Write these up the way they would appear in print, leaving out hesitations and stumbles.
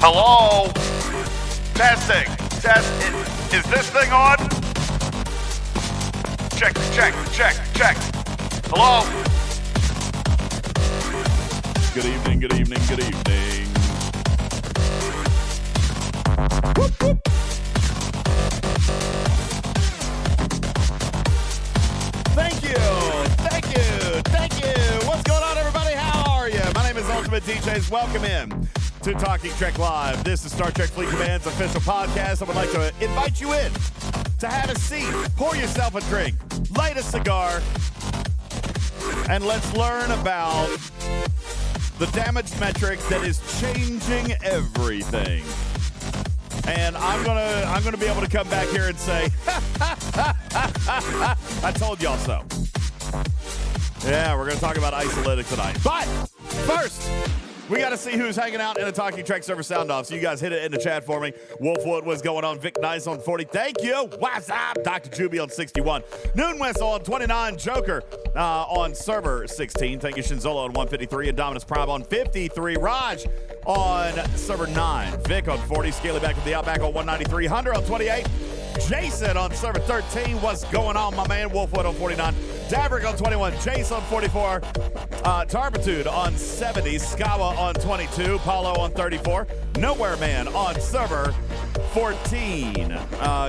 Hello? Testing. Test. Is this thing on? Check. Hello? Good evening. Whoop, whoop. Thank you. What's going on, everybody? How are you? My name is Ultimate DJs. Welcome in to Talking Trek Live. This is Star Trek Fleet Command's official podcast. I would like to invite you in to have a seat, pour yourself a drink, light a cigar, and let's learn about the damage metric that is changing everything. And I'm gonna be able to come back here and say, I told y'all so. Yeah, we're gonna talk about Isolytic tonight. But first, we got to see who's hanging out in the Talking Trek server sound off. So you guys hit it in the chat for me. Wolfwood, what's going on? Vic Nice on 40. Thank you. What's up? Dr. Juby on 61. Noon Wessel on 29. Joker on server 16. Thank you, Shinzola on 153. And Dominus Prime on 53. Raj on server 9. Vic on 40. Scaly back with the Outback on 193. Hunter on 28. Jason on server 13. What's going on, my man? Wolfwood on 49. Daverick on 21. Jason on 44. Tarbitude on 70. Skawa on 22. Paulo on 34. Nowhere Man on server 14.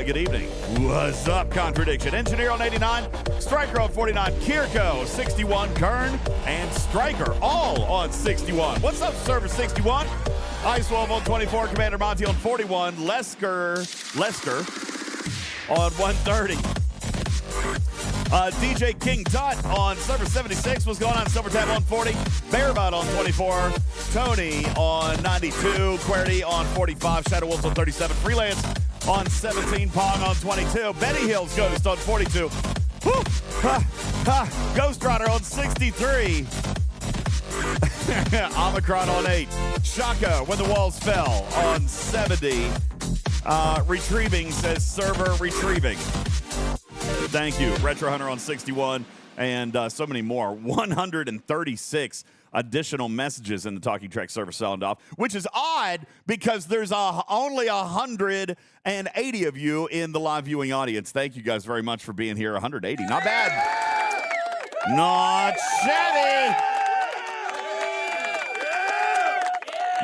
Good evening. What's up, Contradiction? Engineer on 89. Striker on 49. Kirko 61. Kern and Striker all on 61. What's up, server 61? Ice Wolf on 24. Commander Monty on 41. Lesker on 130. DJ King Dot on server 76. What's going on? Silver Tab on 40. Bearbot on 24. Tony on 92. QWERTY on 45. Shadow Wolves on 37. Freelance on 17. Pong on 22. Betty Hills Ghost on 42. Woo! Ghost Rider on 63. Omicron on 8. Shaka When the Walls Fell on 70. Retrieving says server retrieving. Thank you. Retro Hunter on 61 and so many more. 136 additional messages in the Talking Trek server sound off, which is odd because there's only 180 of you in the live viewing audience. Thank you guys very much for being here. 180. Not bad. Not shabby.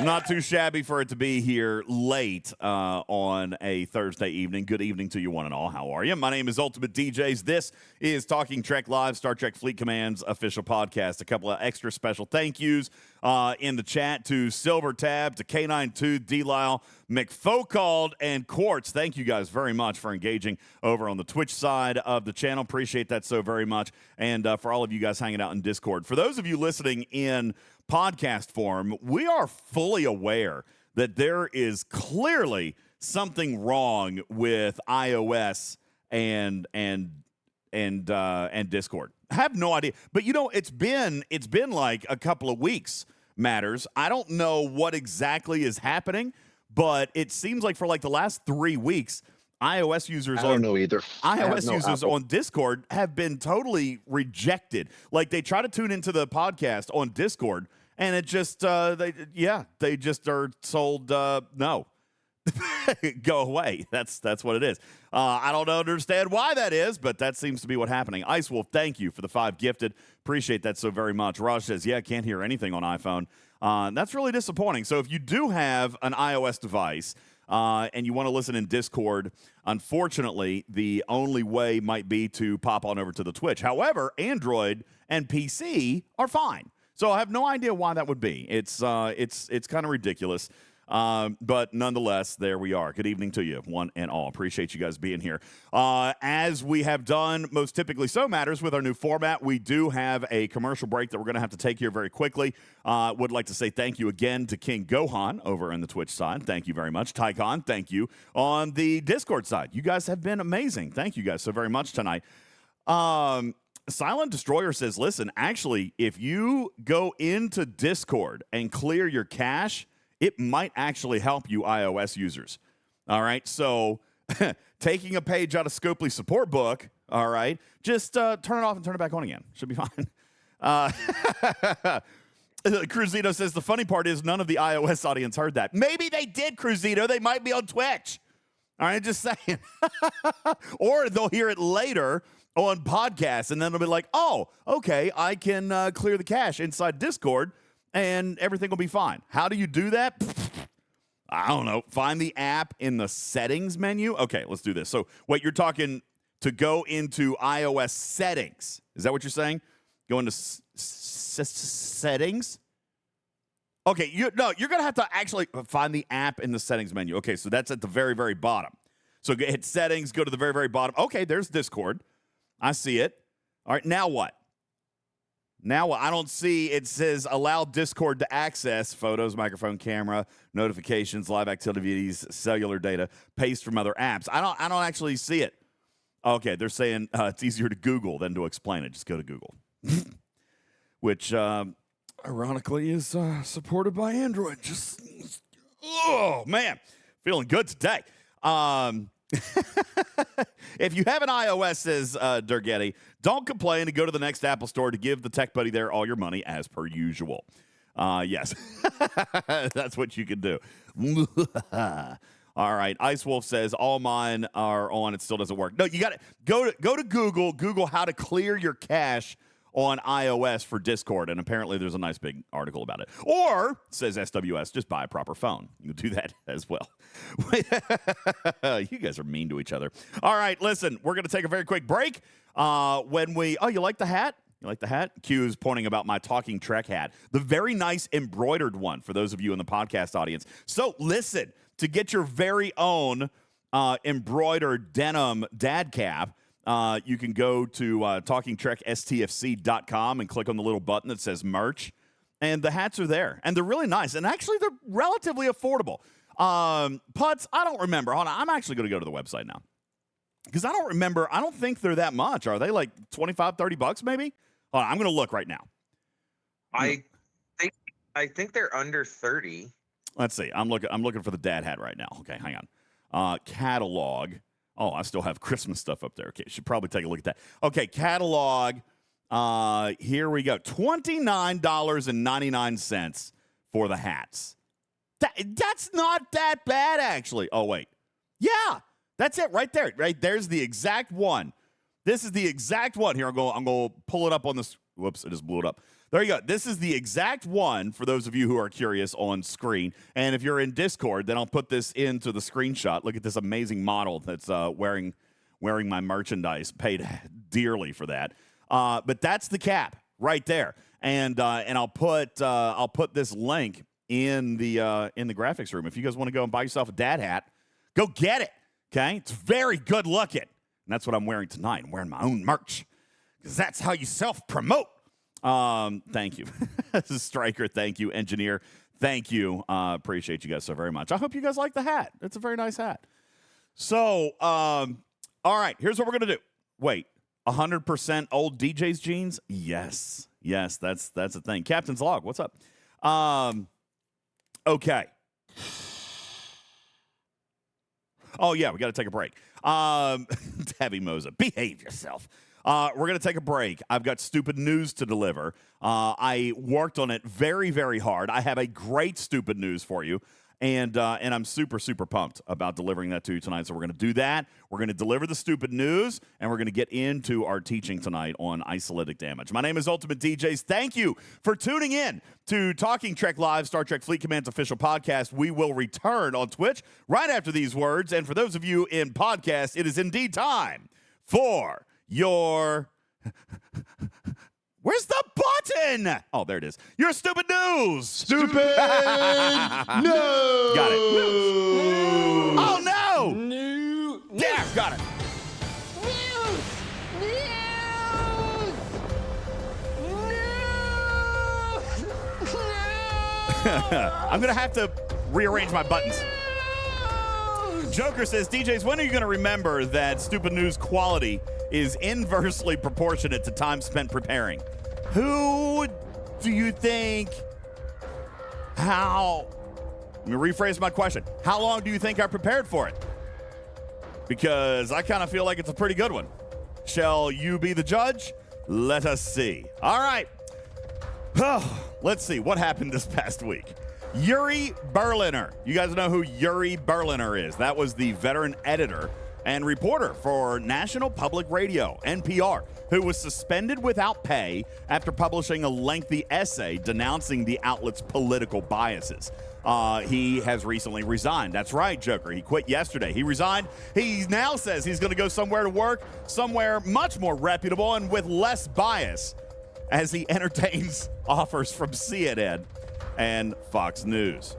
Not too shabby for it to be here late on a Thursday evening. Good evening to you one and all. How are you? My name is Ultimate DJs. This is Talking Trek Live, Star Trek Fleet Command's official podcast. A couple of extra special thank yous in the chat to Silver Tab, to K92, D-Lyle, McFocald, and Quartz. Thank you guys very much for engaging over on the Twitch side of the channel. Appreciate that so very much. And for all of you guys hanging out in Discord. For those of you listening in podcast form, we are fully aware that there is clearly something wrong with iOS and Discord. I have no idea, but it's been like a couple of weeks. Matters. I don't know what exactly is happening, but it seems like for like the last 3 weeks, iOS users I don't know either. iOS users on Discord have been totally rejected. Like they try to tune into the podcast on Discord, and it just they just are told no. Go away. That's what it is. I don't understand why that is, but that seems to be what's happening. Ice Wolf, thank you for the 5 gifted. Appreciate that so very much. Raj says, yeah, can't hear anything on iPhone. That's really disappointing. So if you do have an iOS device and you want to listen in Discord, unfortunately, the only way might be to pop on over to the Twitch. However, Android and PC are fine. So I have no idea why that would be. It's kind of ridiculous. But nonetheless, there we are. Good evening to you, one and all. Appreciate you guys being here. As we have done most typically so matters with our new format, we do have a commercial break that we're going to have to take here very quickly. Would like to say thank you again to King Gohan over on the Twitch side. Thank you very much. Tycon, thank you. On the Discord side, you guys have been amazing. Thank you guys so very much tonight. Silent Destroyer says, listen, actually, if you go into Discord and clear your cache, it might actually help you iOS users. All right, so taking a page out of Scopely's support book, all right, just turn it off and turn it back on again. Should be fine. Cruzito says the funny part is none of the iOS audience heard that. Maybe they did, Cruzito. They might be on Twitch. All right, just saying. Or they'll hear it later on podcasts, and then they'll be like, oh, okay, I can clear the cache inside Discord, and everything will be fine. How do you do that? I don't know. Find the app in the settings menu. Okay, let's do this. So, wait, you're talking to go into iOS settings. Is that what you're saying? Go into settings? Okay, you're going to have to actually find the app in the settings menu. Okay, so that's at the very, very bottom. So hit settings, go to the very, very bottom. Okay, there's Discord. I see it. All right, now what? Now what? I don't see, it says allow Discord to access photos, microphone, camera, notifications, live activities, cellular data, paste from other apps. I don't actually see it. Okay, they're saying it's easier to Google than to explain it. Just go to Google. Which, ironically, is supported by Android. Just, oh, man. Feeling good today. If you have an iOS, says Durgetti, don't complain and go to the next Apple store to give the tech buddy there all your money as per usual. Yes, that's what you can do. All right. Ice Wolf says all mine are on. It still doesn't work. No, you got to go to Google. Google how to clear your cache on iOS for Discord, and apparently there's a nice big article about it. Or, says SWS, just buy a proper phone. You can do that as well. You guys are mean to each other. All right, listen, we're going to take a very quick break. You like the hat? You like the hat? Q's pointing about my Talking Trek hat. The very nice embroidered one for those of you in the podcast audience. So listen, to get your very own embroidered denim dad cap, you can go to TalkingTrekSTFC.com and click on the little button that says merch. And the hats are there. And they're really nice. And actually, they're relatively affordable. Putz, I don't remember. Hold on. I'm actually going to go to the website now. Because I don't remember. I don't think they're that much. Are they like $25, $30 maybe? Hold on. I'm going to look right now. I think they're under 30. Let's see. I'm looking for the dad hat right now. Okay, hang on. Catalog. Oh, I still have Christmas stuff up there. Okay, should probably take a look at that. Okay, catalog. Here we go. $29.99 for the hats. That's not that bad, actually. Oh, wait. Yeah, that's it right there. Right there's the exact one. This is the exact one. Here, I'm going to pull it up on this. Whoops, I just blew it up. There you go. This is the exact one for those of you who are curious on screen. And if you're in Discord, then I'll put this into the screenshot. Look at this amazing model that's wearing my merchandise. Paid dearly for that. But that's the cap right there. And I'll put this link in the graphics room. If you guys want to go and buy yourself a dad hat, go get it. Okay, it's very good looking, and that's what I'm wearing tonight. I'm wearing my own merch because that's how you self-promote. Thank you. This is Stryker. Thank you. Engineer. Thank you. Appreciate you guys so very much. I hope you guys like the hat. It's a very nice hat. So, all right, here's what we're going to do. Wait, 100% old DJ's jeans? Yes. Yes, that's a thing. Captain's Log, what's up? Okay. Oh, yeah, we got to take a break. Tabby Moza, behave yourself. We're going to take a break. I've got stupid news to deliver. I worked on it very, very hard. I have a great stupid news for you, and I'm super, super pumped about delivering that to you tonight. So we're going to do that. We're going to deliver the stupid news, and we're going to get into our teaching tonight on isolytic damage. My name is Ultimate DJs. Thank you for tuning in to Talking Trek Live, Star Trek Fleet Command's official podcast. We will return on Twitch right after these words. And for those of you in podcast, it is indeed time for your... Where's the button? Oh, there it is. Your stupid news. Stupid news. Got it. Oh, no. News. Yeah, got it. I'm going to have to rearrange my buttons. Joker says, DJs, when are you going to remember that stupid news quality is inversely proportionate to time spent preparing? Who do you think? Let me rephrase my question. How long do you think I prepared for it? Because I kind of feel like it's a pretty good one. Shall you be the judge? Let us see. All right. Let's see what happened this past week. Yuri Berliner. You guys know who Yuri Berliner is. That was the veteran editor and reporter for National Public Radio, NPR, who was suspended without pay after publishing a lengthy essay denouncing the outlet's political biases. He has recently resigned. That's right, Joker. He quit yesterday. He resigned. He now says he's going to go somewhere to work, somewhere much more reputable and with less bias, as he entertains offers from CNN and Fox News.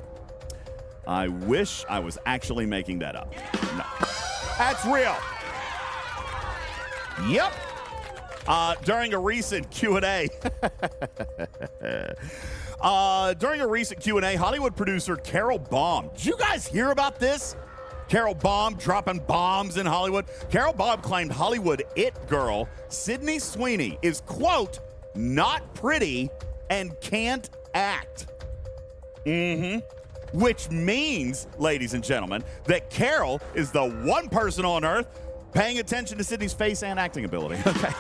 I wish I was actually making that up. No. That's real. Yep. During a recent Q&A, Hollywood producer Carol Baum. Did you guys hear about this? Carol Baum dropping bombs in Hollywood. Carol Baum claimed Hollywood it girl Sydney Sweeney is, quote, not pretty and can't act. Which means, ladies and gentlemen, that Carol is the one person on earth paying attention to Sydney's face and acting ability. Okay.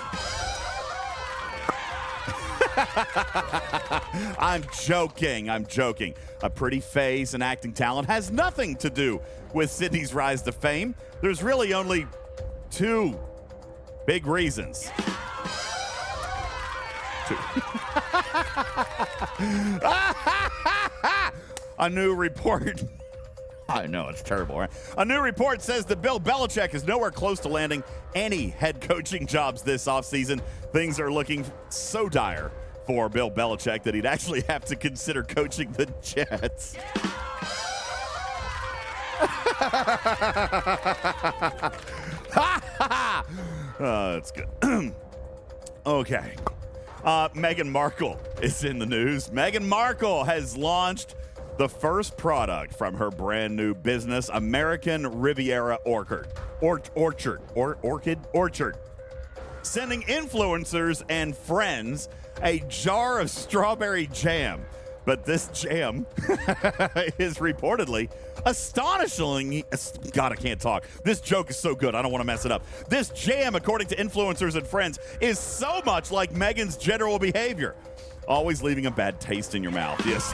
I'm joking. A pretty face and acting talent has nothing to do with Sydney's rise to fame. There's really only two big reasons. A new report. I know, it's terrible, right? A new report says that Bill Belichick is nowhere close to landing any head coaching jobs this offseason. Things are looking so dire for Bill Belichick that he'd actually have to consider coaching the Jets. That's good. Okay. Meghan Markle is in the news. Meghan Markle has launched the first product from her brand new business, American Riviera Orchard, sending influencers and friends a jar of strawberry jam. But this jam is reportedly astonishingly, God, I can't talk. This joke is so good, I don't want to mess it up. This jam, according to influencers and friends, is so much like Meghan's general behavior. Always leaving a bad taste in your mouth, yes.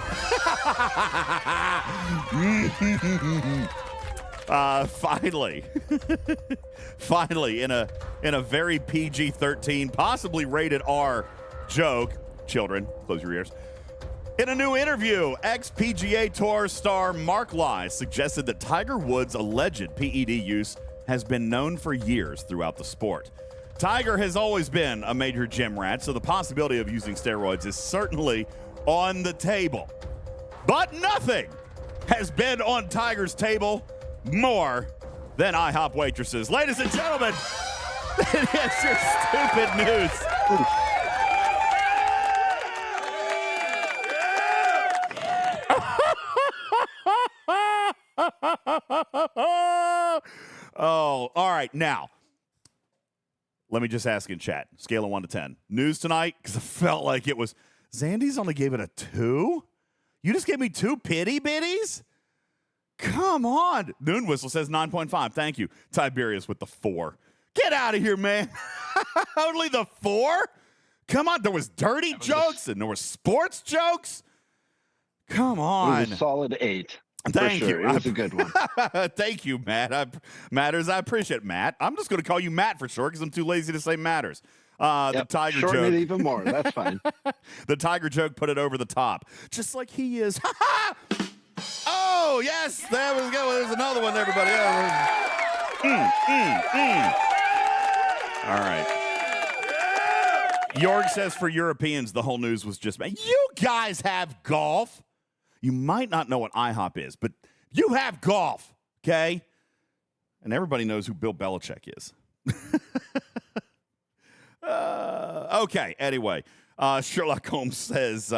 Finally, in a very PG-13, possibly rated R joke, children, close your ears. In a new interview, ex-PGA Tour star Mark Lai suggested that Tiger Woods' alleged PED use has been known for years throughout the sport. Tiger has always been a major gym rat, so the possibility of using steroids is certainly on the table. But nothing has been on Tiger's table more than IHOP waitresses. Ladies and gentlemen, it's your stupid news. Oh, all right. Now, let me just ask in chat, scale of 1 to 10. News tonight? Because I felt like it was. Zandy's only gave it a 2? You just gave me 2 pity bitties? Come on. Noon Whistle says 9.5. Thank you. Tiberius with the 4. Get out of here, man. Only the 4? Come on. There was dirty jokes and there were sports jokes. Come on. It was a solid 8. Thank you. It was a good one. Thank you, Matt. Matters, I appreciate it, Matt. I'm just going to call you Matt for short because I'm too lazy to say Matters. The Tiger Shorten joke. it even more. That's fine. The Tiger joke put it over the top. Just like he is. Oh, yes. There we go. There's another one, everybody. All right. Jorg says for Europeans, the whole news was just, you guys have golf. You might not know what IHOP is, but you have golf, okay? And everybody knows who Bill Belichick is. Okay, anyway. Sherlock Holmes says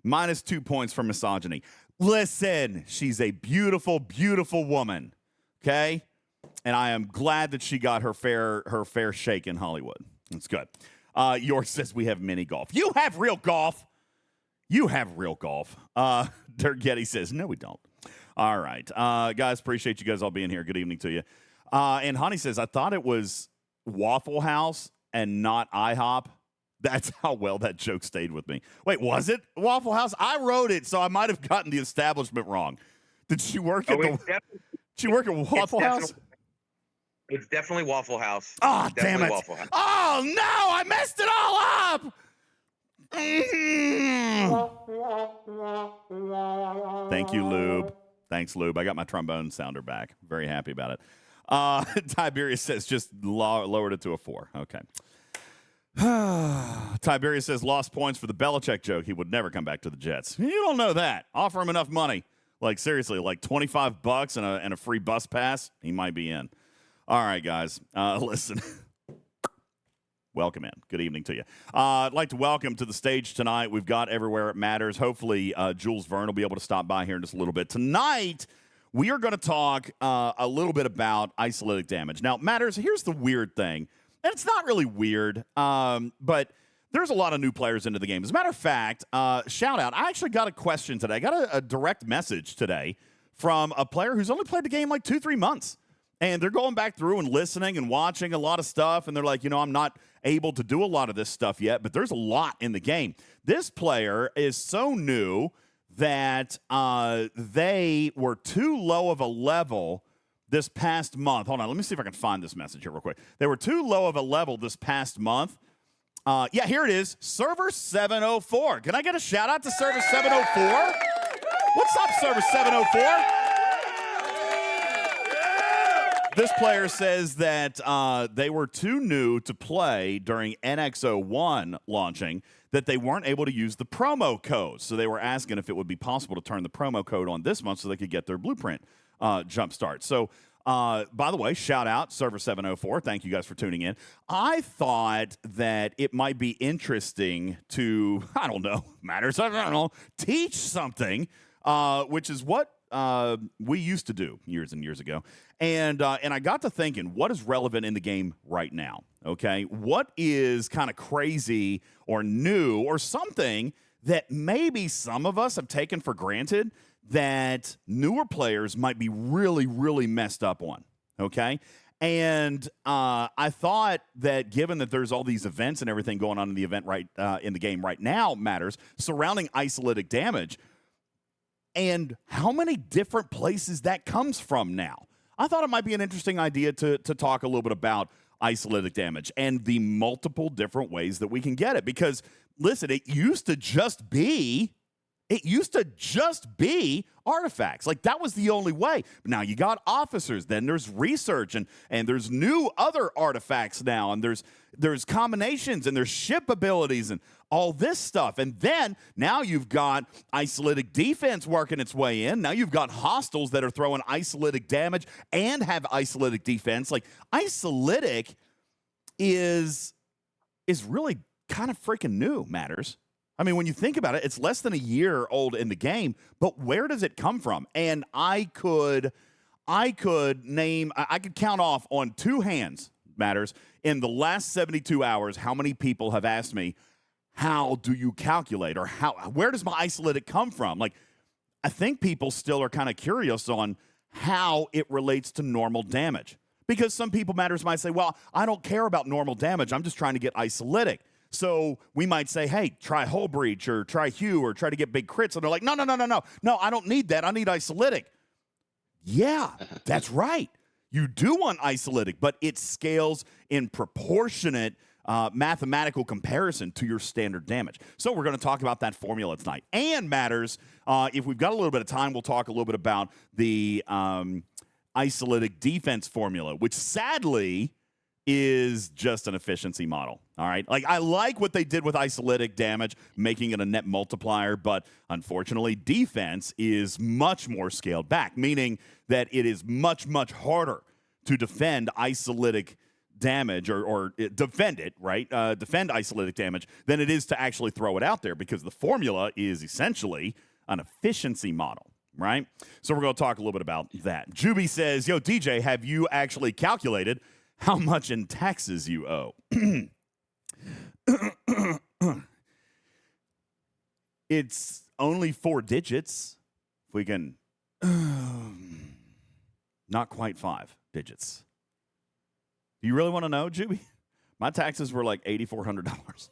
minus 2 points for misogyny. Listen, she's a beautiful, beautiful woman, okay? And I am glad that she got her fair shake in Hollywood. That's good. York says we have mini golf. You have real golf. You have real golf. Dirk Getty says, no, we don't. All right. Guys, appreciate you guys all being here. Good evening to you. And Honey says, I thought it was Waffle House and not IHOP That's how well that joke stayed with me. Wait, was it Waffle House? I wrote it, so I might have gotten the establishment wrong. Did she work at Did she work at Waffle House? It's definitely Waffle House. Oh, damn it. Waffle House. Oh, no, I messed it all up. Thank you, Lube. Thanks, Lube. I got my trombone sounder back. Very happy about it. Tiberius says just lowered it to a 4. Okay. Tiberius says lost points for the Belichick joke. He would never come back to the Jets. You don't know that. Offer him enough money. Like, seriously, like $25 and a free bus pass, he might be in. All right, guys. Listen. Welcome in. Good evening to you. I'd like to welcome to the stage tonight. We've got Everywhere It Matters. Hopefully, Jules Verne will be able to stop by here in just a little bit. Tonight, we are going to talk a little bit about isolytic damage. Now, Matters, here's the weird thing. And it's not really weird, but there's a lot of new players into the game. As a matter of fact, shout out, I actually got a question today. I got a direct message today from a player who's only played the game like 2-3 months. And they're going back through and listening and watching a lot of stuff. And they're like, I'm not able to do a lot of this stuff yet, but there's a lot in the game. This player is so new that they were too low of a level this past month. Hold on, let me see if I can find this message here real quick. They were too low of a level this past month. Yeah, here it is, Server 704. Can I get a shout out to Server 704? What's up, Server 704? This player says that they were too new to play during NX01 launching, that they weren't able to use the promo code. So they were asking if it would be possible to turn the promo code on this month so they could get their blueprint jumpstart. So, by the way, shout out Server 704. Thank you guys for tuning in. I thought that it might be interesting to, teach something, which is what we used to do years and years ago. And I got to thinking, what is relevant in the game right now? Okay, what is kind of crazy or new or something that maybe some of us have taken for granted that newer players might be really, really messed up on, okay? And I thought that given that there's all these events and everything going on in the event in the game right now matters surrounding isolytic damage and how many different places that comes from now. I thought it might be an interesting idea to talk a little bit about isolytic damage and the multiple different ways that we can get it. Because, listen, it used to just be artifacts. Like, that was the only way. But now you got officers, then there's research, and there's new other artifacts now, and there's combinations, and there's ship abilities, and all this stuff. And then now you've got isolytic defense working its way in. Now you've got hostiles that are throwing isolytic damage and have isolytic defense. Like, isolytic is really kind of freaking new, Matters. I mean, when you think about it, it's less than a year old in the game, but where does it come from? And I could count off on 2 hands, Matters, in the last 72 hours how many people have asked me, how do you calculate, or where does my isolytic come from? Like, I think people still are kind of curious on how it relates to normal damage. Because some people, Matters, might say, well, I don't care about normal damage. I'm just trying to get isolytic. So we might say, hey, try Hull Breach or try Hue or try to get big crits. And they're like, no, I don't need that. I need isolytic. Yeah, that's right. You do want isolytic, but it scales in proportionate mathematical comparison to your standard damage. So we're going to talk about that formula tonight. And Matters, if we've got a little bit of time, we'll talk a little bit about the isolytic defense formula, which sadly is just an efficiency model. All right. Like, I like what they did with isolytic damage, making it a net multiplier, but unfortunately, defense is much more scaled back, meaning that it is much, much harder to defend isolytic damage or defend it, right? Defend isolytic damage than it is to actually throw it out there, because the formula is essentially an efficiency model, right? So we're going to talk a little bit about that. Juby says, yo, DJ, have you actually calculated how much in taxes you owe? It's only 4 digits. If we can, not quite 5 digits. Do you really want to know, Juby? My taxes were like $8,400.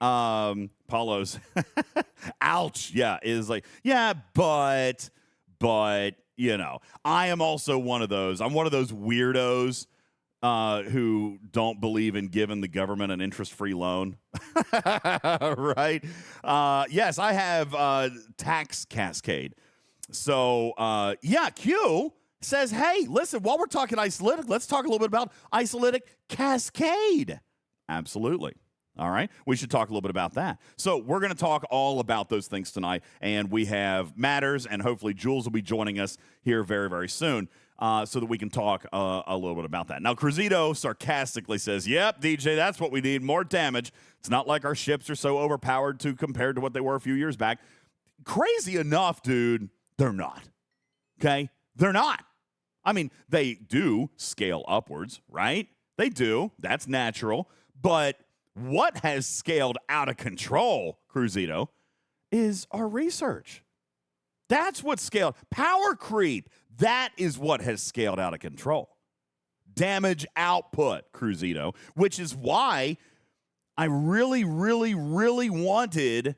Paulo's ouch, yeah, is like, yeah, but you know, I am also one of those. I'm one of those weirdos who don't believe in giving the government an interest-free loan. Right? Yes, I have tax cascade. So, yeah, Q says, hey, listen, while we're talking isolytic, let's talk a little bit about isolytic cascade. Absolutely. All right. We should talk a little bit about that. So we're going to talk all about those things tonight. And we have Matters, and hopefully Jules will be joining us here very, very soon so that we can talk a little bit about that. Now, Cruzito sarcastically says, yep, DJ, that's what we need, more damage. It's not like our ships are so overpowered compared to what they were a few years back. Crazy enough, dude, they're not. Okay? They're not. I mean, they do scale upwards, right? They do. That's natural. But what has scaled out of control, Cruzito, is our research. That's what scaled. Power creep. That is what has scaled out of control. Damage output, Cruzito, which is why I really, really, really wanted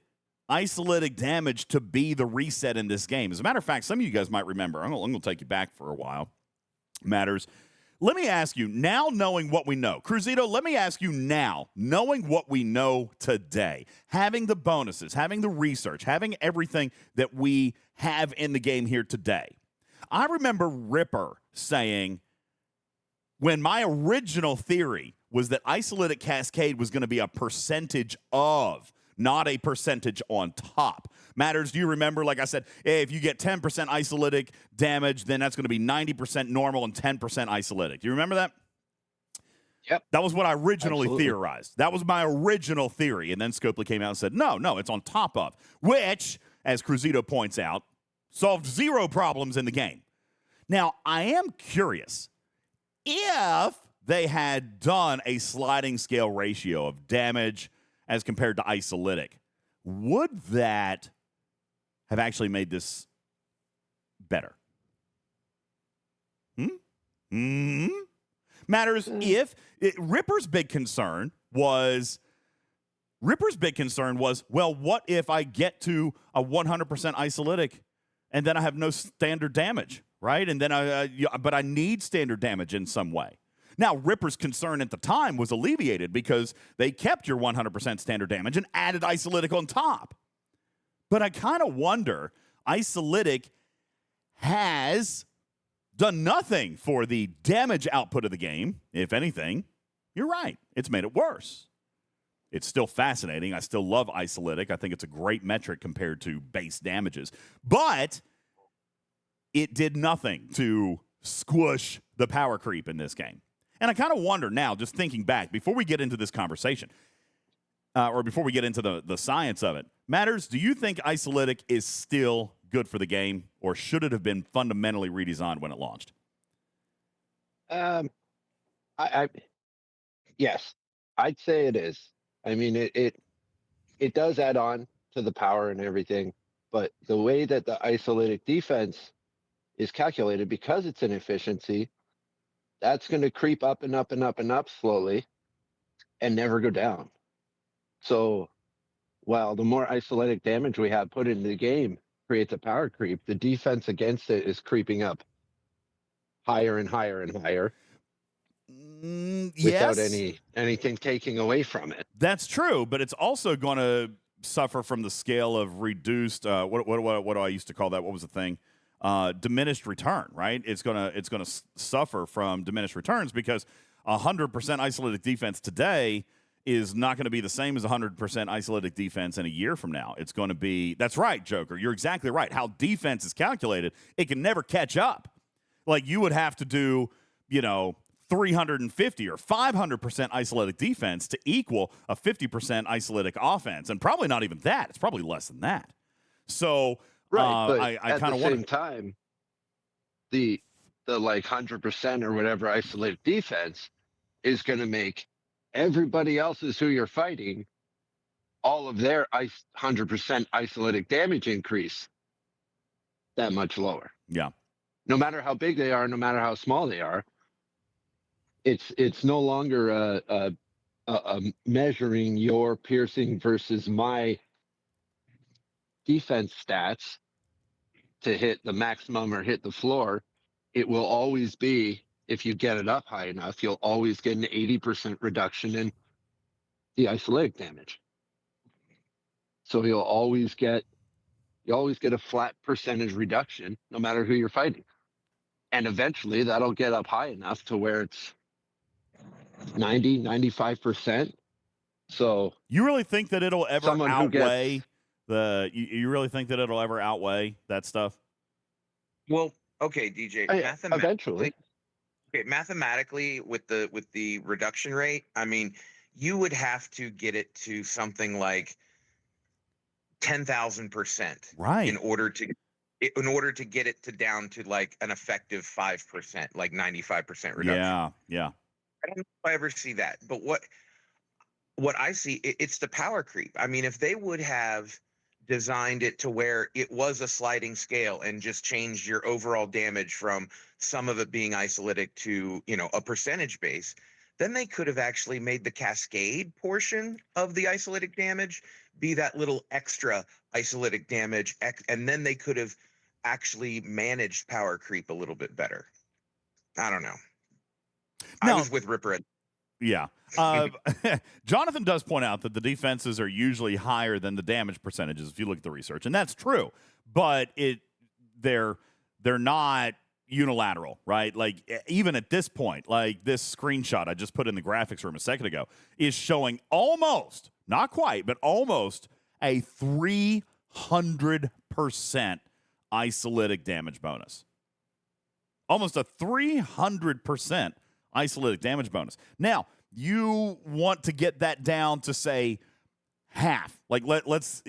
isolytic damage to be the reset in this game. As a matter of fact, some of you guys might remember. I'm going to take you back for a while. Matters. Let me ask you, now knowing what we know, Cruzito, let me ask you now, knowing what we know today, having the bonuses, having the research, having everything that we have in the game here today. I remember Ripper saying, when my original theory was that isolytic cascade was going to be a percentage of, not a percentage on top. Matters, do you remember, like I said, hey, if you get 10% isolytic damage, then that's going to be 90% normal and 10% isolytic. Do you remember that? Yep. That was what I originally Absolutely. theorized. That was my original theory. And then Scopely came out and said, no, it's on top of, which, as Cruzito points out, solved zero problems in the game. Now, I am curious if they had done a sliding scale ratio of damage as compared to isolytic, would that have actually made this better? Matters if Ripper's big concern was, well, what if I get to a 100% isolytic and then I have no standard damage, right? And then but I need standard damage in some way. Now, Ripper's concern at the time was alleviated because they kept your 100% standard damage and added isolytic on top. But I kind of wonder, isolytic has done nothing for the damage output of the game. If anything, you're right. It's made it worse. It's still fascinating. I still love isolytic. I think it's a great metric compared to base damages. But it did nothing to squish the power creep in this game. And I kind of wonder now, just thinking back, before we get into this conversation, or before we get into the science of it, Matters, do you think isolytic is still good for the game, or should it have been fundamentally redesigned when it launched? Yes, I'd say it is. I mean, it does add on to the power and everything, but the way that the isolytic defense is calculated, because it's an efficiency, that's going to creep up and up and up and up slowly and never go down. So while the more isolytic damage we have put into the game creates a power creep, the defense against it is creeping up higher and higher and higher without anything taking away from it. That's true, but it's also going to suffer from the scale of reduced, what do I used to call that? What was the thing? Diminished return, right? It's gonna suffer from diminished returns because 100% isolytic defense today is not going to be the same as 100% isolytic defense in a year from now. It's going to be, that's right, Joker. You're exactly right. How defense is calculated, it can never catch up. Like you would have to do, 350 or 500% isolytic defense to equal a 50% isolytic offense, and probably not even that. It's probably less than that. So. Right, but I at kind the of same time, the like 100% or whatever isolytic defense is going to make everybody else's who you're fighting, all of their 100% isolytic damage increase that much lower. Yeah. No matter how big they are, no matter how small they are, it's no longer measuring your piercing versus my defense stats to hit the maximum or hit the floor, it will always be, if you get it up high enough, you'll always get an 80% reduction in the isolatic damage. So you always get a flat percentage reduction no matter who you're fighting. And eventually that'll get up high enough to where it's 90, 95%. So you really think that it'll ever someone who outweigh gets you really think that it'll ever outweigh that stuff? Well, okay, DJ. eventually. Okay, mathematically, with the reduction rate, I mean, you would have to get it to something like 10,000%, Right. in order to get it to down to like an effective 5%, like 95% reduction. Yeah. I don't know if I ever see that, but what I see, it's the power creep. I mean, if they would have designed it to where it was a sliding scale and just changed your overall damage from some of it being isolatic to, a percentage base, then they could have actually made the cascade portion of the isolatic damage be that little extra isolatic damage, and then they could have actually managed power creep a little bit better. I don't know. I was with Ripper. Yeah. Jonathan does point out that the defenses are usually higher than the damage percentages if you look at the research, and that's true. But they're not unilateral, right? Like even at this point, like this screenshot I just put in the graphics room a second ago is showing almost, not quite, but almost a 300% isolatic damage bonus. Almost a 300% isolatic damage bonus. Now, you want to get that down to, say, half. Like, let's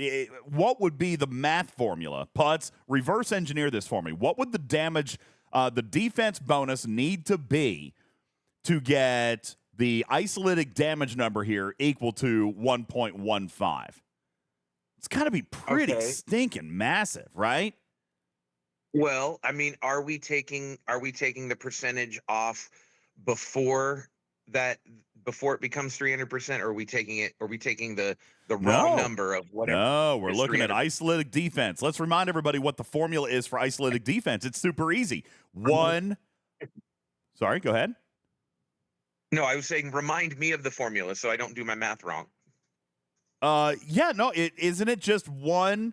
what would be the math formula? Putz, reverse engineer this for me. What would the damage, the defense bonus need to be to get the isolatic damage number here equal to 1.15? It's got to be pretty stinking massive, right? Well, I mean, are we taking the percentage off before it becomes 300%, or are we taking the raw number of whatever? No, we're looking at isolatic defense. Let's remind everybody what the formula is for isolatic defense. It's super easy. Sorry, go ahead. No, I was saying remind me of the formula so I don't do my math wrong. Isn't it just 1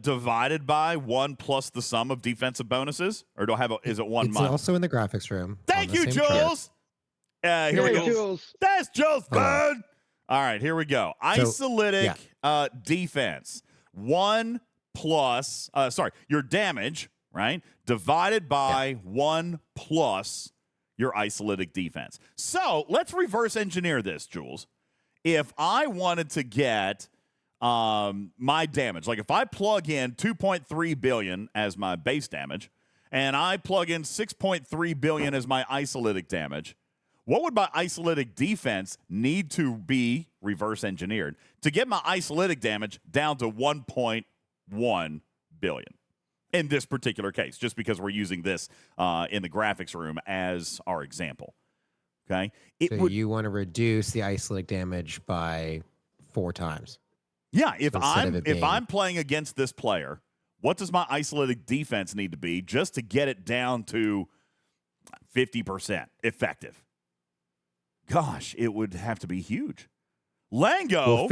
divided by 1 plus the sum of defensive bonuses? Or is it 1 It's minus? also in the graphics room. Thank you, Jules. Here we go. Jules. That's Jules. Good. All right, here we go. Isolatic defense. 1 plus, your damage, right? Divided by 1 plus your isolatic defense. So let's reverse engineer this, Jules. If I wanted to get my damage, like if I plug in 2.3 billion as my base damage, and I plug in 6.3 billion as my isolatic damage, what would my isolatic defense need to be reverse engineered to get my isolatic damage down to 1.1 billion in this particular case, just because we're using this in the graphics room as our example? Okay. You want to reduce the isolatic damage by 4 times. Yeah. If I'm playing against this player, what does my isolatic defense need to be just to get it down to 50% effective? Gosh, it would have to be huge. Lango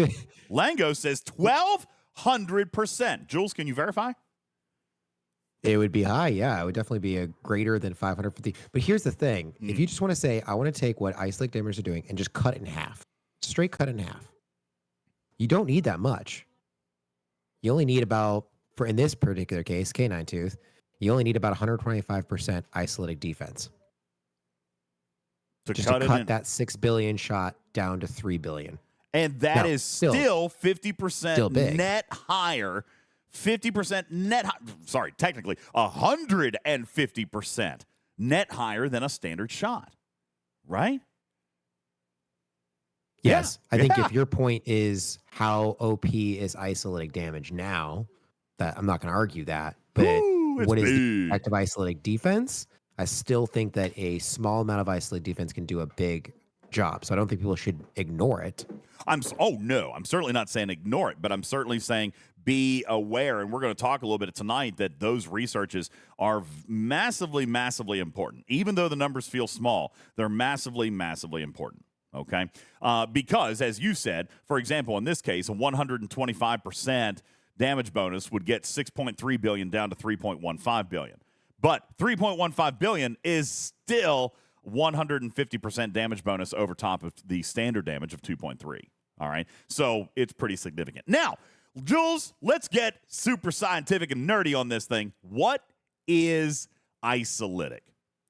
says 1,200%. Jules, can you verify? It would be high, yeah. It would definitely be a greater than 550. But here's the thing. If you just want to say, I want to take what isolatic damage are doing and just cut it in half, straight cut in half, you don't need that much. You only need about, in this particular case, K9 Tooth, you only need about 125% isolatic defense. To cut that 6 billion shot down to 3 billion. And that is still 50% net higher. 50% net, technically 150% net higher than a standard shot, right? Yes. I think if your point is how OP is isolatic damage now, that I'm not going to argue that, but what is the effect of isolatic defense? I still think that a small amount of isolated defense can do a big job. So I don't think people should ignore it. Oh no, I'm certainly not saying ignore it, but I'm certainly saying be aware. And we're going to talk a little bit tonight that those researches are massively, massively important. Even though the numbers feel small, they're massively, massively important. Okay, because as you said, for example, in this case, a 125% damage bonus would get 6.3 billion down to 3.15 billion. But 3.15 billion is still 150% damage bonus over top of the standard damage of 2.3. All right. So it's pretty significant. Now, Jules, let's get super scientific and nerdy on this thing. What is isolytic?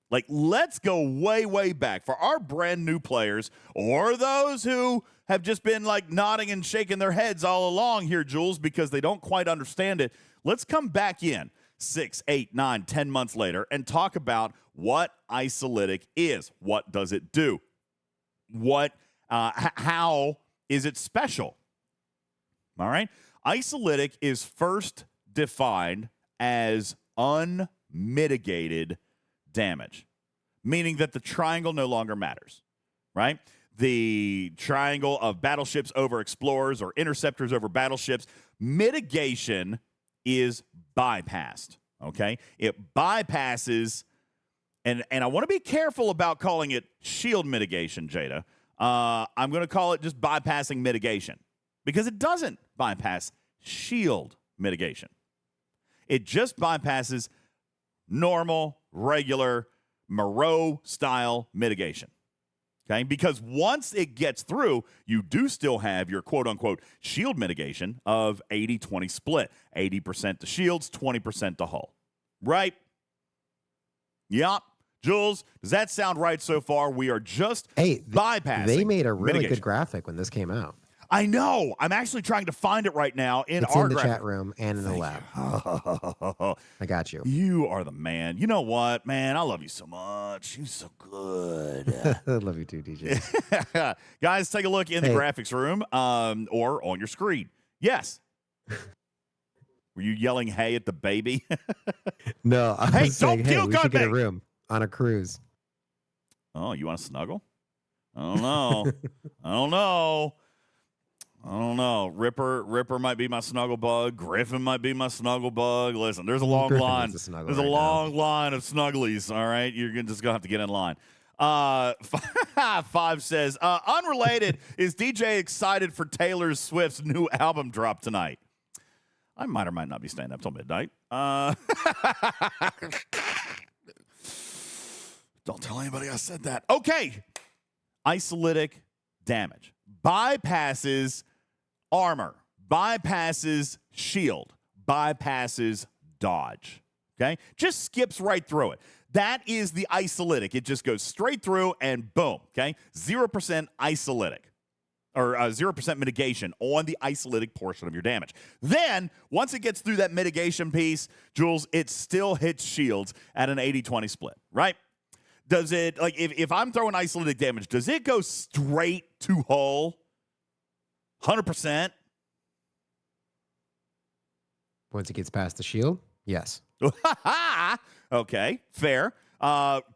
Like, let's go way, way back for our brand new players or those who have just been like nodding and shaking their heads all along here, Jules, because they don't quite understand it. Let's come back in 6, 8, 9, 10 months later and talk about what isolytic is. What does it do? How is it special? All right. Isolytic is first defined as unmitigated damage, meaning that the triangle no longer matters, right? The triangle of battleships over explorers or interceptors over battleships, mitigation is bypassed, okay? It bypasses, and I want to be careful about calling it shield mitigation, Jada. I'm going to call it just bypassing mitigation because it doesn't bypass shield mitigation. It just bypasses normal, regular, Moreau-style mitigation, okay? Because once it gets through, you do still have your quote-unquote shield mitigation of 80-20 split. 80% to shields, 20% to hull, right? Yep. Jules, does that sound right so far? We are just bypassing They made a really mitigation. good graphic when this came out. I know. I'm actually trying to find it right now in It's our in the graphic. chat room and in the lab. I got you. You are the man. You know what, man? I love you so much. You're so good. I love you too, DJ. Guys, take a look in the graphics room or on your screen. Yes. Were you yelling hey at the baby? No, I Hey, was saying, don't kill we should get a Gunmate. room on a cruise. Oh, you want to snuggle? I don't know. I don't know. I don't know. Ripper might be my snuggle bug. Griffin might be my snuggle bug. Listen, there's a long Griffin line. needs a snuggle There's a right long line of snugglies. All right, you're just gonna have to get in line. 5 says, unrelated. Is DJ excited for Taylor Swift's new album drop tonight? I might or might not be staying up till midnight. Don't tell anybody I said that. Okay. Isolytic damage bypasses armor, bypasses shield, bypasses dodge. Okay? Just skips right through it. That is the isolytic. It just goes straight through and boom. Okay? 0% isolytic. Or 0% mitigation on the isolytic portion of your damage. Then, once it gets through that mitigation piece, Jules, it still hits shields at an 80-20 split, right? Does it, like, if I'm throwing isolytic damage, does it go straight to hull? 100%? Once it gets past the shield, yes. Okay, fair.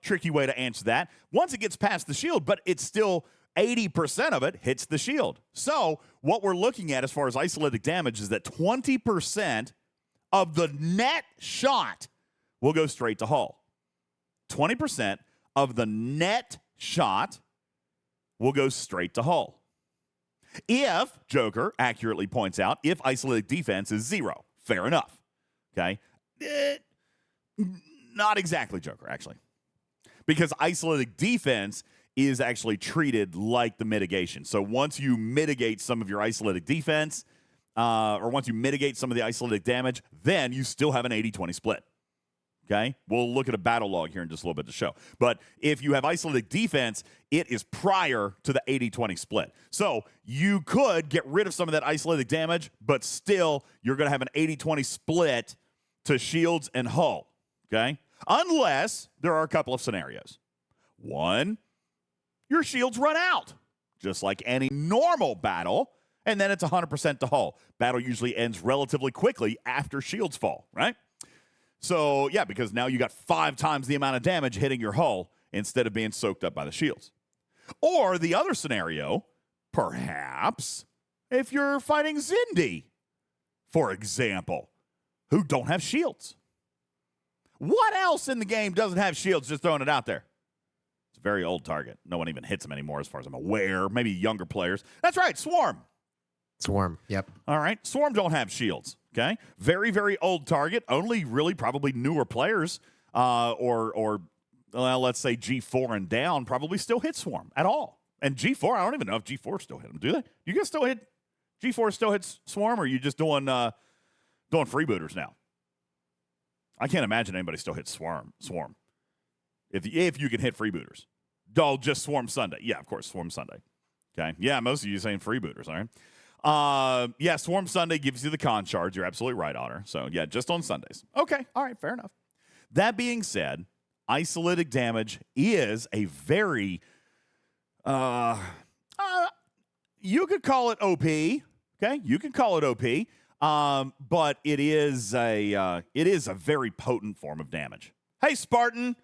Tricky way to answer that. Once it gets past the shield, but it's still 80% of it hits the shield. So what we're looking at as far as isolytic damage is that 20% of the net shot will go straight to hull. 20% of the net shot will go straight to hull. If, Joker accurately points out, if isolytic defense is 0. Fair enough. Okay? Not exactly, Joker, actually. Because isolytic defense is actually treated like the mitigation. So once you mitigate some of your isolytic defense, or once you mitigate some of the isolytic damage, then you still have an 80-20 split. Okay? We'll look at a battle log here in just a little bit to show. But if you have isolytic defense, it is prior to the 80-20 split. So you could get rid of some of that isolytic damage, but still you're going to have an 80-20 split to shields and hull. Okay? Unless there are a couple of scenarios. One, your shields run out, just like any normal battle, and then it's 100% to hull. Battle usually ends relatively quickly after shields fall, right? So, yeah, because now you got 5 times the amount of damage hitting your hull instead of being soaked up by the shields. Or the other scenario, perhaps, if you're fighting Zindi, for example, who don't have shields. What else in the game doesn't have shields? Just throwing it out there. It's a very old target. No one even hits him anymore as far as I'm aware. Maybe younger players. That's right, Swarm. Swarm, yep. All right, Swarm don't have shields, okay? Very, very old target. Only really probably newer players or let's say G4 and down probably still hit Swarm at all. And G4, I don't even know if G4 still hit them, do they? You guys still hit G4 still hits Swarm, or are you just doing freebooters now? I can't imagine anybody still hits Swarm. If you can hit freebooters. Just Swarm Sunday. Yeah, of course, Swarm Sunday. Okay. Yeah, most of you saying freebooters, all right? Yeah, Swarm Sunday gives you the con shards. You're absolutely right, Otter. So, yeah, just on Sundays. Okay. All right. Fair enough. That being said, isolytic damage is a very, you could call it OP. Okay. You can call it OP. But it is a very potent form of damage. Hey, Spartan.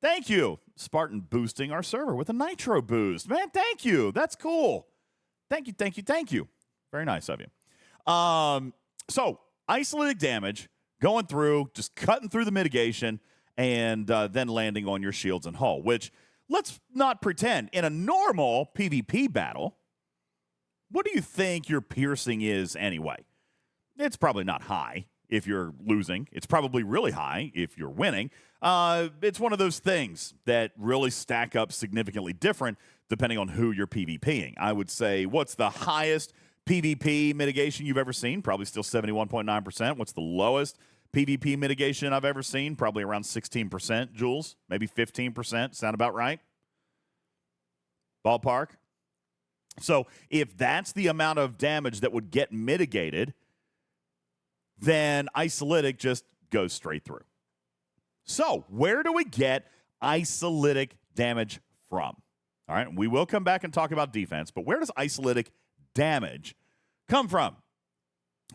Thank you. Spartan boosting our server with a nitro boost. Man, thank you. That's cool. Thank you. Very nice of you. So, isolytic damage, going through, just cutting through the mitigation, and then landing on your shields and hull, which, let's not pretend, in a normal PvP battle, what do you think your piercing is anyway? It's probably not high if you're losing. It's probably really high if you're winning. It's one of those things that really stack up significantly different depending on who you're PvPing. I would say, what's the highest PvP mitigation you've ever seen? Probably still 71.9%. What's the lowest PvP mitigation I've ever seen? Probably around 16%, Jules. Maybe 15%. Sound about right? Ballpark? So if that's the amount of damage that would get mitigated, then isolytic just goes straight through. So where do we get isolytic damage from? All right, we will come back and talk about defense, but where does isolytic damage come from?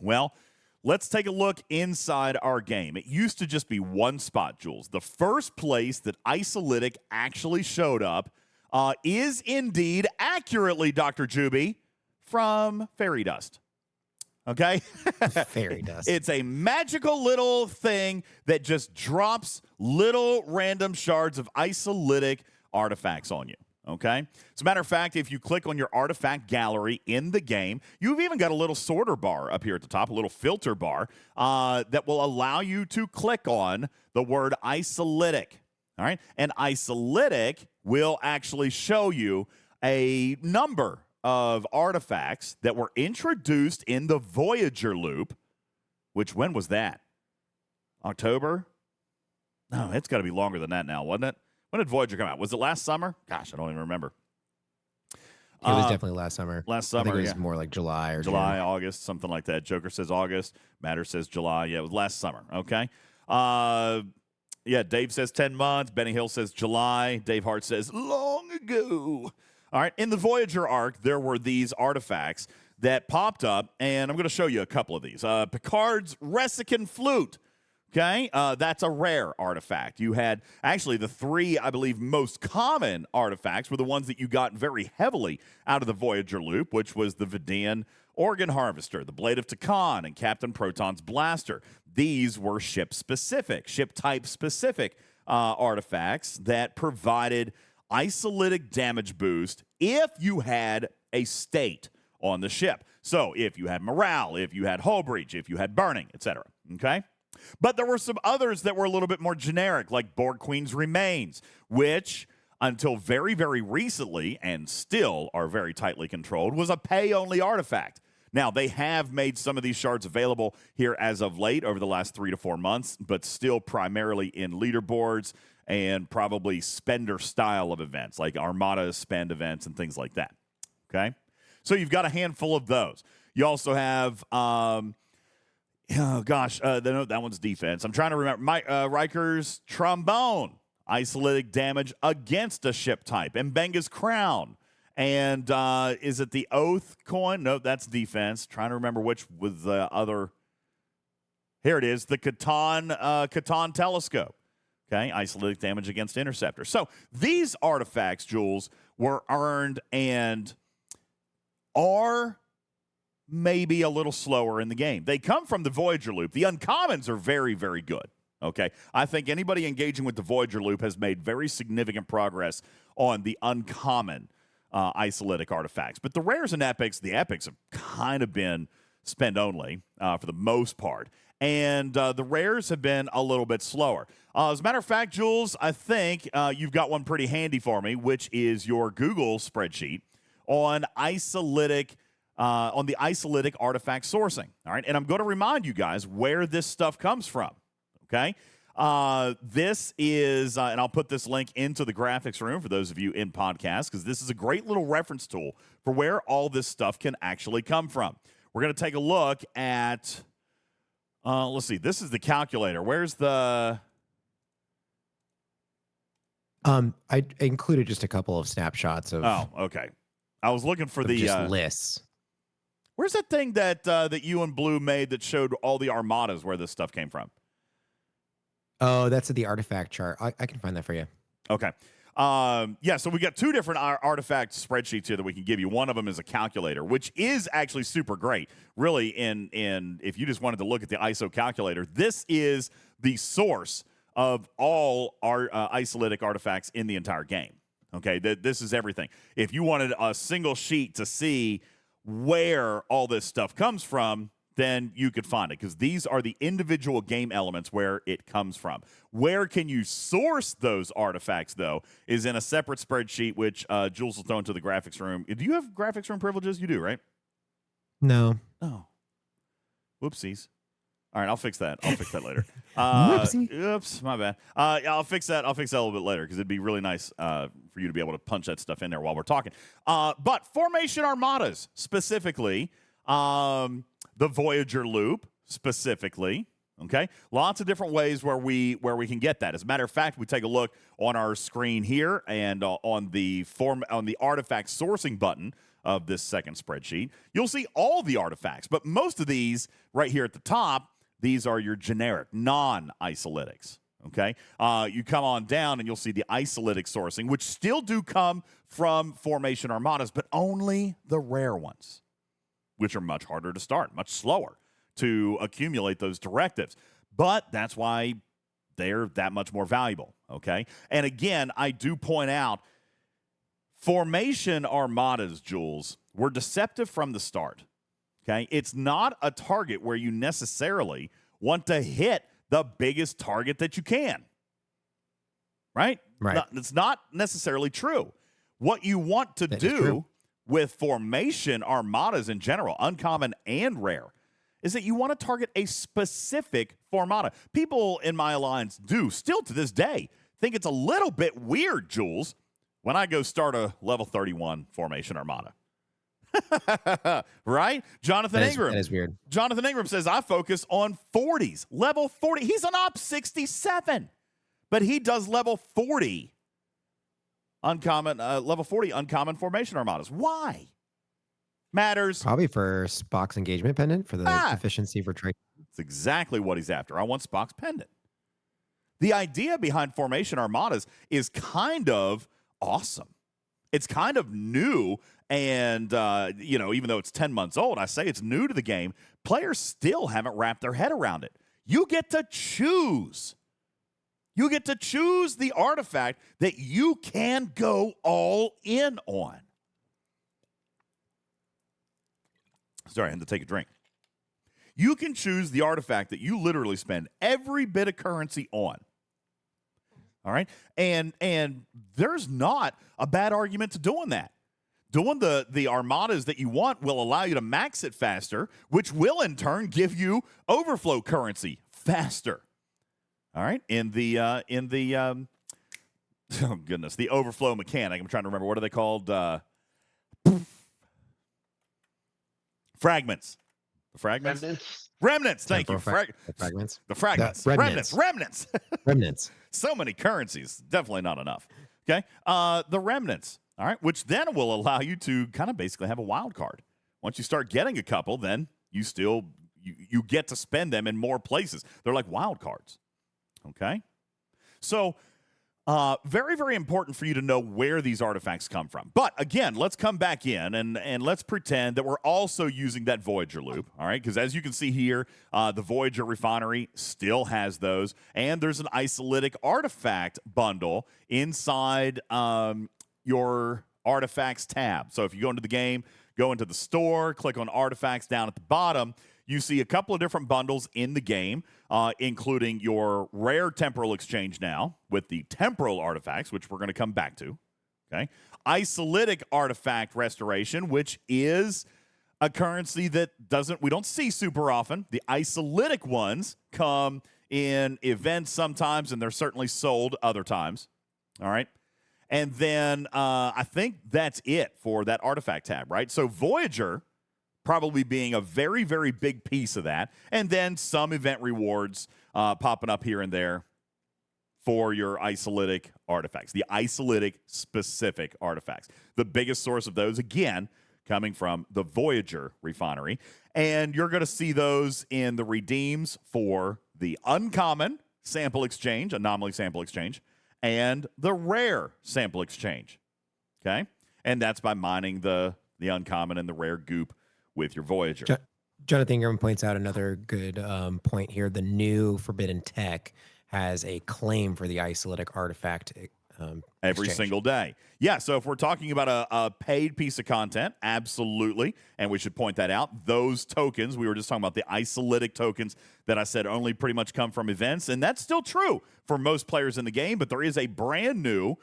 Well, let's take a look inside our game. It used to just be one spot, Jules. The first place that isolytic actually showed up is indeed accurately, Dr. Juby, from fairy dust. Okay? Fairy dust. It's a magical little thing that just drops little random shards of isolytic artifacts on you. Okay? As a matter of fact, if you click on your artifact gallery in the game, you've even got a little sorter bar up here at the top, a little filter bar that will allow you to click on the word isolytic. All right? And isolytic will actually show you a number of artifacts that were introduced in the Voyager loop, which, when was that? October? No, it's got to be longer than that now, wasn't it? When did Voyager come out? Was it last summer? Gosh, I don't even remember. It was definitely last summer. Last summer, I think it was more like July or July, June. August, something like that. Joker says August. Matter says July. Yeah, it was last summer. Okay. Yeah, Dave says 10 months. Benny Hill says July. Dave Hart says long ago. All right. In the Voyager arc, there were these artifacts that popped up, and I'm going to show you a couple of these. Picard's Resican flute. Okay, that's a rare artifact. You had, actually, the three, I believe, most common artifacts were the ones that you got very heavily out of the Voyager loop, which was the Vidian Organ Harvester, the Blade of Takan, and Captain Proton's Blaster. These were ship-specific, ship-type-specific artifacts that provided isolytic damage boost if you had a state on the ship. So if you had morale, if you had hull breach, if you had burning, etc. Okay? But there were some others that were a little bit more generic, like Borg Queen's Remains, which, until very, very recently, and still are very tightly controlled, was a pay-only artifact. Now, they have made some of these shards available here as of late over the last 3 to 4 months, but still primarily in leaderboards and probably spender style of events, like Armada spend events and things like that. Okay? So you've got a handful of those. You also have... that one's defense. I'm trying to remember. Riker's Trombone, isolytic damage against a ship type. Mbenga's Crown. And is it the Oath coin? No, that's defense. Trying to remember which was the other. Here it is, the Catan Telescope. Okay, isolytic damage against Interceptor. So these artifacts, Jules, were earned and are maybe a little slower in the game. They come from the Voyager loop. The uncommons are very, very good. Okay, I think anybody engaging with the Voyager loop has made very significant progress on the uncommon isolytic artifacts. But the rares and epics, the epics have kind of been spend only for the most part. And the rares have been a little bit slower. As a matter of fact, Jules, I think you've got one pretty handy for me, which is your Google spreadsheet on isolytic, on the isolytic artifact sourcing. All right, and I'm going to remind you guys where this stuff comes from. Okay, this is, and I'll put this link into the graphics room for those of you in podcast, because this is a great little reference tool for where all this stuff can actually come from. We're going to take a look at. Let's see. This is the calculator. Where's the? I included just a couple of snapshots of. Oh, okay. I was looking for the just lists. Where's that thing that that you and Blue made that showed all the armadas where this stuff came from? Oh, that's the artifact chart. I can find that for you. Okay. Yeah, so we got two different artifact spreadsheets here that we can give you. One of them is a calculator, which is actually super great. Really, in if you just wanted to look at the ISO calculator, this is the source of all our isolytic artifacts in the entire game. Okay, this is everything. If you wanted a single sheet to see where all this stuff comes from, then you could find it, because these are the individual game elements where it comes from. Where can you source those artifacts, though, is in a separate spreadsheet, which Jules will throw into the graphics room. Do you have graphics room privileges? You do, right? No. Oh. Whoopsies. All right, I'll fix that. I'll fix that later. Whoopsie. Oops, my bad. I'll fix that. I'll fix that a little bit later, because it'd be really nice for you to be able to punch that stuff in there while we're talking. But formation armadas, specifically, the Voyager loop, specifically, okay? Lots of different ways where we can get that. As a matter of fact, we take a look on our screen here and on the artifact sourcing button of this second spreadsheet, you'll see all the artifacts. But most of these right here at the top, these are your generic non-isolytics. Okay, you come on down and you'll see the isolytic sourcing, which still do come from formation armadas, but only the rare ones, which are much harder to start, much slower to accumulate those directives. But that's why they're that much more valuable, okay? And again, I do point out, formation armadas, Jules, were deceptive from the start, okay? It's not a target where you necessarily want to hit the biggest target that you can, right? Right. It's not necessarily true. What you want to do with formation armadas in general, uncommon and rare, is that you want to target a specific formata. People in my alliance do, still to this day, think it's a little bit weird, Jules, when I go start a level 31 formation armada. Right? Jonathan Ingram. That is weird. Jonathan Ingram says, I focus on 40s. Level 40. He's an op 67, but he does level 40 uncommon, level 40 uncommon formation armadas. Why? Matters. Probably for Spock's engagement pendant for the efficiency for trade. That's exactly what he's after. I want Spock's pendant. The idea behind formation armadas is kind of awesome. It's kind of new, and even though it's 10 months old, I say it's new to the game. Players still haven't wrapped their head around it. You get to choose. You get to choose the artifact that you can go all in on. Sorry, I had to take a drink. You can choose the artifact that you literally spend every bit of currency on. All right? And there's not a bad argument to doing that. Doing the armadas that you want will allow you to max it faster, which will in turn give you overflow currency faster. All right? In the oh goodness, the overflow mechanic. I'm trying to remember, what are they called? Fragments. The fragments? Remnants. Thank you. Fragments. The fragments. Remnants. Remnants. So many currencies. Definitely not enough. Okay. The remnants. All right. Which then will allow you to kind of basically have a wild card. Once you start getting a couple, then you still you get to spend them in more places. They're like wild cards. Okay. So Very, very important for you to know where these artifacts come from. But again, let's come back in and let's pretend that we're also using that Voyager loop, all right? Because as you can see here, the Voyager refinery still has those, and there's an isolytic artifact bundle inside your artifacts tab. So if you go into the game, go into the store, click on artifacts down at the bottom, you see a couple of different bundles in the game, including your rare temporal exchange now with the temporal artifacts, which we're going to come back to. Okay, isolytic artifact restoration, which is a currency that we don't see super often. The isolytic ones come in events sometimes, and they're certainly sold other times. All right. And then I think that's it for that artifact tab, right? So Voyager probably being a very, very big piece of that. And then some event rewards popping up here and there for your isolytic artifacts, the isolytic specific artifacts. The biggest source of those, again, coming from the Voyager refinery. And you're going to see those in the redeems for the uncommon sample exchange, anomaly sample exchange, and the rare sample exchange. Okay? And that's by mining the uncommon and the rare goop with your Voyager. Jonathan Ingram points out another good point here. The new Forbidden Tech has a claim for the isolytic artifact every exchange. single day. Yeah, so if we're talking about a paid piece of content, absolutely, and we should point that out. Those tokens, we were just talking about the isolytic tokens that I said only pretty much come from events, and that's still true for most players in the game, but there is a brand new,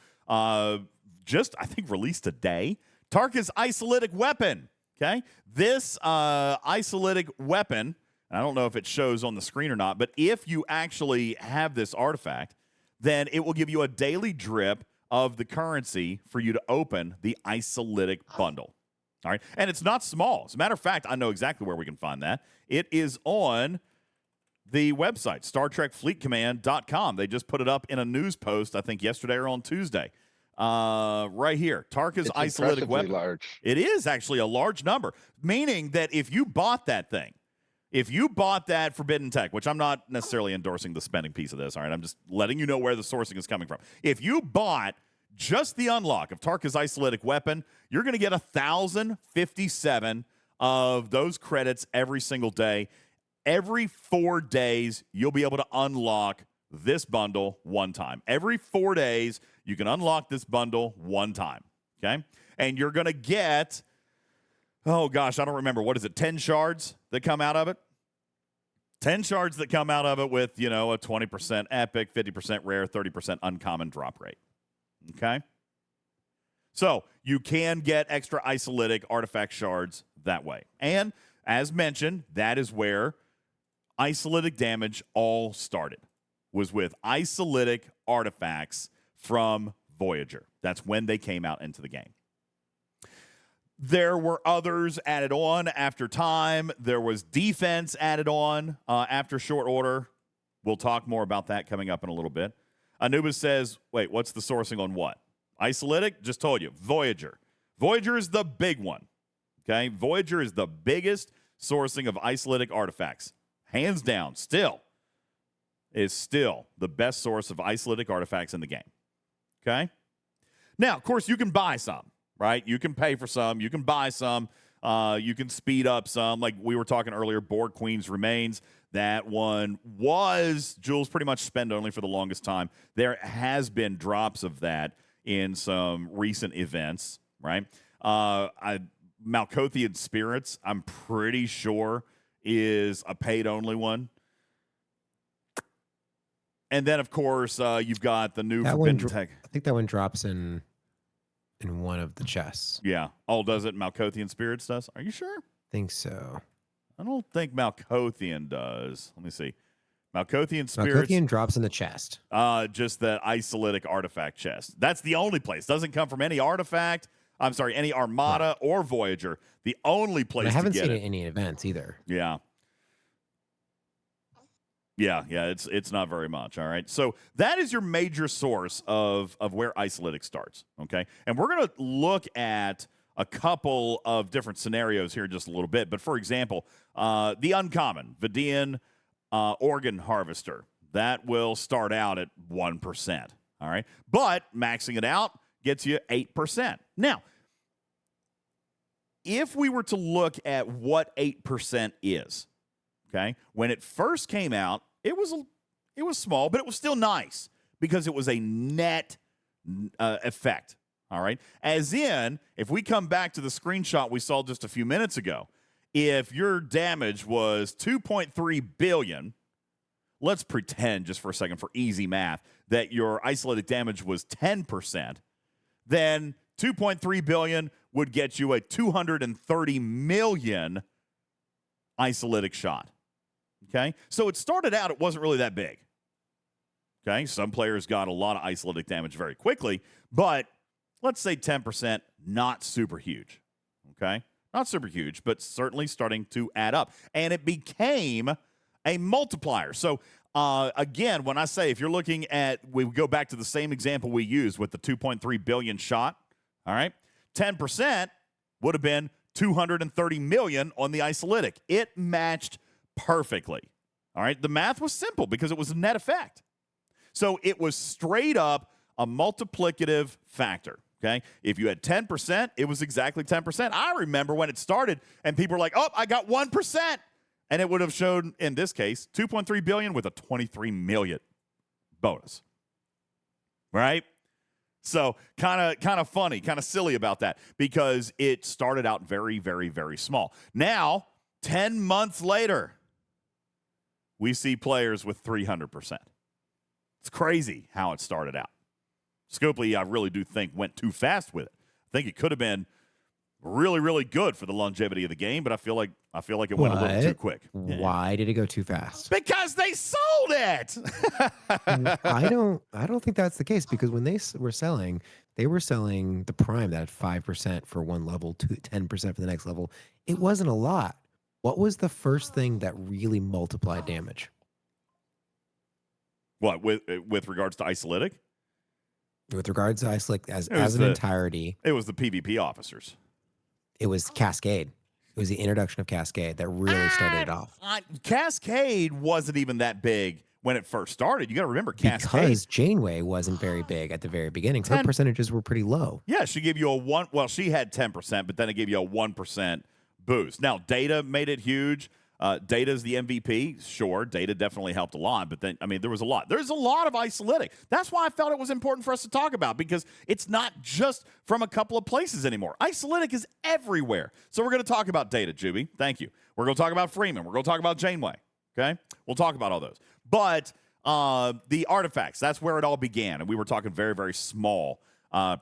just I think released today, Tarka's isolytic weapon. Okay, this isolytic weapon, I don't know if it shows on the screen or not, but if you actually have this artifact, then it will give you a daily drip of the currency for you to open the isolytic bundle. All right, and it's not small. As a matter of fact, I know exactly where we can find that. It is on the website, StarTrekFleetCommand.com. They just put it up in a news post, I think yesterday or on Tuesday. Right here, Tarka's isolytic weapon. Large. It is actually a large number, meaning that if you bought that thing, if you bought that Forbidden Tech, which I'm not necessarily endorsing the spending piece of this, all right, I'm just letting you know where the sourcing is coming from. If you bought just the unlock of Tarka's isolytic weapon, you're going to get 1,057 of those credits every single day. Every 4 days, you'll be able to unlock this bundle one time. Every 4 days, you can unlock this bundle one time, okay? And you're going to get, oh gosh, I don't remember. What is it, 10 shards that come out of it? 10 shards that come out of it with, you know, a 20% epic, 50% rare, 30% uncommon drop rate, okay? So you can get extra isolytic artifact shards that way. And as mentioned, that is where isolytic damage all started, was with isolytic artifacts from Voyager. That's when they came out into the game. There were others added on after time. There was defense added on after short order. We'll talk more about that coming up in a little bit. Anubis says, wait, what's the sourcing on what? Isolytic? Just told you. Voyager. Voyager is the big one. Okay? Voyager is the biggest sourcing of isolytic artifacts. Hands down, is still the best source of isolytic artifacts in the game. Okay? Now, of course, you can buy some, right? You can pay for some. You can buy some. You can speed up some. Like we were talking earlier, Borg Queen's Remains. That one was, Jules, pretty much spend only for the longest time. There has been drops of that in some recent events, right? Malkothian Spirits, I'm pretty sure, is a paid-only one. And then, of course, you've got the new Forbidden Tech. I think that one drops in one of the chests. Yeah. Oh, does it? Malkothian Spirits does? Are you sure? I think so. I don't think Malkothian does. Let me see. Malkothian Spirits. Malkothian drops in the chest. Just the isolytic artifact chest. That's the only place. Doesn't come from any artifact. I'm sorry, any Armada or Voyager. The only place I haven't to get seen it. it in any events either. Yeah. Yeah, it's not very much, all right? So that is your major source of where isolytic starts, okay? And we're going to look at a couple of different scenarios here in just a little bit. But, for example, the uncommon, Vidian Organ Harvester, that will start out at 1%, All right. But maxing it out gets you 8%. Now, if we were to look at what 8% is, okay, when it first came out, it was small, but it was still nice because it was a net effect. All right. As in, if we come back to the screenshot we saw just a few minutes ago, if your damage was 2.3 billion, let's pretend just for a second for easy math that your isolated damage was 10%, then 2.3 billion would get you a 230 million isolytic shot. Okay? So it started out, it wasn't really that big. Okay? Some players got a lot of isolytic damage very quickly, but let's say 10%, not super huge. Okay? Not super huge, but certainly starting to add up. And it became a multiplier. So, again, when I say if you're looking at, we go back to the same example we used with the 2.3 billion shot, all right, 10% would have been 230 million on the isolytic. It matched perfectly. All right, the math was simple because it was a net effect. So it was straight up a multiplicative factor. Okay, if you had 10%, it was exactly 10%. I remember when it started and people were like, oh, I got 1%. And it would have shown, in this case, 2.3 billion with a 23 million bonus. Right? So kind of funny, kind of silly about that because it started out very, very, very small. Now, 10 months later, we see players with 300%. It's crazy how it started out. Scopely, I really do think, went too fast with it. I think it could have been really, really good for the longevity of the game, but I feel like it went a little too quick. Why did it go too fast? Because they sold it. I don't think that's the case because when they were selling the Prime that had 5% for one level, 10% for the next level. It wasn't a lot. What was the first thing that really multiplied damage? What, with regards to isolytic? With regards to isolytic as an entirety, it was the PvP officers. It was Cascade. It was the introduction of Cascade that really started it off. Cascade wasn't even that big when it first started. You got to remember Cascade. Because Janeway wasn't very big at the very beginning. Her percentages were pretty low. Yeah, she gave you she had 10%, but then it gave you a 1% boost. Now, Data made it huge. Data's the MVP. Sure, Data definitely helped a lot, but then, I mean, there was a lot. There's a lot of isolytic. That's why I felt it was important for us to talk about, because it's not just from a couple of places anymore. Isolytic is everywhere. So we're going to talk about Data, Juby. Thank you. We're going to talk about Freeman. We're going to talk about Janeway. Okay? We'll talk about all those. But the artifacts, that's where it all began, and we were talking very, very small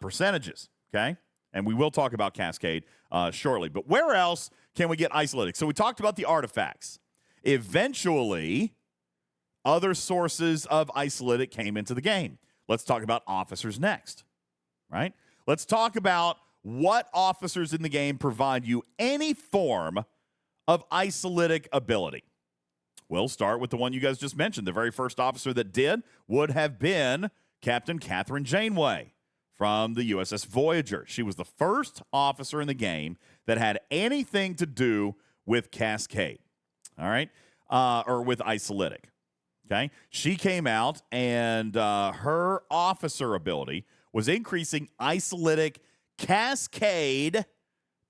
percentages. Okay? And we will talk about Cascade shortly. But where else can we get isolytic? So we talked about the artifacts. Eventually, other sources of isolytic came into the game. Let's talk about officers next, right? Let's talk about what officers in the game provide you any form of isolytic ability. We'll start with the one you guys just mentioned. The very first officer that did would have been Captain Catherine Janeway from the USS Voyager. She was the first officer in the game that had anything to do with Cascade, all right, or with isolytic, okay? She came out, and her officer ability was increasing isolytic Cascade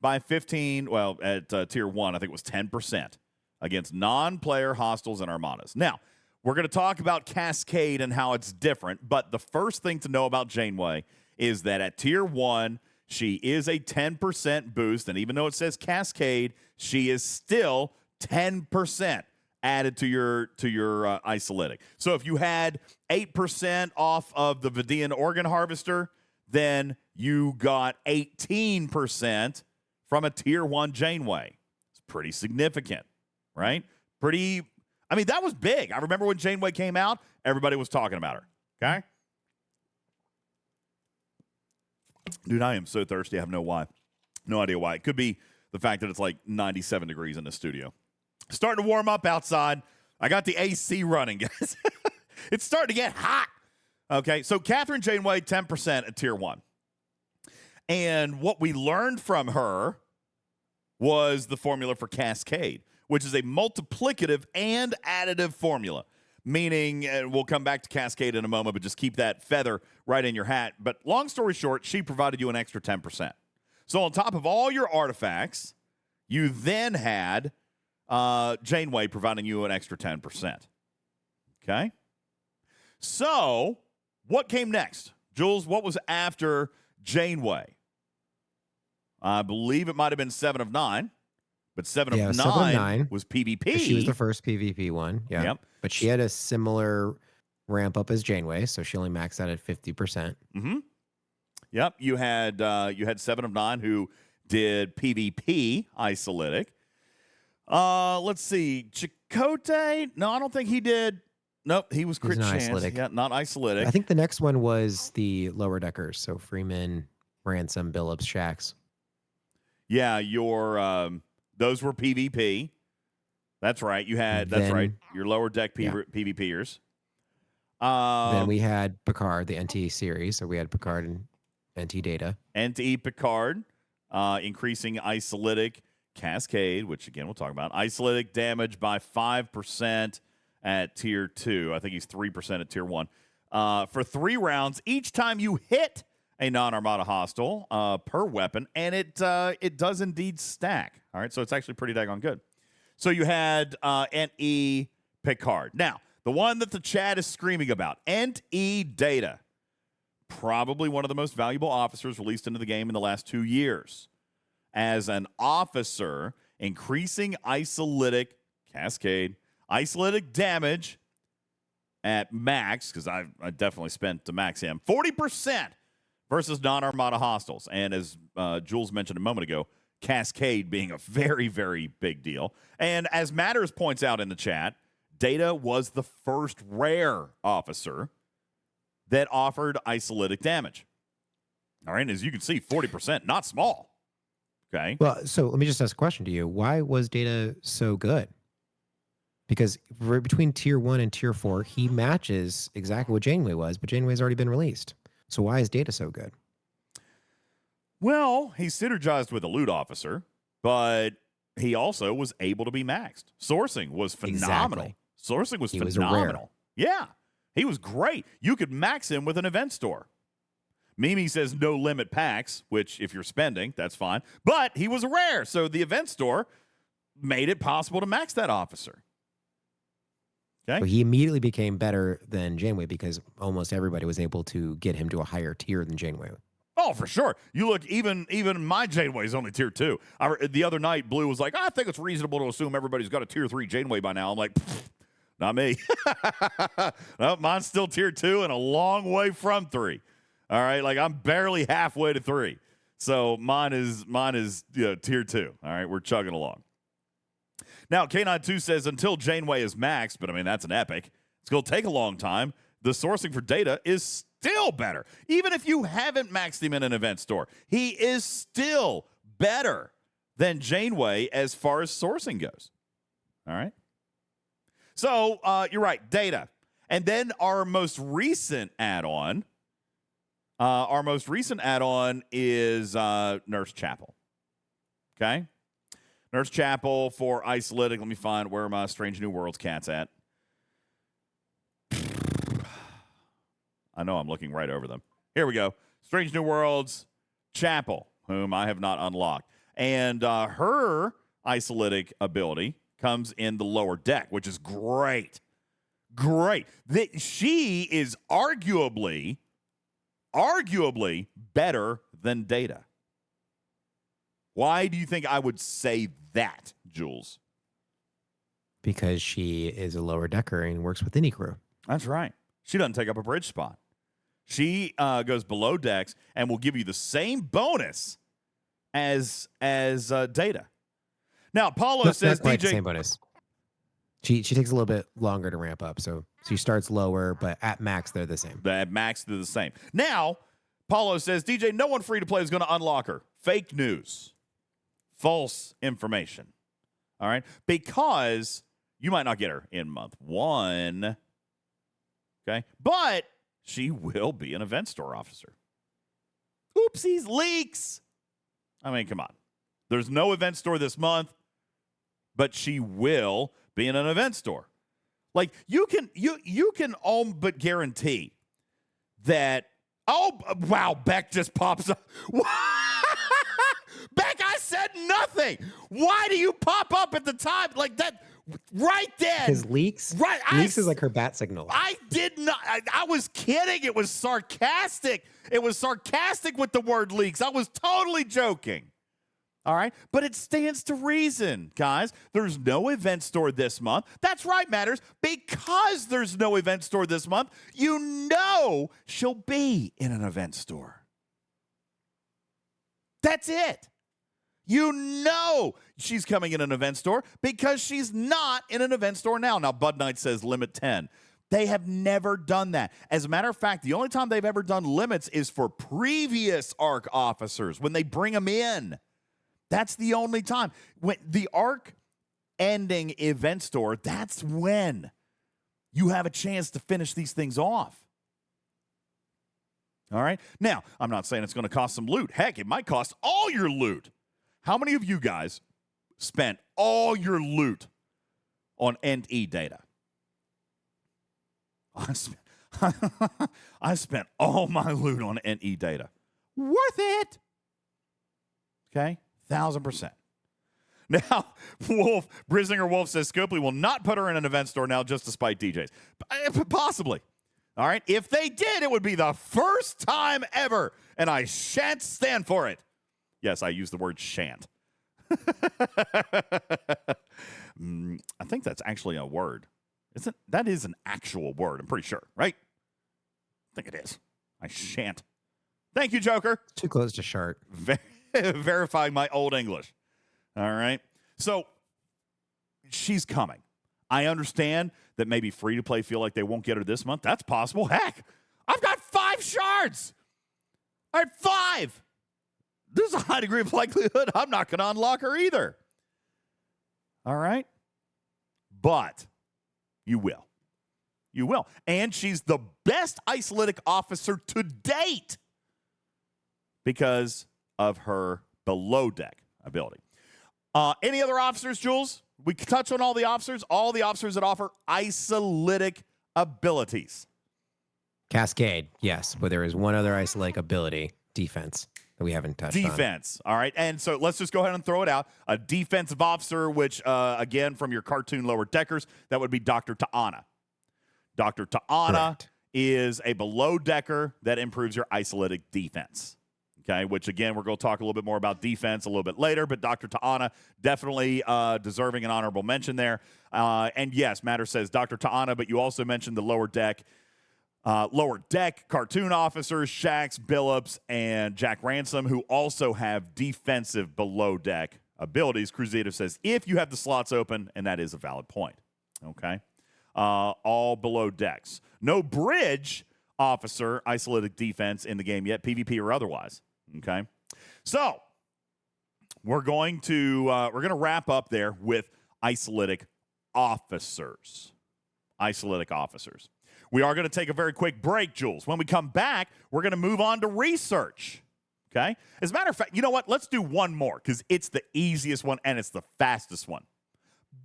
by 15, well, at Tier 1, I think it was 10% against non-player hostiles and armadas. Now, we're going to talk about Cascade and how it's different, but the first thing to know about Janeway is that at Tier 1, she is a 10% boost, and even though it says Cascade, she is still 10% added to your isolytic. So if you had 8% off of the Vidian Organ Harvester, then you got 18% from a Tier 1 Janeway. It's pretty significant, right? I mean, that was big. I remember when Janeway came out, everybody was talking about her, okay? Dude, I am so thirsty. I have no idea why. It could be the fact that it's like 97 degrees in the studio. Starting to warm up outside. I got the AC running, guys. It's starting to get hot. Okay, so Catherine Janeway, 10% at Tier 1. And what we learned from her was the formula for Cascade, which is a multiplicative and additive formula. meaning we'll come back to Cascade in a moment, but just keep that feather right in your hat. But long story short, she provided you an extra 10%. So on top of all your artifacts, you then had Janeway providing you an extra 10%. Okay? So what came next? Jules, what was after Janeway? I believe it might have been 7 of 9. But 7 of 9 was PvP. She was the first PvP one. Yeah. Yep. But she had a similar ramp up as Janeway, so she only maxed out at 50%. Mm-hmm. Yep. You had 7 of 9 who did PvP isolytic. Let's see. Chakotay? No, I don't think he did. Nope, he was crit chance. Isolytic. Yeah, not isolytic. I think the next one was the lower deckers, so Freeman, Ransom, Billups, Shax. Yeah, those were PvP. That's right. That's right. Your lower deck PvPers. Then we had Picard, the NT series. So we had Picard and NT Data. NT Picard, increasing isolytic Cascade, which again we'll talk about. Isolytic damage by 5% at tier 2. I think he's 3% at tier 1. For 3 rounds, each time you hit a non-Armada hostile per weapon, and it does indeed stack. All right, so it's actually pretty daggone good. So you had NE Picard. Now, the one that the chat is screaming about, NE Data, probably one of the most valuable officers released into the game in the last 2 years. As an officer, increasing isolytic Cascade, isolytic damage at max, because I definitely spent to max him, 40%. Versus non-Armada hostiles. And as Jules mentioned a moment ago, Cascade being a very, very big deal. And as Matters points out in the chat, Data was the first rare officer that offered isolytic damage. All right, as you can see, 40%, not small. Okay. Well, so let me just ask a question to you. Why was Data so good? Because between tier 1 and tier 4, he matches exactly what Janeway was, but Janeway's already been released. So why is Data so good? Well, he synergized with a loot officer, but he also was able to be maxed. Sourcing was phenomenal. Exactly. Sourcing was He phenomenal. was Yeah, he was great. You could max him with an event store. Mimi says no limit packs, which if you're spending, that's fine. But he was a rare, so the event store made it possible to max that officer. Okay. So he immediately became better than Janeway because almost everybody was able to get him to a higher tier than Janeway. Oh, for sure. You look, even my Janeway is only tier 2. The other night, Blue was like, I think it's reasonable to assume everybody's got a tier 3 Janeway by now. I'm like, not me. No, mine's still tier 2 and a long way from 3. All right, like I'm barely halfway to 3. So mine is tier 2. All right, we're chugging along. Now, K92 says, until Janeway is maxed, but I mean, that's an epic. It's going to take a long time. The sourcing for Data is still better. Even if you haven't maxed him in an event store, he is still better than Janeway as far as sourcing goes. All right? So, you're right, Data. And then our most recent add-on is Nurse Chapel. Okay? Nurse Chapel for isolytic. Let me find where my Strange New Worlds cat's at. I know I'm looking right over them. Here we go. Strange New Worlds Chapel, whom I have not unlocked. And her isolytic ability comes in the lower deck, which is great. Great. She is arguably better than Data. Why do you think I would say that, Jules? Because she is a lower decker and works with any crew. That's right. She doesn't take up a bridge spot. She goes below decks and will give you the same bonus as Data. Now, Paulo says, not quite DJ, the same bonus. She takes a little bit longer to ramp up, so she starts lower, but at max they're the same. At max they're the same. Now, Paulo says, DJ, no one free to play is going to unlock her. Fake news. False information. All right? Because you might not get her in month 1. Okay? But she will be an event store officer. Oopsies, leaks. I mean, come on. There's no event store this month, but she will be in an event store. Like you can all but guarantee that. Oh wow, Beck just pops up. Beck, I said nothing. Why do you pop up at the time like that? Right then. Because leaks. Right. Leaks is like her bat signal. I did not. I was kidding. It was sarcastic. It was sarcastic with the word leaks. I was totally joking. All right. But it stands to reason, guys. There's no event store this month. That's right, Matters. Because there's no event store this month, you know she'll be in an event store. That's it. You know she's coming in an event store because she's not in an event store now. Now, Bud Knight says limit 10. They have never done that. As a matter of fact, the only time they've ever done limits is for previous ARC officers when they bring them in. That's the only time. When the ARC ending event store, that's when you have a chance to finish these things off. All right? Now, I'm not saying it's going to cost some loot. Heck, it might cost all your loot. How many of you guys spent all your loot on NE data? I spent all my loot on NE data. Worth it. Okay? 1,000%. Now, Brislinger Wolf says Scopely will not put her in an event store now just to spite DJs. Possibly. All right? If they did, it would be the first time ever, and I shan't stand for it. Yes, I use the word shan't. I think that's actually a word. That is an actual word, I'm pretty sure, right? I think it is. I shan't. Thank you, Joker. Too close to shart. Verifying my old English. All right. So she's coming. I understand that maybe free-to-play feel like they won't get her this month. That's possible. Heck, I've got 5 shards. All right, 5. There's a high degree of likelihood I'm not going to unlock her either. All right? But you will. You will. And she's the best isolytic officer to date because of her below deck ability. Any other officers, Jules? We touch on all the officers that offer isolytic abilities. Cascade, yes, but there is one other isolytic ability, defense, that we haven't touched on. Defense, all right. And so let's just go ahead and throw it out. A defensive officer, which, again, from your cartoon lower deckers, that would be Dr. Ta'ana. Dr. Ta'ana is a below decker that improves your isolytic defense. Okay, which, again, we're going to talk a little bit more about defense a little bit later, but Dr. Ta'ana definitely deserving an honorable mention there. And, yes, Matter says Dr. Ta'ana, but you also mentioned the lower deck cartoon officers, Shax, Billups, and Jack Ransom, who also have defensive below deck abilities. Crusader says if you have the slots open, and that is a valid point. Okay, all below decks. No bridge officer isolytic defense in the game yet, PvP or otherwise. Okay, so we're going to wrap up there with isolytic officers. Isolytic officers. We are going to take a very quick break, Jules. When we come back, we're going to move on to research. Okay? As a matter of fact, you know what? Let's do one more because it's the easiest one and it's the fastest one.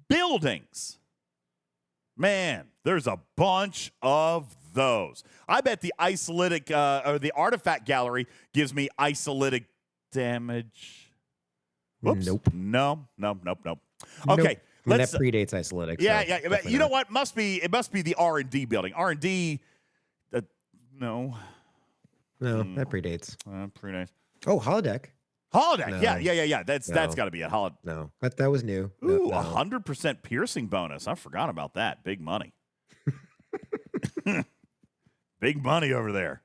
Buildings. Man, there's a bunch of those. I bet the isolytic or the artifact gallery gives me isolytic damage. Whoops. Nope. Nope. Okay. Nope. That predates isolytic. Yeah. You know what? It must be the R&D building. R&D. No, that predates. Pretty nice. Oh, holodeck. Holodeck. No. Yeah. That's got to be a holodeck. No, that was new. Ooh, no. 100% piercing bonus. I forgot about that. Big money. Big money over there.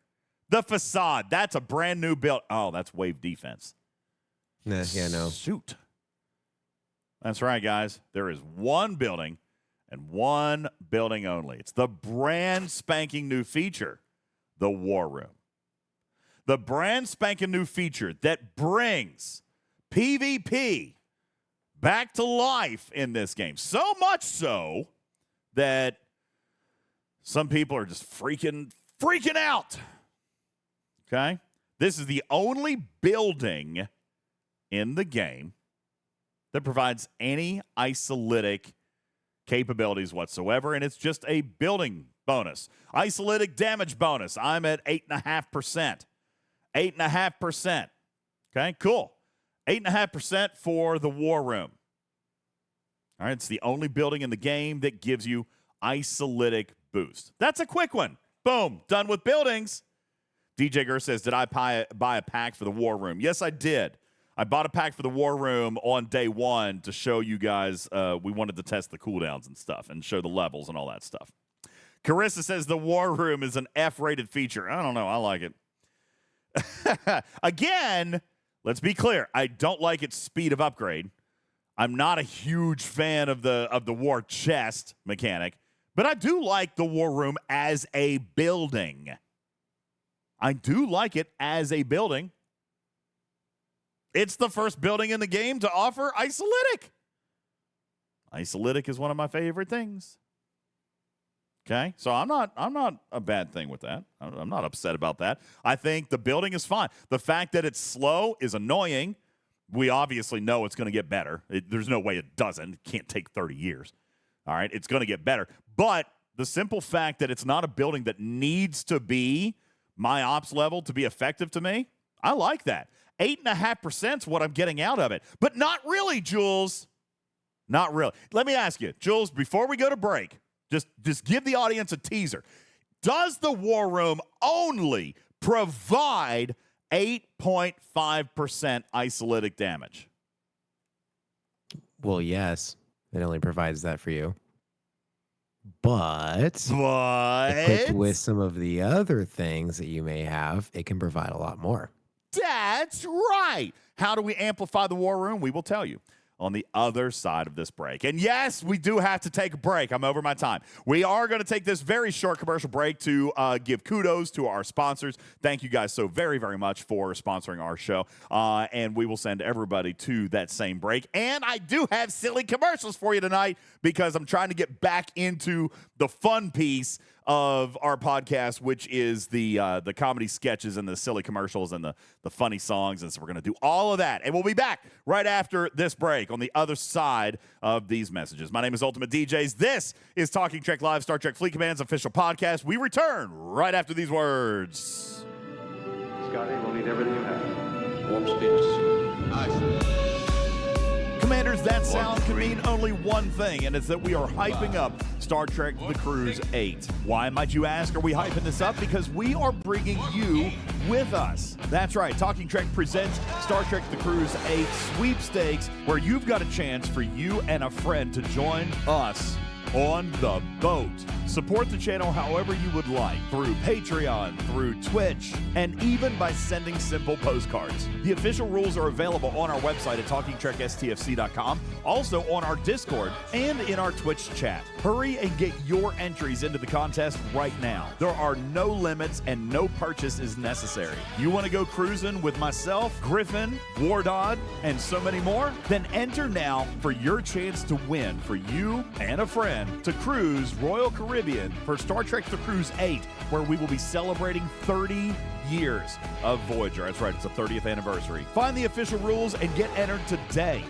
The facade. That's a brand new build. Oh, that's wave defense. No. Shoot. That's right, guys. There is one building and one building only. It's the brand spanking new feature, the War Room. The brand spanking new feature that brings PvP back to life in this game. So much so that some people are just freaking out. Okay? This is the only building in the game that provides any isolytic capabilities whatsoever, and it's just a building bonus. Isolytic damage bonus. I'm at 8.5%. 8.5%. Okay, cool. 8.5% for the War Room. All right, it's the only building in the game that gives you isolytic boost. That's a quick one. Boom, done with buildings. DJ Gur says, did I buy a pack for the War Room? Yes, I did. I bought a pack for the War Room on day one to show you guys. We wanted to test the cooldowns and stuff and show the levels and all that stuff. Carissa says the War Room is an F-rated feature. I don't know. I like it. Again, let's be clear. I don't like its speed of upgrade. I'm not a huge fan of the war chest mechanic, but I do like the War Room as a building. I do like it as a building. It's the first building in the game to offer isolytic. Isolytic is one of my favorite things. Okay, so I'm not a bad thing with that. I'm not upset about that. I think the building is fine. The fact that it's slow is annoying. We obviously know it's going to get better. There's no way it doesn't. It can't take 30 years. All right, it's going to get better. But the simple fact that it's not a building that needs to be my ops level to be effective to me, I like that. 8.5% is what I'm getting out of it. But not really, Jules. Not really. Let me ask you, Jules, before we go to break, just give the audience a teaser. Does the War Room only provide 8.5% isolytic damage? Well, yes, it only provides that for you. But equipped with some of the other things that you may have, it can provide a lot more. That's right. How do we amplify the War Room? We will tell you on the other side of this break. And yes, we do have to take a break. I'm over my time. We are going to take this very short commercial break to give kudos to our sponsors. Thank you guys so very, very much for sponsoring our show. And we will send everybody to that same break. And I do have silly commercials for you tonight because I'm trying to get back into the fun piece of our podcast, which is the comedy sketches and the silly commercials and the funny songs. And so we're going to do all of that. And we'll be back right after this break on the other side of these messages. My name is Ultimate DJs. This is Talking Trek Live, Star Trek Fleet Command's official podcast. We return right after these words. Scotty, we'll need everything you have. Warp speed is nice. Commanders, that sound can mean only one thing, and it's that we are hyping up Star Trek The Cruise 8. Why, might you ask, are we hyping this up? Because we are bringing you with us. That's right, Talking Trek presents Star Trek The Cruise 8 Sweepstakes, where you've got a chance for you and a friend to join us on the boat. Support the channel however you would like, through Patreon, through Twitch, and even by sending simple postcards. The official rules are available on our website at TalkingTrekSTFC.com, also on our Discord, and in our Twitch chat. Hurry and get your entries into the contest right now. There are no limits and no purchase is necessary. You want to go cruising with myself, Griffin, Wardod, and so many more? Then enter now for your chance to win for you and a friend to cruise Royal Caribbean for Star Trek The Cruise 8, where we will be celebrating 30 years of Voyager. That's right, it's the 30th anniversary. Find the official rules and get entered today.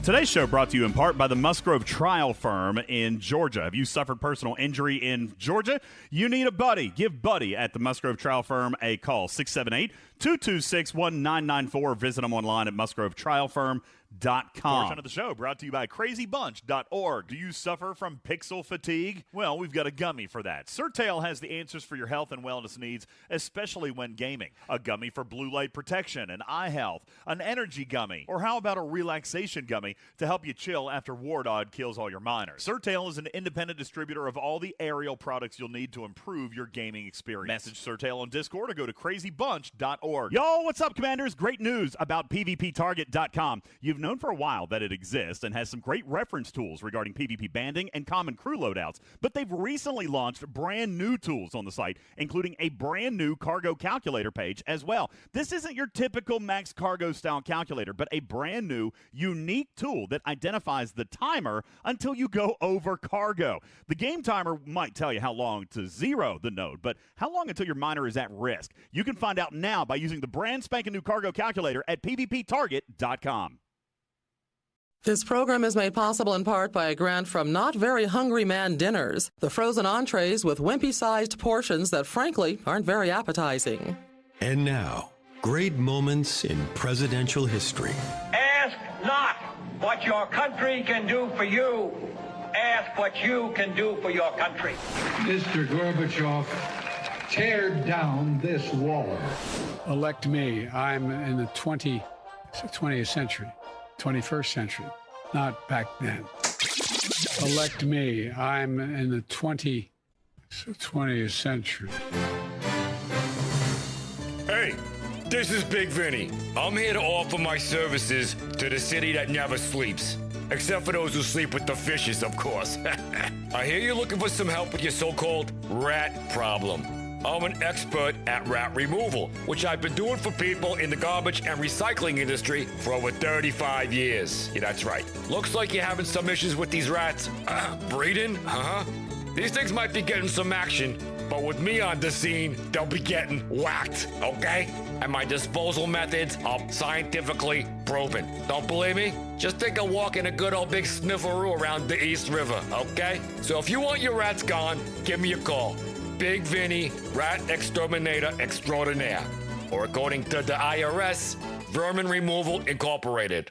Today's show brought to you in part by the Musgrove Trial Firm in Georgia. Have you suffered personal injury in Georgia? You need a buddy. Give Buddy at the Musgrove Trial Firm a call, 678-226-1994. Visit them online at musgrovetrialfirm.com. Portion of the show brought to you by crazybunch.org. Do you suffer from pixel fatigue? Well, we've got a gummy for that. Surtail has the answers for your health and wellness needs, especially when gaming. A gummy for blue light protection and eye health, an energy gummy, or how about a relaxation gummy to help you chill after Wardod kills all your miners? Surtail is an independent distributor of all the aerial products you'll need to improve your gaming experience. Message Surtail on Discord or go to crazybunch.org. Yo, what's up, Commanders? Great news about PvPtarget.com. You've known for a while that it exists and has some great reference tools regarding PvP banding and common crew loadouts, but they've recently launched brand new tools on the site, including a brand new cargo calculator page as well. This isn't your typical max cargo style calculator, but a brand new, unique tool that identifies the timer until you go over cargo. The game timer might tell you how long to zero the node, but how long until your miner is at risk? You can find out now by using the brand spanking new cargo calculator at PvPtarget.com. This program is made possible in part by a grant from Not Very Hungry Man Dinners, the frozen entrees with wimpy-sized portions that frankly aren't very appetizing. And now, great moments in presidential history. Ask not what your country can do for you. Ask what you can do for your country. Mr. Gorbachev, tear down this wall. Elect me. I'm in the 20th century. 21st century, not back then. Elect me. I'm in the 20th century. Hey, this is Big Vinny. I'm here to offer my services to the city that never sleeps. Except for those who sleep with the fishes, of course. I hear you're looking for some help with your so-called rat problem. I'm an expert at rat removal, which I've been doing for people in the garbage and recycling industry for over 35 years. Yeah, that's right. Looks like you're having some issues with these rats. Breeding? These things might be getting some action, but with me on the scene, they'll be getting whacked, okay? And my disposal methods are scientifically proven. Don't believe me? Just take a walk in a good old big snifferoo around the East River, okay? So if you want your rats gone, give me a call. Big Vinny, Rat Exterminator Extraordinaire. Or according to the IRS, Vermin Removal Incorporated.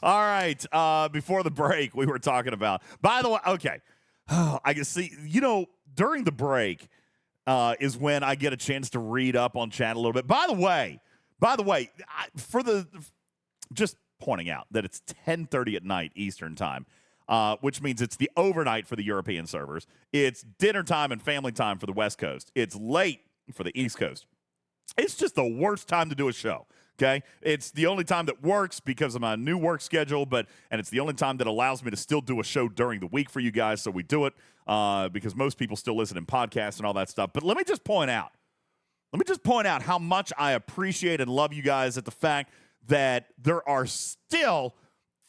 All right. Before the break, we were talking about. By the way, okay. I can see. During the break is when I get a chance to read up on chat a little bit. By the way, just pointing out that it's 10:30 at night Eastern time, which means it's the overnight for the European servers. It's dinner time and family time for the West Coast. It's late for the East Coast. It's just the worst time to do a show Okay, it's the only time that works because of my new work schedule, and it's the only time that allows me to still do a show during the week for you guys. So we do it because most people still listen in podcasts and all that stuff. But let me just point out how much I appreciate and love you guys at the fact that there are still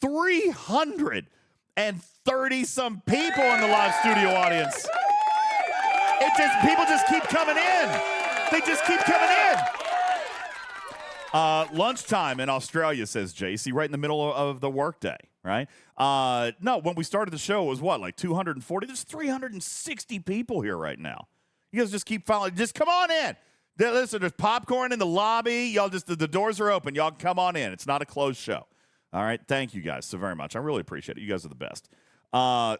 330 some people in the live studio audience. People just keep coming in. They just keep coming in. Lunchtime in Australia, says JC, right in the middle of the workday, right? No, when we started the show, it was what, like 240? There's 360 people here right now. You guys just keep following. Just come on in. Listen, there's popcorn in the lobby. Y'all just, the doors are open. Y'all come on in. It's not a closed show. All right. Thank you guys so very much. I really appreciate it. You guys are the best.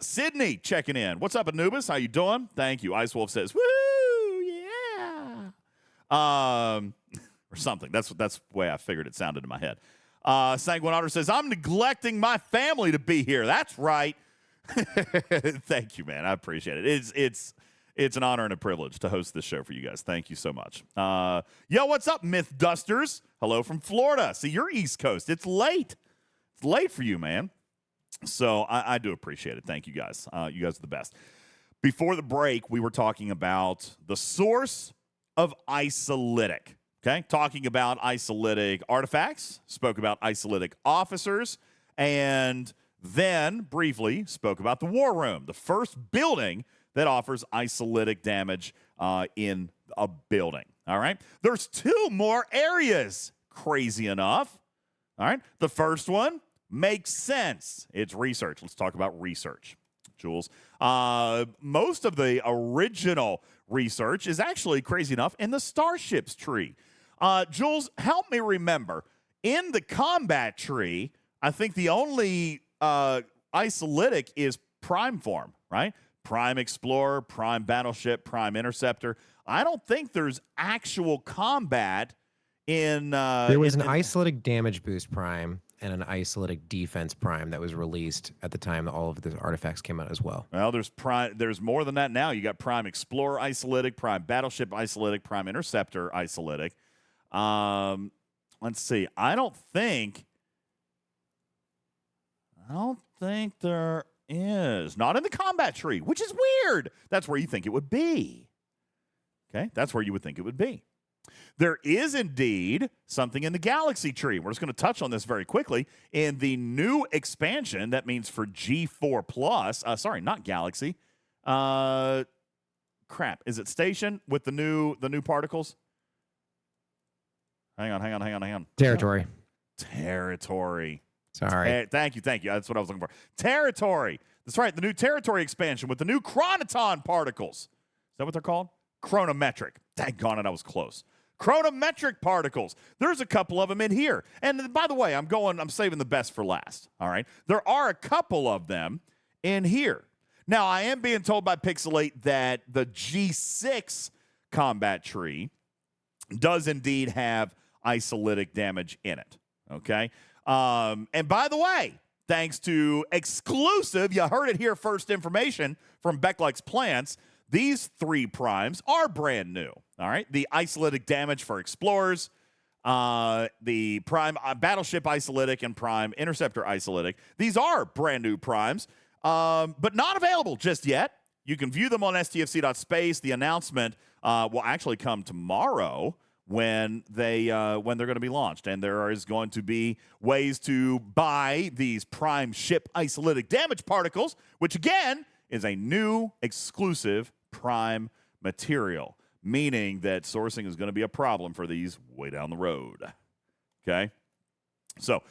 Sydney checking in. What's up, Anubis? How you doing? Thank you. Ice Wolf says, woo, yeah. Or something. That's the way I figured it sounded in my head. Sanguine Otter says, I'm neglecting my family to be here. That's right. Thank you, man. I appreciate it. It's an honor and a privilege to host this show for you guys. Thank you so much. Yo, what's up, Myth Dusters? Hello from Florida. See, you're East Coast. It's late. It's late for you, man. So I do appreciate it. Thank you guys. You guys are the best. Before the break, we were talking about the source of isolytic. Okay, talking about isolytic artifacts, spoke about isolytic officers, and then briefly spoke about the War Room, the first building that offers isolytic damage in a building. All right, there's 2 more areas, crazy enough. All right, the first one makes sense. It's research. Let's talk about research, Jules. Most of the original research is actually, crazy enough, in the starships tree. Jules, help me remember. In the combat tree, I think the only isolytic is prime form, right? Prime Explorer, Prime Battleship, Prime Interceptor. I don't think there's actual combat in... there was an isolytic damage boost prime and an isolytic defense prime that was released at the time that all of the artifacts came out as well. Well, there's more than that now. You got Prime Explorer isolytic, Prime Battleship isolytic, Prime Interceptor isolytic. Let's see. I don't think there is. Not in the combat tree, which is weird. That's where you think it would be. Okay, that's where you would think it would be. There is indeed something in the galaxy tree. We're just going to touch on this very quickly. In the new expansion, that means for G4 Plus, sorry, not galaxy. Crap. Is it station with the new particles? Hang on. Territory. Sorry. Thank you. That's what I was looking for. Territory. That's right. The new territory expansion with the new chronoton particles. Is that what they're called? Chronometric. Daggone it, I was close. Chronometric particles. There's a couple of them in here. And by the way, I'm saving the best for last. All right. There are a couple of them in here. Now, I am being told by Pixelate that the G6 combat tree does indeed have isolytic damage in it. Okay. And by the way, thanks to exclusive, you heard it here first, information from Becklex Plants, these 3 primes are brand new. All right. The isolytic damage for explorers, the Prime Battleship isolytic and Prime Interceptor isolytic. These are brand new primes, but not available just yet. You can view them on stfc.space. The announcement will actually come tomorrow when they're going to be launched, and there is going to be ways to buy these Prime Ship isolytic damage particles, which again is a new exclusive Prime material, meaning that sourcing is going to be a problem for these way down the road. Okay? So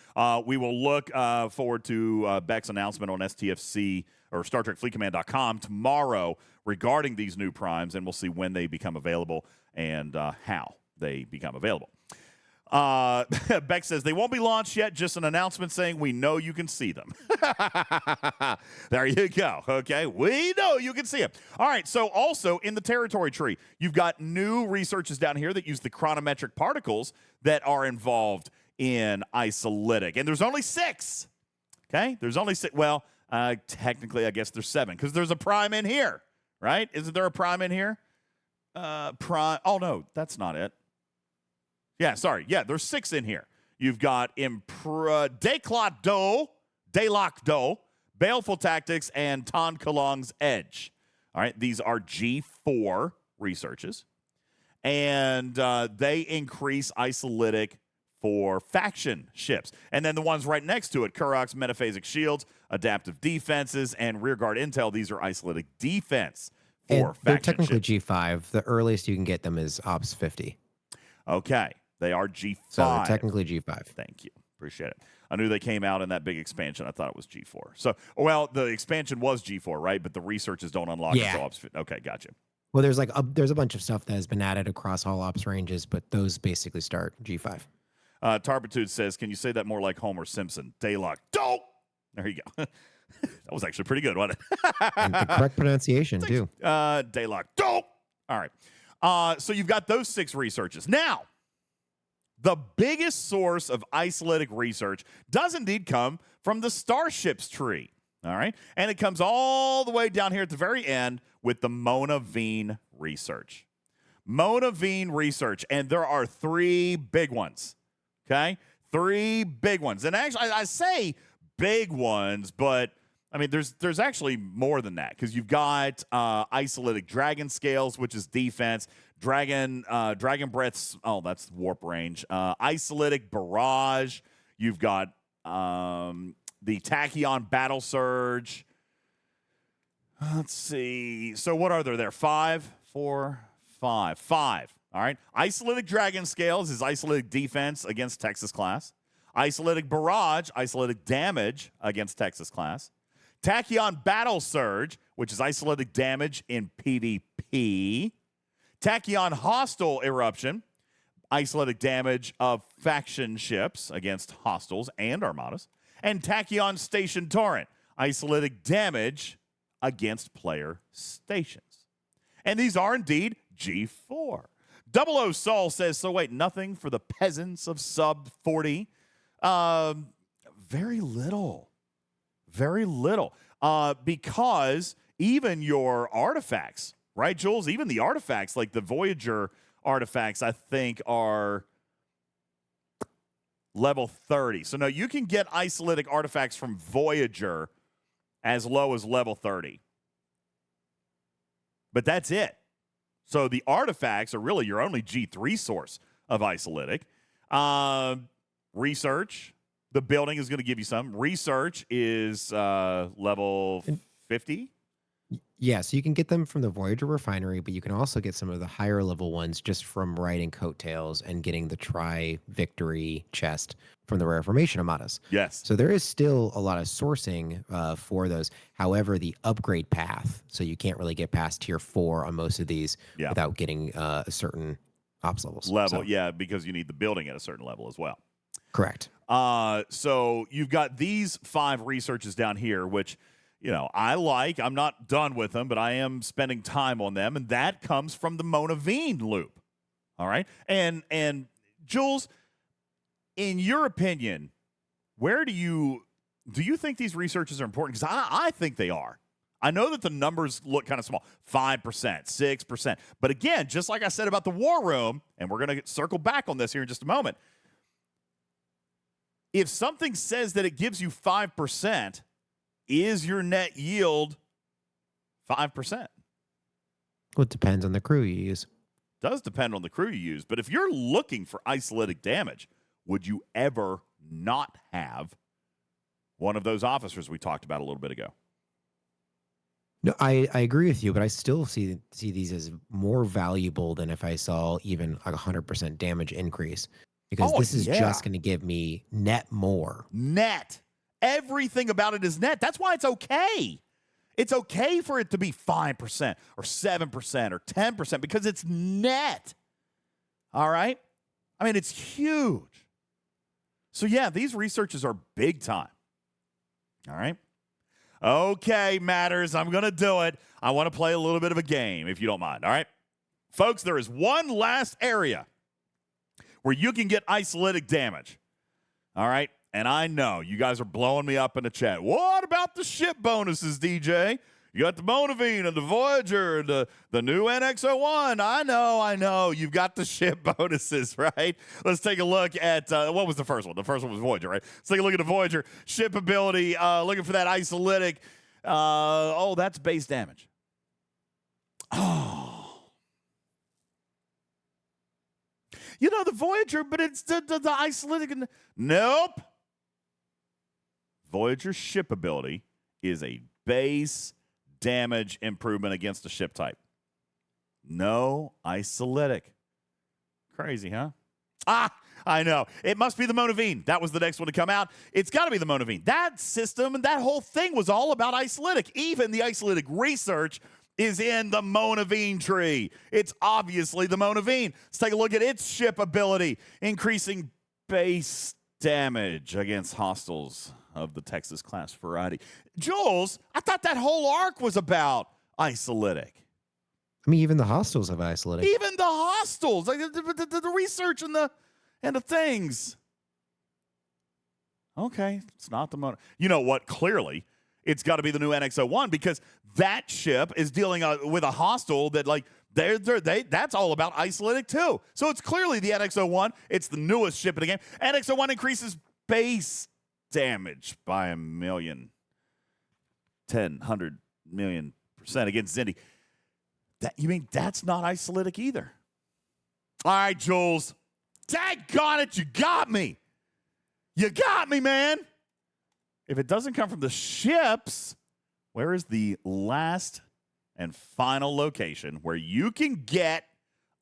we will look forward to Beck's announcement on STFC or StarTrekFleetCommand.com tomorrow regarding these new primes, and we'll see when they become available and how they become available. Beck says they won't be launched yet, just an announcement saying we know you can see them. There you go. Okay, we know you can see them. All right, so also in the territory tree, you've got new researches down here that use the chronometric particles that are involved in isolytic, and there's only 6. Okay, there's only 6. Well, technically, I guess there's 7 because there's a prime in here, right? Isn't there a prime in here? Prime. Oh no, that's not it. Yeah, sorry. Yeah, there's 6 in here. You've got Déclat d'eau, Baleful Tactics, and Ton Kalong's Edge. All right, these are G4 researches, and they increase isolytic for faction ships. And then the ones right next to it, Kurok's Metaphasic Shields, Adaptive Defenses, and Rearguard Intel, these are isolytic defense for And faction they're technically ships. G5. The earliest you can get them is Ops 50. Okay, they are G5. So they're technically G5. Thank you. Appreciate it. I knew they came out in that big expansion. I thought it was G4. So, well, the expansion was G4, right? But the researches don't unlock until Ops 50. Okay, gotcha. Well, there's there's a bunch of stuff that has been added across all ops ranges, but those basically start G5. Tarbitude says, can you say that more like Homer Simpson? Daylock. Dope. There you go. That was actually pretty good, wasn't it? And the correct pronunciation, too. Daylock. Dope. All right. So you've got those 6 researches. Now, the biggest source of isolytic research does indeed come from the Starships tree. All right. And it comes all the way down here at the very end with the Mona Veen research. Mona Veen research. And there are 3 big ones. Okay? 3 big ones. And actually, I say big ones, but I mean, there's actually more than that, because you've got isolytic dragon scales, which is defense, dragon breaths. Oh, that's warp range. Isolytic barrage. You've got the tachyon battle surge. Let's see. So what are there? 5, 4, 5. 5. All right. Isolytic dragon scales is isolytic defense against Texas class. Isolytic barrage, isolytic damage against Texas class. Tachyon battle surge, which is isolytic damage in PvP. Tachyon hostile eruption, isolytic damage of faction ships against hostiles and armadas. And Tachyon station torrent, isolytic damage against player stations. And these are indeed G4. 00 Soul says, so wait, nothing for the peasants of sub 40? Very little. Very little. Because even your artifacts, right, Jules? Even the artifacts, like the Voyager artifacts, I think are level 30. So, no, you can get isolytic artifacts from Voyager as low as level 30. But that's it. So the artifacts are really your only G3 source of isolytic. Research, the building is going to give you some. Research is level 50. Yeah, so you can get them from the Voyager refinery, but you can also get some of the higher level ones just from riding coattails and getting the Tri-Victory chest from the Rare Formation Armadas. Yes. So there is still a lot of sourcing for those. However, the upgrade path, so you can't really get past tier 4 on most of these without getting a certain ops levels. Yeah, because you need the building at a certain level as well. Correct. So you've got these 5 researches down here, which, you know, I like. I'm not done with them, but I am spending time on them, and that comes from the Mona Veen loop. All right? And Jules, in your opinion, where do you think these researches are important? Because I think they are. I know that the numbers look kind of small, 5%, 6%. But again, just like I said about the War Room, and we're going to circle back on this here in just a moment, if something says that it gives you 5%, is your net yield 5%? Well, it depends on the crew you use. Does depend on the crew you use. But if you're looking for isolytic damage, would you ever not have one of those officers we talked about a little bit ago? No, I agree with you, but I still see these as more valuable than if I saw even like 100% damage increase. Because this is just going to give me net more. Net. Everything about it is net. That's why it's okay. It's okay for it to be 5% or 7% or 10% because it's net. All right? I mean, it's huge. So, yeah, these researches are big time. All right? Okay, Matters, I'm going to do it. I want to play a little bit of a game, if you don't mind. All right? Folks, there is one last area where you can get isolytic damage. All right? And I know you guys are blowing me up in the chat. What about the ship bonuses, DJ? You got the Monavine and the Voyager and the new NX-01. I know. You've got the ship bonuses, right? Let's take a look at, what was the first one? The first one was Voyager, right? Let's take a look at the Voyager ship ability. Looking for that isolytic. That's base damage. Oh. You know, the Voyager, but it's the isolytic. Nope. Voyager ship ability is a base damage improvement against a ship type. No isolytic. Crazy, huh? I know. It must be the Monavine. That was the next one to come out. It's got to be the Monavine. That system and that whole thing was all about isolytic. Even the isolytic research is in the Monavine tree. It's obviously the Monavine. Let's take a look at its ship ability, increasing base damage against hostiles of the Texas class variety. Jules, I thought that whole arc was about isolytic. I mean, even the hostiles have isolytic. Even the hostiles, like the research and the things. Okay, it's not the mono. You know what? Clearly, it's got to be the new NX-01 because that ship is dealing with a hostile that that's all about isolytic too. So it's clearly the NX-01. It's the newest ship in the game. NX-01 increases base damage by 1,000,000, 100 million % against Zindi. You mean that's not isolytic either? All right, Jules. Daggone it, you got me. You got me, man. If it doesn't come from the ships, where is the last and final location where you can get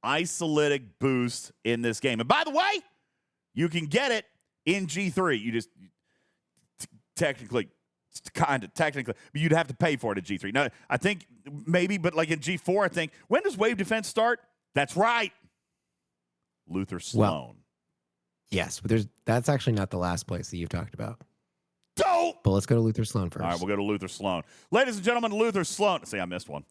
isolytic boost in this game? And by the way, you can get it in G3. You just technically, but you'd have to pay for it at G3. Now, I think maybe, but like in G4, I think. When does wave defense start? That's right. Luther Sloan. Well, yes, but that's actually not the last place that you've talked about. Dope. But let's go to Luther Sloan first. All right, we'll go to Luther Sloan. Ladies and gentlemen, Luther Sloan. See, I missed one.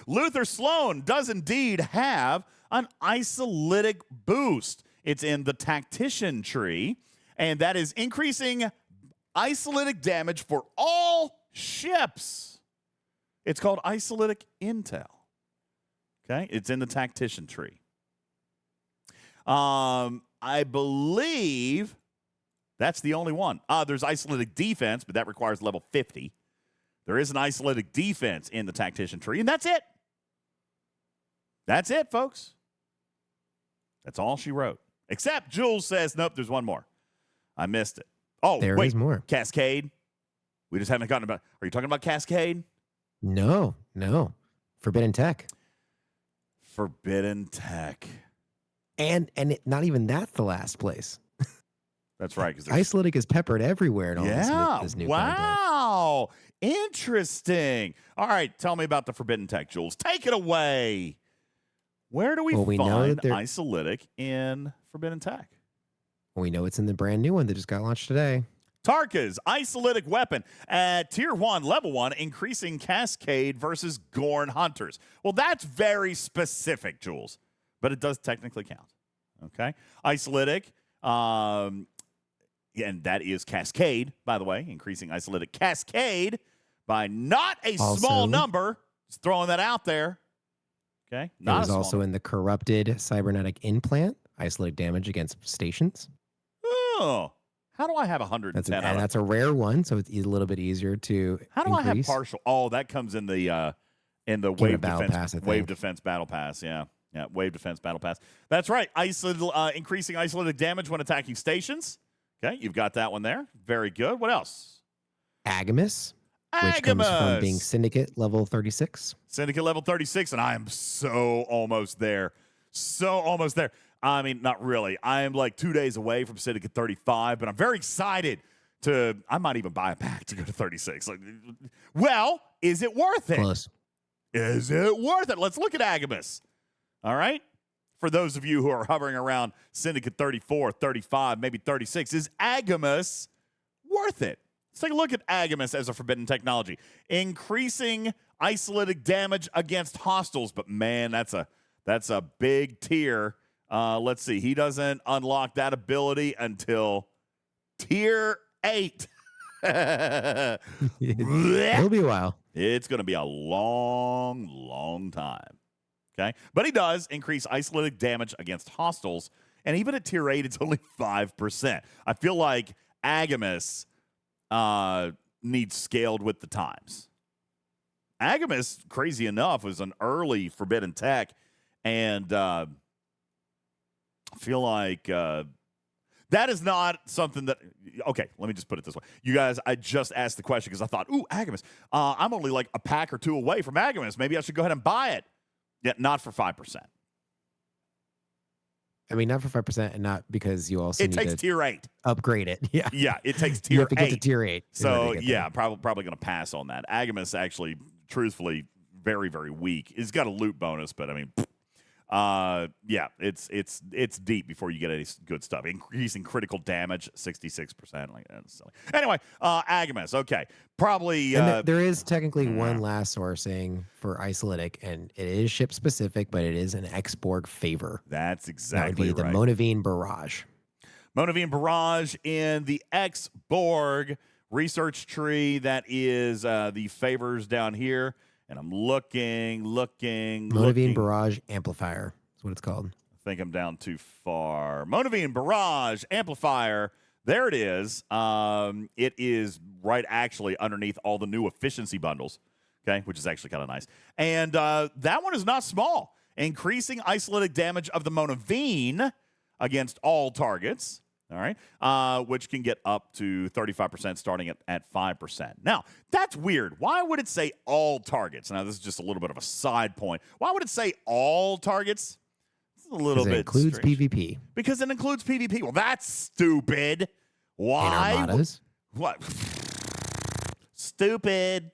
Luther Sloan does indeed have an isolytic boost. It's in the Tactician tree, and that is increasing isolytic damage for all ships. It's called isolytic intel. Okay, it's in the Tactician tree. I believe that's the only one. There's isolytic defense, but that requires level 50. There is an isolytic defense in the Tactician tree, and that's it. That's it, folks. That's all she wrote. Except Jules says, nope, there's one more. I missed it. Oh, there is more. Cascade. We just haven't gotten about. Are you talking about Cascade? No. Forbidden Tech. Forbidden Tech. And not even that's the last place. That's right. Isolytic is peppered everywhere in all this new content. Wow. Interesting. All right. Tell me about the Forbidden Tech, Jules. Take it away. Where do we find isolytic in Forbidden Tech? We know it's in the brand new one that just got launched today. Tarka's isolytic weapon at Tier 1, Level 1, increasing Cascade versus Gorn Hunters. Well, that's very specific, Jules, but it does technically count. Okay? Isolytic, and that is Cascade, by the way, increasing isolytic Cascade by not a small number. Just throwing that out there. Okay? It was also in the corrupted cybernetic implant, isolate damage against stations. Oh, how do I have 110? And that's a rare one, so it's a little bit easier to How do increase. I have partial? Oh, that comes in the wave defense battle pass. Yeah, wave defense battle pass. That's right. Increasing isolytic damage when attacking stations. Okay, you've got that one there. Very good. What else? Agamus. Which comes from being Syndicate level 36. Syndicate level 36, and I am so almost there. So almost there. I mean, not really. I am like 2 days away from Syndicate 35, but I'm very excited I might even buy a pack to go to 36. Well, is it worth it? Close. Is it worth it? Let's look at Agamus. All right? For those of you who are hovering around Syndicate 34, 35, maybe 36, is Agamus worth it? Let's take a look at Agamus as a forbidden technology. Increasing isolytic damage against hostiles, but man, that's a big tier. Let's see. He doesn't unlock that ability until Tier 8. It'll be a while. It's going to be a long, long time. Okay. But he does increase isolytic damage against hostiles. And even at tier 8, it's only 5%. I feel like Agamus needs scaled with the times. Agamus, crazy enough, was an early forbidden tech. And I feel like that is not something that... Okay, let me just put it this way. You guys, I just asked the question because I thought, ooh, Agamus. I'm only like a pack or two away from Agamus. Maybe I should go ahead and buy it. Yet not for 5%. I mean, not for 5%, and not because you also it need takes to tier 8. Upgrade it. Yeah. Yeah, it takes tier 8. You have to get to tier 8. So, yeah, probably going to pass on that. Agamus actually, truthfully, very, very weak. It's got a loot bonus, but I mean... yeah, it's deep before you get any good stuff. Increasing critical damage, 66%. Like that's silly. Anyway, Agamus. Okay, probably. There is technically one last sourcing for isolytic, and it is ship specific, but it is an X-Borg favor. That's exactly that would be right. The Monavine Barrage. Monavine Barrage in the X-Borg research tree. That is the favors down here. And I'm looking. Monavine Barrage Amplifier is what it's called. I think I'm down too far. Monavine Barrage Amplifier. There it is. It is right actually underneath all the new efficiency bundles, okay, which is actually kind of nice. And that one is not small. Increasing isolytic damage of the Monavine against all targets. All right, which can get up to 35% starting at 5%. Now, that's weird. Why would it say all targets? Now, this is just a little bit of a side point. Why would it say all targets? It's a little bit includes strange. PvP. Because it includes PvP. Well, that's stupid. Why? And armadas. What? Stupid.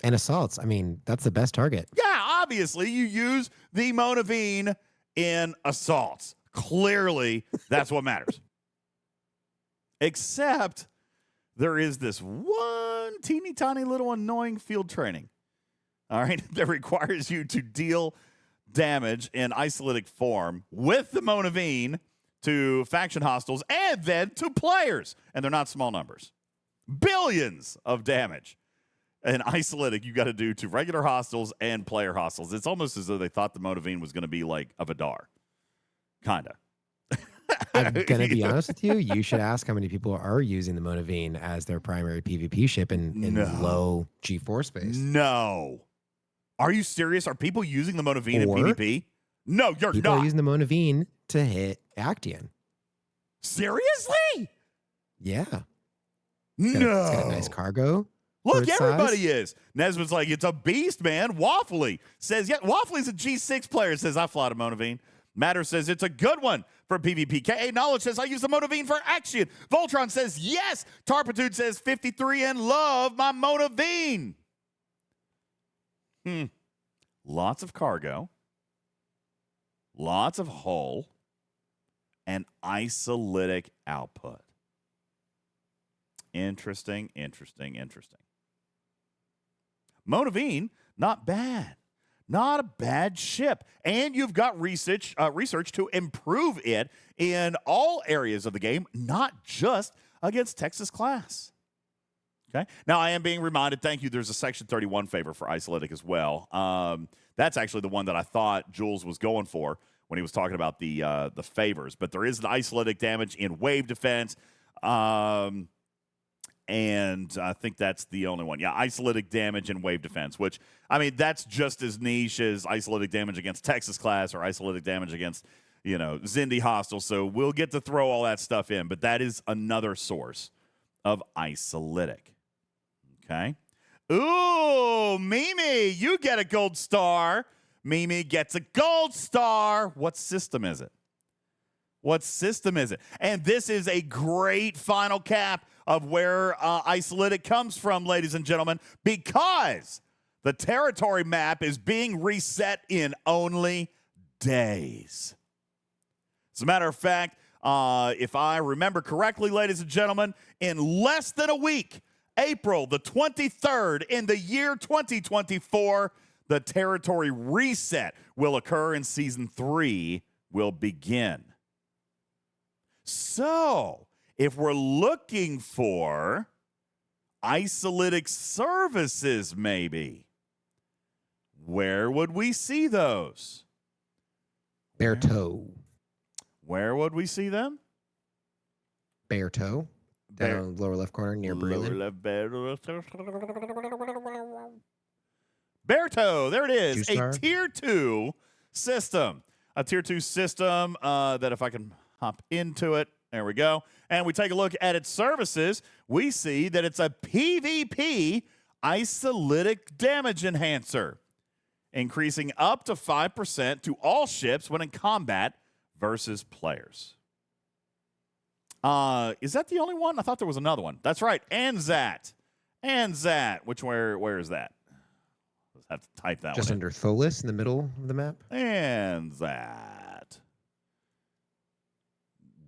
And assaults. I mean, that's the best target. Yeah, obviously, you use the Monavine in assaults. Clearly, that's what matters. Except there is this one teeny tiny little annoying field training, all right, that requires you to deal damage in isolytic form with the Monavine to faction hostiles and then to players. And they're not small numbers. Billions of damage. And isolytic you got to do to regular hostiles and player hostiles. It's almost as though they thought the Monavine was going to be like a Vidar. Kind of. I'm going to be honest with you. You should ask how many people are using the Monavine as their primary PvP ship in low G4 space. No. Are you serious? Are people using the Monavine in PvP? No, you're people not. Are using the Monavine to hit Actian. Seriously? Yeah. No. It's got a nice cargo. Look, everybody is. Nesbitt's like, it's a beast, man. Waffly says, yeah, Waffly's a G6 player. Says, I fly to Monavine. Matter says it's a good one for PvP. KA Knowledge says I use the Monavine for action. Voltron says yes. Tarpitude says 53 and love my Monavine. Lots of cargo. Lots of hull. And isolytic output. Interesting. Monavine, not bad. Not a bad ship. And you've got research to improve it in all areas of the game, not just against Texas class. Okay. Now, I am being reminded, thank you, there's a Section 31 favor for isolytic as well. That's actually the one that I thought Jules was going for when he was talking about the favors. But there is an isolytic damage in wave defense. And I think that's the only one. Yeah, isolytic damage and wave defense, which, I mean, that's just as niche as isolytic damage against Texas class or isolytic damage against, Zindi hostile. So we'll get to throw all that stuff in, but that is another source of isolytic. Okay. Ooh, Mimi, you get a gold star. Mimi gets a gold star. What system is it? And this is a great final cap of where isolytic comes from, ladies and gentlemen, because the territory map is being reset in only days. As a matter of fact, if I remember correctly, ladies and gentlemen, in less than a week, April the 23rd in the year 2024, the territory reset will occur and Season 3 will begin. So, if we're looking for Isolytic services, maybe. Where would we see those? Bare toe. Where would we see them? Bare toe. Down lower left corner near Breland. Bare toe. There it is. Juice A tier 2 system. A tier 2 system that if I can hop into it, there we go. And we take a look at its services. We see that it's a PvP isolytic damage enhancer, increasing up to 5% to all ships when in combat versus players. Is that the only one? I thought there was another one. That's right. Anzat. Which where is that? Let's have to type that just one under Tholis in the middle of the map. Anzat.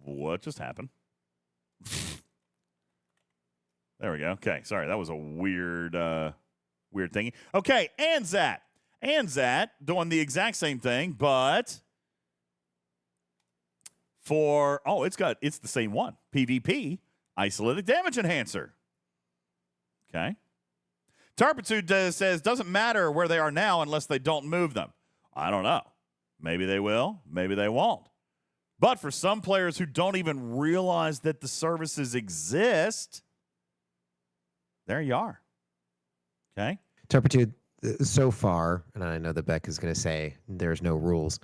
What just happened? There we go. Okay, sorry. That was a weird thingy. Okay, Anzat doing the exact same thing, but it's the same one. PvP isolytic damage enhancer. Okay. Tarpitude says doesn't matter where they are now unless they don't move them. I don't know. Maybe they will, maybe they won't. But for some players who don't even realize that the services exist, there you are. Okay. Tarpitude, so far, and I know that Beck is going to say there's no rules,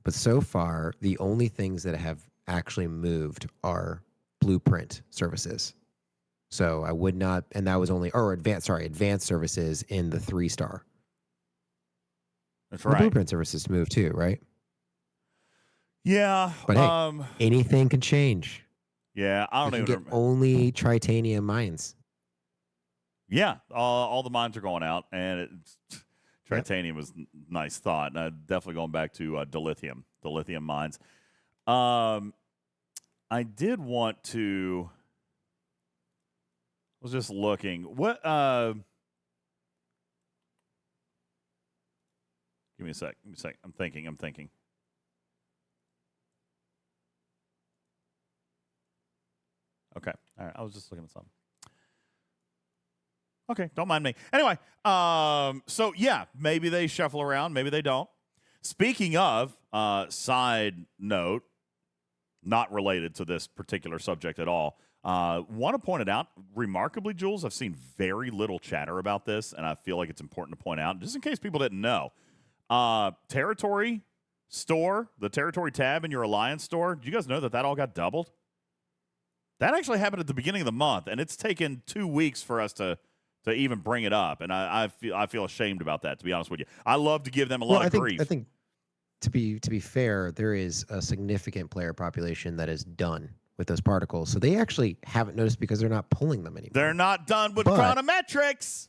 but so far, the only things that have actually moved are blueprint services. So I would not, and that was only, or advanced services in the 3-star. That's The right. blueprint services move too, right? Yeah. But hey, anything can change. Yeah, I don't You even can get only tritanium mines. Yeah, all the mines are going out, and tritanium was nice thought. Definitely going back to the lithium mines. I did want to. I was just looking. What? Give me a sec. I'm thinking. Okay. All right. I was just looking at something. Okay. Don't mind me. Anyway, so yeah, maybe they shuffle around. Maybe they don't. Speaking of, side note, not related to this particular subject at all, want to point it out. Remarkably, Jules, I've seen very little chatter about this, and I feel like it's important to point out, just in case people didn't know. Territory store, the territory tab in your Alliance store, do you guys know that all got doubled? That actually happened at the beginning of the month, and it's taken 2 weeks for us to even bring it up, and I feel ashamed about that, to be honest with you. I love to give them a lot of grief. I think to be fair, there is a significant player population that is done with those particles, so they actually haven't noticed because they're not pulling them anymore. They're not done with chronometrics.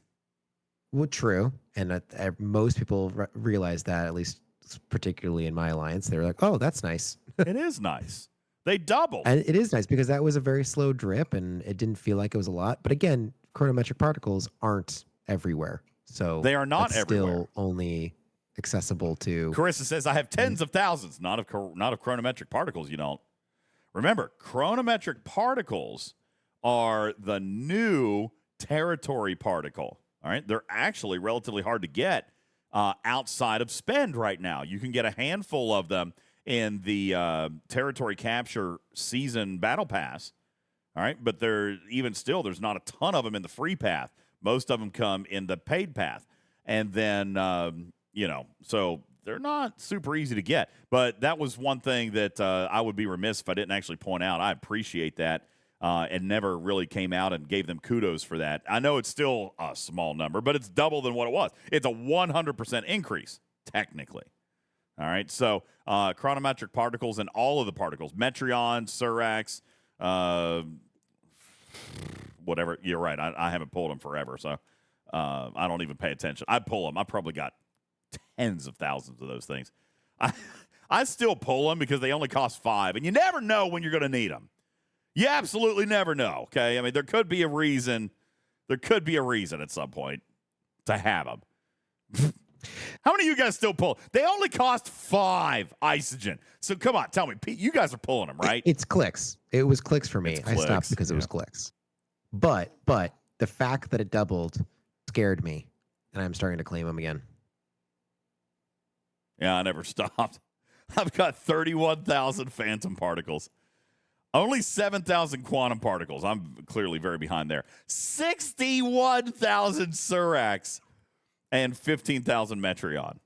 Well, true, and most people realize that, at least particularly in my alliance. They're like, "Oh, that's nice." It is nice. They doubled, and it is nice because that was a very slow drip, and it didn't feel like it was a lot. But again, chronometric particles aren't everywhere, so they are not everywhere. Still only accessible to. Carissa says, "I have tens of thousands, not of chronometric particles." You don't remember chronometric particles are the new territory particle. All right, they're actually relatively hard to get outside of spend right now. You can get a handful of them in the territory capture season battle pass. All right, but there's not a ton of them in the free path. Most of them come in the paid path, and then so they're not super easy to get. But that was one thing that I would be remiss if I didn't actually point out. I appreciate that. And never really came out and gave them kudos for that. I know it's still a small number, but it's double than what it was. It's a 100% increase, technically. All right, so chronometric particles and all of the particles, Metreon, Surax, whatever. You're right, I haven't pulled them forever, so I don't even pay attention. I pull them. I probably got tens of thousands of those things. I still pull them because they only cost 5, and you never know when you're going to need them. You absolutely never know, okay? I mean, there could be a reason. There could be a reason at some point to have them. How many of you guys still pull? They only cost 5 Isogen. So come on, tell me, Pete, you guys are pulling them, right? It's clicks. It was clicks for me. I stopped because it was clicks. But the fact that it doubled scared me, and I'm starting to claim them again. Yeah, I never stopped. I've got 31,000 phantom particles. Only 7,000 quantum particles. I'm clearly very behind there. 61,000 Surax and 15,000 Metreon.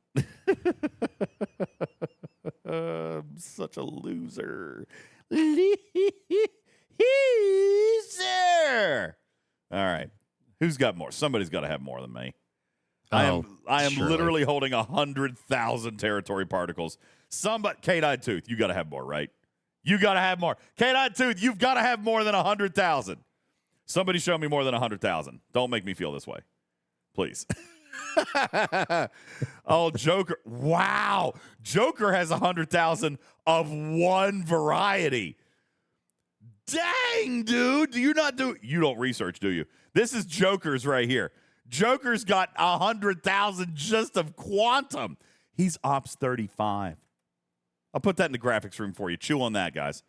I'm such a loser. Loser. All right. Who's got more? Somebody's got to have more than me. I am surely. literally holding 100,000 territory particles. Somebody, K-Eyed Tooth, you got to have more, right? You got to have more. K-Eyed Tooth, you've got to have more than 100,000. Somebody show me more than 100,000. Don't make me feel this way, please. Oh, Joker. Wow. Joker has 100,000 of one variety. Dang, dude. You don't research, do you? This is Joker's right here. Joker's got 100,000 just of quantum. He's Ops 35. I'll put that in the graphics room for you. Chew on that, guys.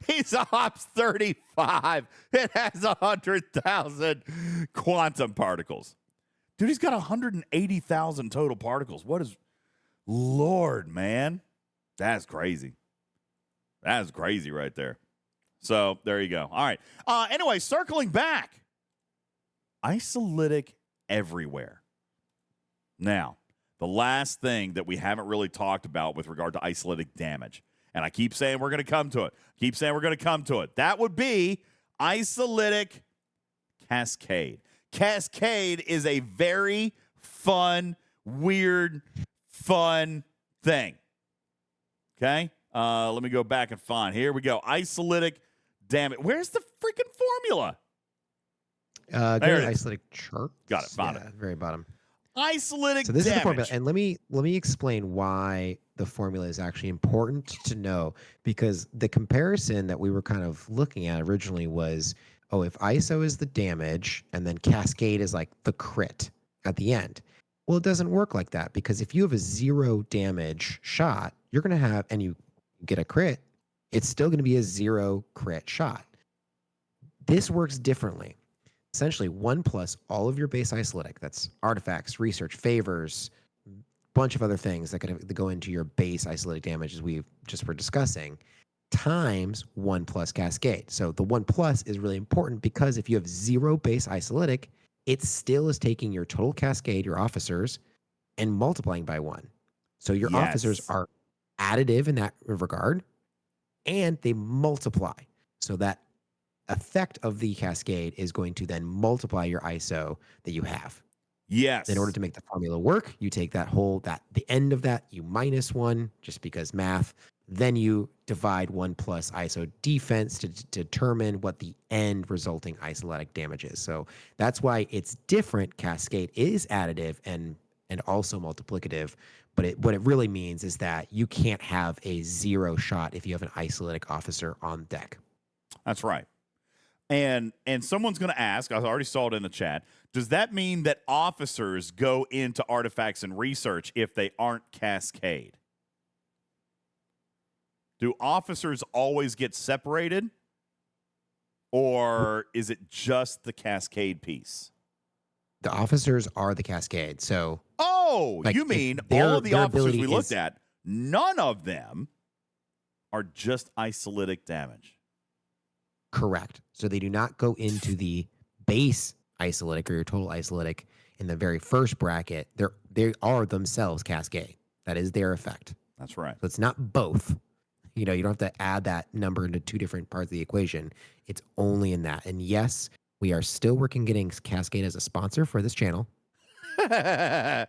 He's Ops 35. It has 100,000 quantum particles. Dude, he's got 180,000 total particles. What is... Lord, man. That's crazy. That's crazy right there. So, there you go. All right. Anyway, circling back. Isolytic everywhere. Now, the last thing that we haven't really talked about with regard to isolytic damage, and I keep saying we're going to come to it. That would be isolytic cascade. Cascade is a very fun, weird, fun thing. Okay? Let me go back and find. Here we go. Isolytic damage. Where's the freaking formula? Go to isolytic chart. Got it. Found it. Very bottom. Isolytic So this damage. is the formula, and let me explain why the formula is actually important to know, because the comparison that we were kind of looking at originally was, if ISO is the damage and then cascade is like the crit at the end. Well, it doesn't work like that, because if you have a 0 damage shot, you're going to have, and you get a crit, it's still going to be a 0 crit shot. This works differently. Essentially, 1 plus all of your base isolytic, that's artifacts, research, favors, bunch of other things that could go into your base isolytic damage, as we just were discussing, times 1 plus cascade. So the 1 plus is really important, because if you have 0 base isolytic, it still is taking your total cascade, your officers, and multiplying by 1. So your officers are additive in that regard, and they multiply. So that effect of the cascade is going to then multiply your ISO that you have. Yes. In order to make the formula work, you take the end of that, you minus 1, just because math. Then you divide 1 plus ISO defense to determine what the end resulting isolytic damage is. So that's why it's different. Cascade is additive and also multiplicative. But what it really means is that you can't have a 0 shot if you have an isolytic officer on deck. That's right. And someone's going to ask, I already saw it in the chat, does that mean that officers go into artifacts and research if they aren't cascade? Do officers always get separated? Or is it just the cascade piece? The officers are the cascade. So, you mean all of the officers we looked at, none of them are just isolytic damage? Correct. So they do not go into the base isolytic or your total isolytic in the very first bracket. They are themselves cascade. That is their effect. That's right. So it's not both. You don't have to add that number into 2 different parts of the equation. It's only in that. And yes, we are still working getting Cascade as a sponsor for this channel. Tough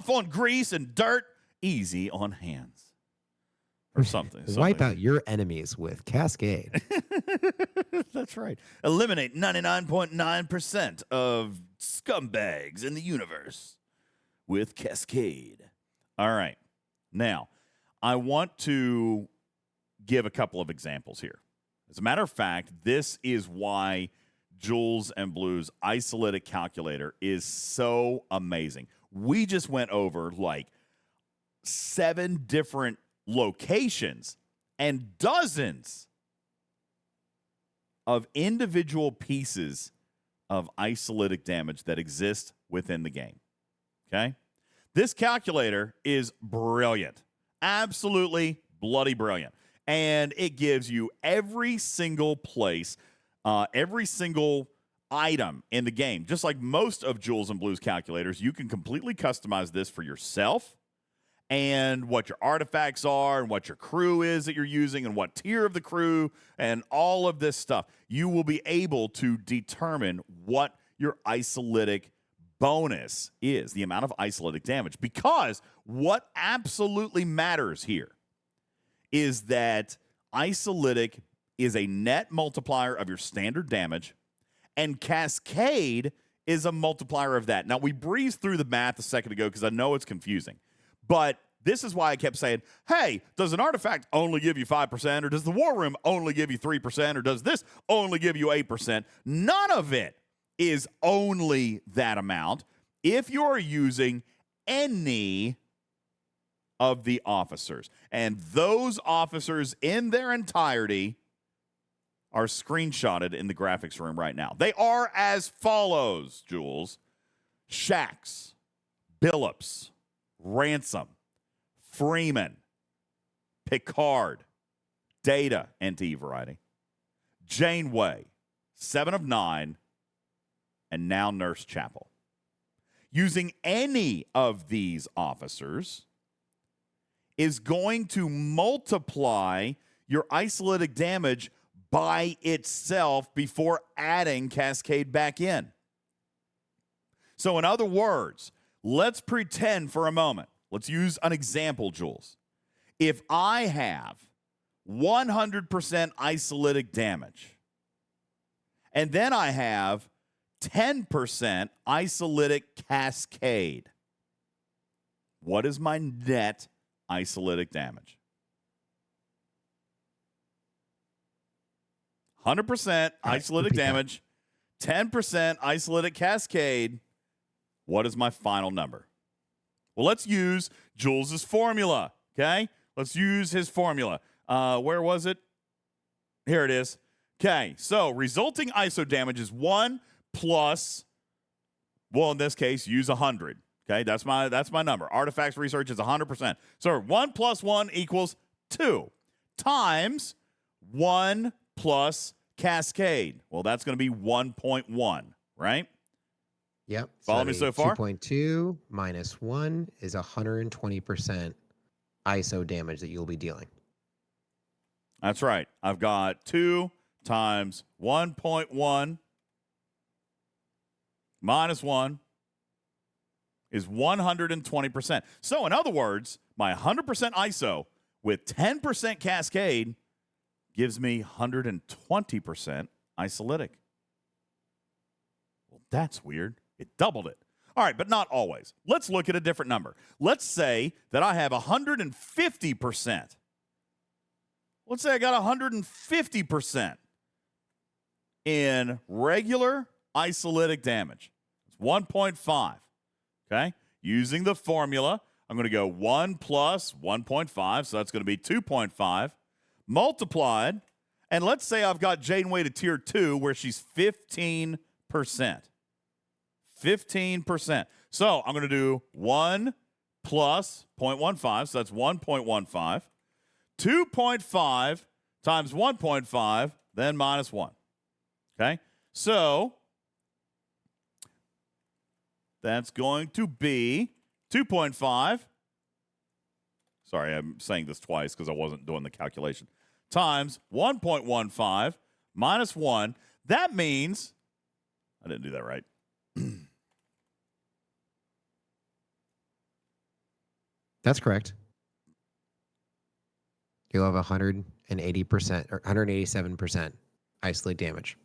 on grease and dirt, easy on hands. Or something. Wipe out your enemies with Cascade. That's right. Eliminate 99.9% of scumbags in the universe with Cascade. All right. Now, I want to give a couple of examples here. As a matter of fact, this is why Jules and Blue's isolytic calculator is so amazing. We just went over like 7 different locations and dozens of individual pieces of isolytic damage that exist within the game. Okay? This calculator is brilliant. Absolutely bloody brilliant. And it gives you every single place, every single item in the game. Just like most of Jules and Blue's calculators, you can completely customize this for yourself and what your artifacts are and what your crew is that you're using and what tier of the crew and all of this stuff. You will be able to determine what your isolytic bonus is, the amount of isolytic damage. Because what absolutely matters here is that isolytic is a net multiplier of your standard damage, and Cascade is a multiplier of that. Now, we breezed through the math a second ago because I know it's confusing. But this is why I kept saying, hey, does an artifact only give you 5%? Or does the war room only give you 3%? Or does this only give you 8%? None of it is only that amount if you're using any of the officers. And those officers in their entirety are screenshotted in the graphics room right now. They are as follows, Jules. Shax, Billups, Ransom, Freeman, Picard, Data, NT variety, Janeway, 7 of 9, and now Nurse Chapel. Using any of these officers is going to multiply your isolytic damage by itself before adding Cascade back in. So in other words, let's pretend for a moment. Let's use an example, Jules. If I have 100% isolytic damage, and then I have 10% isolytic Cascade, what is my net isolytic damage? 100% isolytic damage, 10% isolytic Cascade. What is my final number? Well, let's use Jules's formula, okay? Let's use his formula. Where was it? Here it is. Okay, so resulting ISO damage is 1 plus, well, in this case, use 100. Okay, that's my number. Artifacts research is 100%. So 1 plus 1 equals 2 times 1 plus Cascade. Well, that's going to be 1.1, right? Yep. Follow me so far? 2.2 minus 1 is 120% ISO damage that you'll be dealing. That's right. I've got 2 times 1.1 minus 1 is 120%. So, in other words, my 100% ISO with 10% Cascade gives me 120% isolytic. Well, that's weird. It doubled it. All right, but not always. Let's look at a different number. Let's say that I have 150%. Let's say I got 150% in regular isolytic damage. It's 1.5. Okay? Using the formula, I'm going to go 1 plus 1.5, so that's going to be 2.5, multiplied, and let's say I've got Janeway to tier 2 where she's 15%. 15%. So I'm going to do 1 plus 0.15, so that's 1.15. 2.5 times 1.5, then minus 1. Okay? So that's going to be 2.5. Sorry, I'm saying this twice because I wasn't doing the calculation. Times 1.15 minus 1. That means, I didn't do that right. That's correct. You'll have 180% or 187% isolate damage.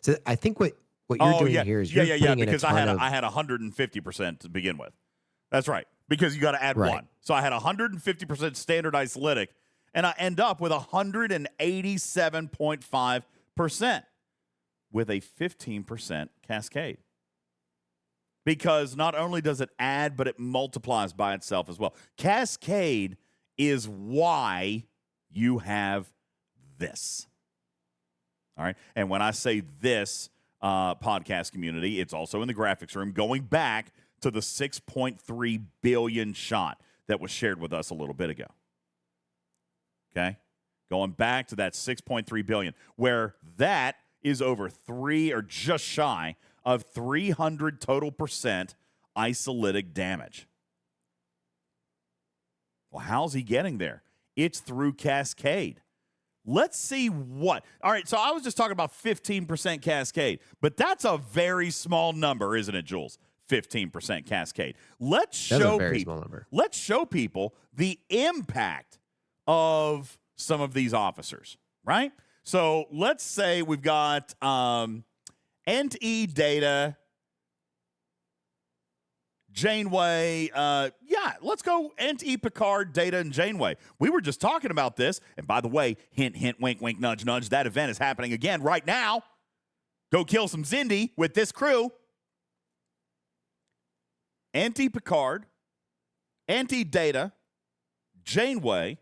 So I think what you're doing here is you're putting in because a ton I had 150% to begin with. That's right. Because you got to add Right. 1. So I had 150% standard isolytic, and I end up with 187.5% with a 15% cascade. Because not only does it add, but it multiplies by itself as well. Cascade is why you have this. All right. And when I say this podcast community, it's also in the graphics room, going back to the 6.3 billion shot that was shared with us a little bit ago. Okay. Going back to that 6.3 billion, where that is over 3 or just shy of 300 total percent isolytic damage. Well, how's he getting there? It's through Cascade. Let's see what. All right, so I was just talking about 15% Cascade, but that's a very small number, isn't it, Jules? 15% Cascade. Let's show people the impact of some of these officers, right? So let's say we've got NE data, Janeway. Let's go NE Picard, Data, and Janeway. We were just talking about this. And by the way, hint, hint, wink, wink, nudge, nudge. That event is happening again right now. Go kill some Xindi with this crew. NE Picard, NE Data, Janeway,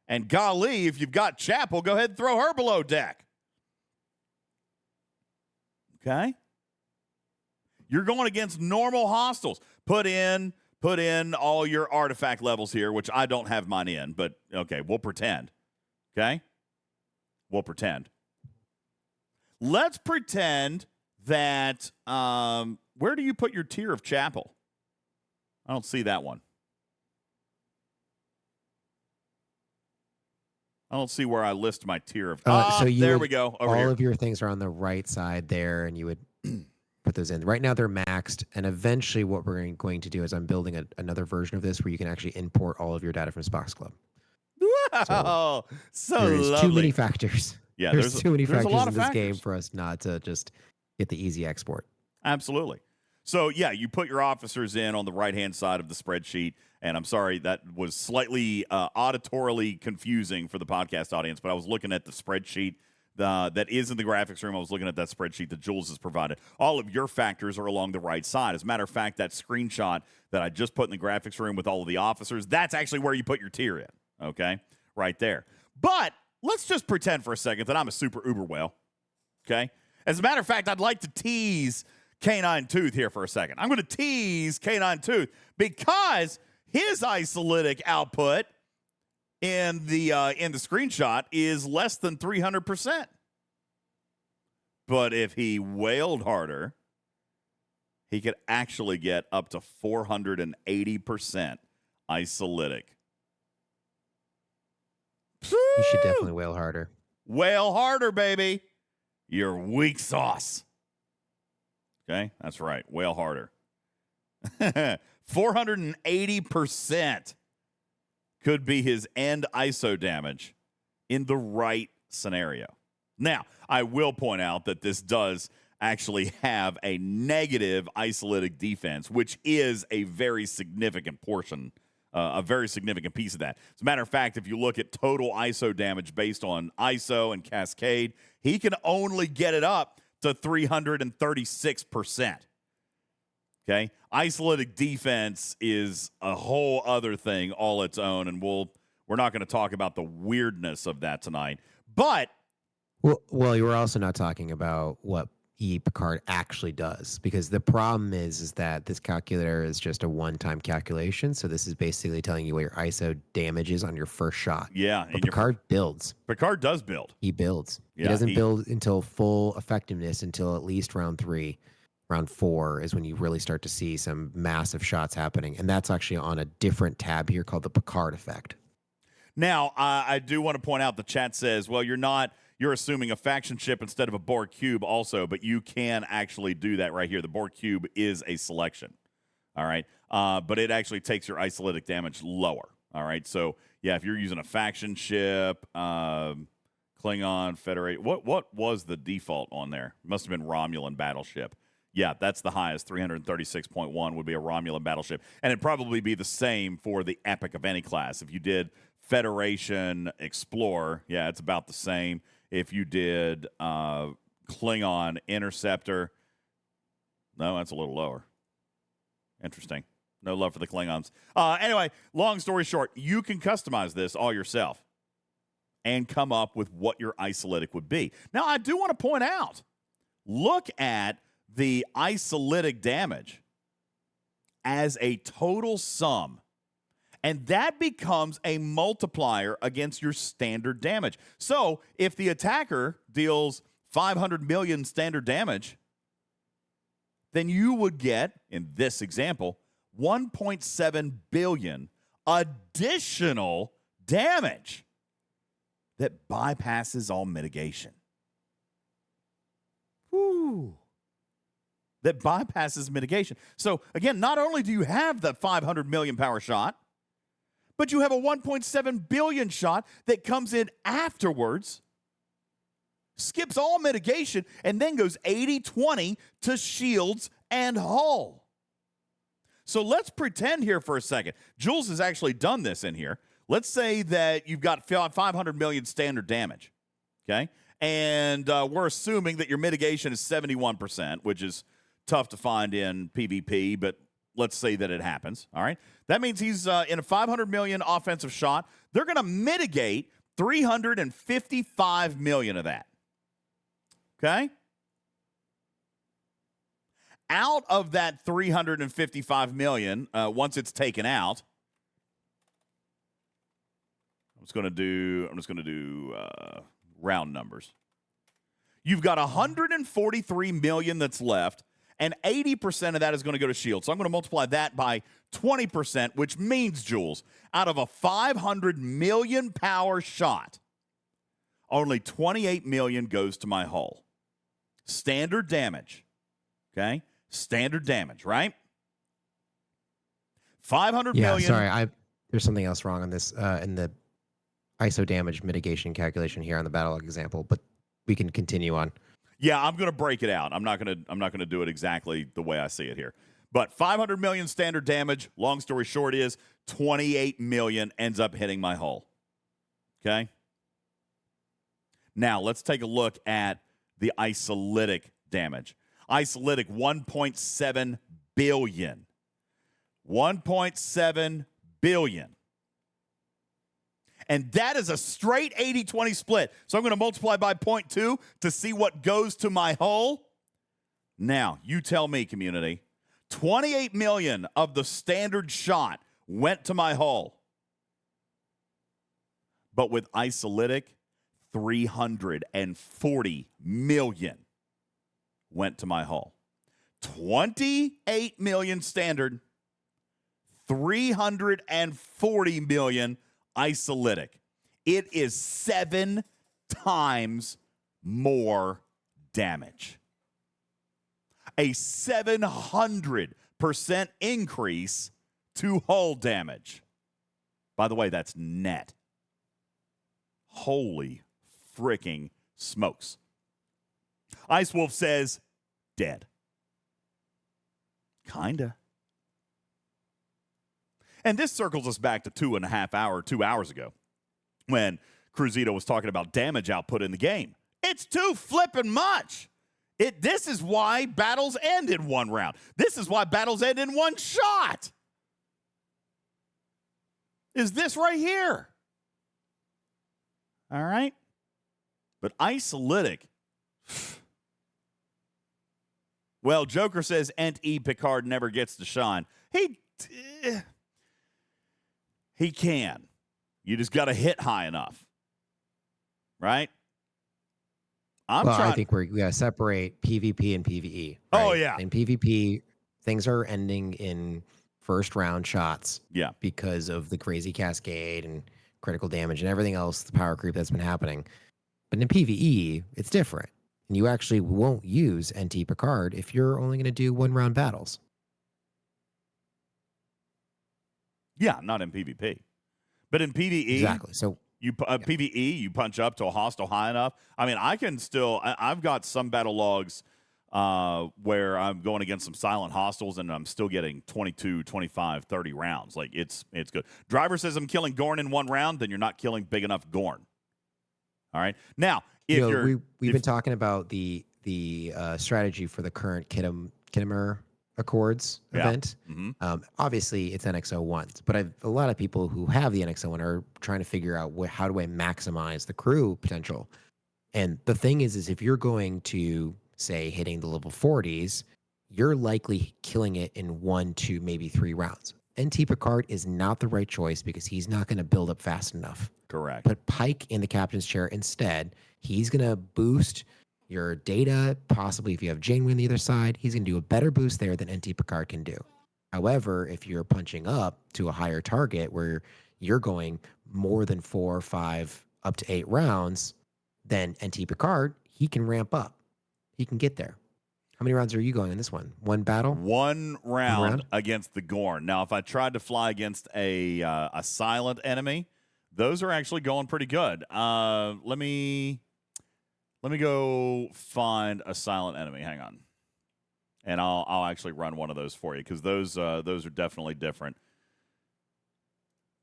and golly, if you've got Chapel, go ahead and throw her below deck. Okay? You're going against normal hostiles. Put in all your artifact levels here, which I don't have mine in, but okay, we'll pretend. Okay? We'll pretend. Let's pretend that where do you put your tier of Chapel? I don't see that one. I don't see where I list my tier of. There we go. Over all here. of your things are on the right side there, and you would put those in. Right now they're maxed, and eventually what we're going to do is I'm building another version of this where you can actually import all of your data from Spox Club. Wow, so there's lovely. too many factors. Yeah, there's too many factors in this game for us not to just get the easy export. Absolutely. So, yeah, you put your officers in on the right-hand side of the spreadsheet, and I'm sorry, that was slightly auditorily confusing for the podcast audience, but I was looking at the spreadsheet that is in the graphics room. I was looking at that spreadsheet that Jules has provided. All of your factors are along the right side. As a matter of fact, that screenshot that I just put in the graphics room with all of the officers, that's actually where you put your tier in, okay? Right there. But let's just pretend for a second that I'm a super uber whale, okay? As a matter of fact, I'd like to tease Canine Tooth here for a second. I'm going to tease Canine Tooth because his isolytic output in the screenshot is less than 300%. But if he wailed harder, he could actually get up to 480% isolytic. You should definitely wail harder. Wail harder, baby. You're weak sauce. Okay, that's right. Wail harder. 480% could be his end ISO damage in the right scenario. Now, I will point out that this does actually have a negative isolytic defense, which is a very significant portion, a very significant piece of that. As a matter of fact, if you look at total ISO damage based on ISO and Cascade, he can only get it up to 336%. Okay? Isolytic defense is a whole other thing all its own, and we're not going to talk about the weirdness of that tonight. But well, you were also not talking about what Picard actually does, because the problem is that this calculator is just a one-time calculation. So this is basically telling you what your ISO damage is on your first shot. Yeah. But Picard builds. Picard does build. He builds. Yeah, he doesn't build until full effectiveness until at least round 3. Round 4 is when you really start to see some massive shots happening. And that's actually on a different tab here called the Picard effect. Now, I do want to point out the chat says, well, you're assuming a faction ship instead of a Borg cube also, but you can actually do that right here. The Borg cube is a selection, all right? But it actually takes your isolytic damage lower, all right? So, yeah, if you're using a faction ship, Klingon, Federate, what was the default on there? Must have been Romulan battleship. Yeah, that's the highest. 336.1 would be a Romulan battleship. And it'd probably be the same for the Epic of any class. If you did Federation Explorer, yeah, it's about the same. If you did Klingon Interceptor, no, that's a little lower. Interesting. No love for the Klingons. Anyway, long story short, you can customize this all yourself. and come up with what your isolytic would be. Now, I do want to point out, look at the isolytic damage as a total sum, and that becomes a multiplier against your standard damage. So if the attacker deals 500 million standard damage, then you would get, in this example, 1.7 billion additional damage that bypasses all mitigation. Whew. That bypasses mitigation. So, again, not only do you have the 500 million power shot, but you have a 1.7 billion shot that comes in afterwards, skips all mitigation, and then goes 80-20 to shields and hull. So let's pretend here for a second. Jules has actually done this in here. Let's say that you've got 500 million standard damage, okay? And we're assuming that your mitigation is 71%, which is tough to find in PvP, but let's say that it happens, all right? That means he's in a 500 million offensive shot. They're going to mitigate 355 million of that, okay? Out of that 355 million, once it's taken out, I'm just going to do round numbers. You've got 143 million that's left, and 80% of that is going to go to shield. So I'm going to multiply that by 20%, which means, Jules, out of a 500 million power shot, only 28 million goes to my hull. Standard damage, okay? Standard damage, right? 500 million. Sorry, there's something else wrong on this in the ISO damage mitigation calculation here on the battle log example, but we can continue on. Yeah, I'm going to break it out. I'm not going to do it exactly the way I see it here. But 500 million standard damage, long story short is 28 million ends up hitting my hull. Okay? Now, let's take a look at the isolytic damage. Isolytic, 1.7 billion. 1.7 billion. And that is a straight 80-20 split. So I'm going to multiply by 0.2 to see what goes to my hull. Now, you tell me, community. 28 million of the standard shot went to my hull. But with isolytic, 340 million went to my hull. 28 million standard, 340 million isolytic. It is 7 times more damage. A 700% increase to hull damage. By the way, that's net. Holy freaking smokes. Ice Wolf says, dead. Kinda. And this circles us back to 2 hours ago when Cruzito was talking about damage output in the game. It's too flippin' much. This is why battles end in one round. This is why battles end in one shot. Is this right here. All right? But isolytic. Well, Joker says Ent E. Picard never gets to shine. He can. You just got to hit high enough. Right? I think we got to separate PvP and PvE. Right? Oh, yeah. In PvP, things are ending in first round shots. Yeah. Because of the crazy cascade and critical damage and everything else, the power creep that's been happening. But in PvE, it's different. And you actually won't use NT Picard if you're only going to do 1-round battles. Yeah, not in PvP. But in PvE, exactly. So PvE, you punch up to a hostile high enough. I mean, I've got some battle logs where I'm going against some silent hostiles and I'm still getting 22, 25, 30 rounds. Like, it's good. Driver says I'm killing Gorn in 1 round, then you're not killing big enough Gorn. All right. Now, we've been talking about the strategy for the current Kittimer Accords Yeah. event. Mhm. Obviously, it's NX-01s, but a lot of people who have the NX-01 are trying to figure out how do I maximize the crew potential. And the thing is if you're going to, say, hitting the level 40s, you're likely killing it in 1, 2, maybe 3 rounds. NT Picard is not the right choice because he's not going to build up fast enough. Correct. Put Pike in the captain's chair instead. He's going to boost your data. Possibly if you have Janeway on the other side, he's going to do a better boost there than NT Picard can do. However, if you're punching up to a higher target where you're going more than 4, 5, up to 8 rounds, then NT Picard, he can ramp up. He can get there. How many rounds are you going in this one? One battle? One round against the Gorn. Now, if I tried to fly against a silent enemy, those are actually going pretty good. Let me go find a silent enemy. Hang on, and I'll actually run one of those for you because those are definitely different.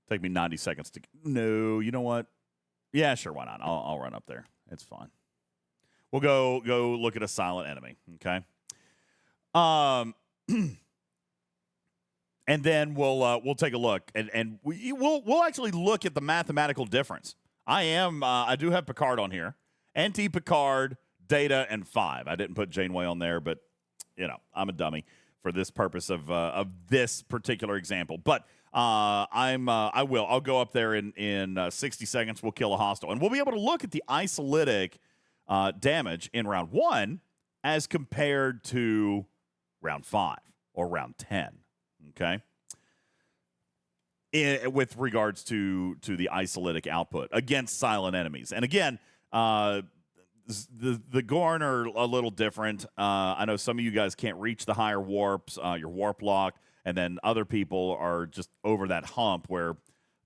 Take me 90 seconds to. No, you know what? Yeah, sure. Why not? I'll run up there. It's fine. We'll go look at a silent enemy. Okay. And then we'll take a look and we'll actually look at the mathematical difference. I do have Picard on here. NT Picard, Data, and 5. I didn't put Janeway on there, but I'm a dummy for this purpose of this particular example. But I'll go up there in 60 seconds. We'll kill a hostile, and we'll be able to look at the isolytic damage in round 1 as compared to round 5 or round 10. Okay. With regards to the isolytic output against silent enemies, and again, the Gorn are a little different. I know some of you guys can't reach the higher warps. You're warp locked, and then other people are just over that hump where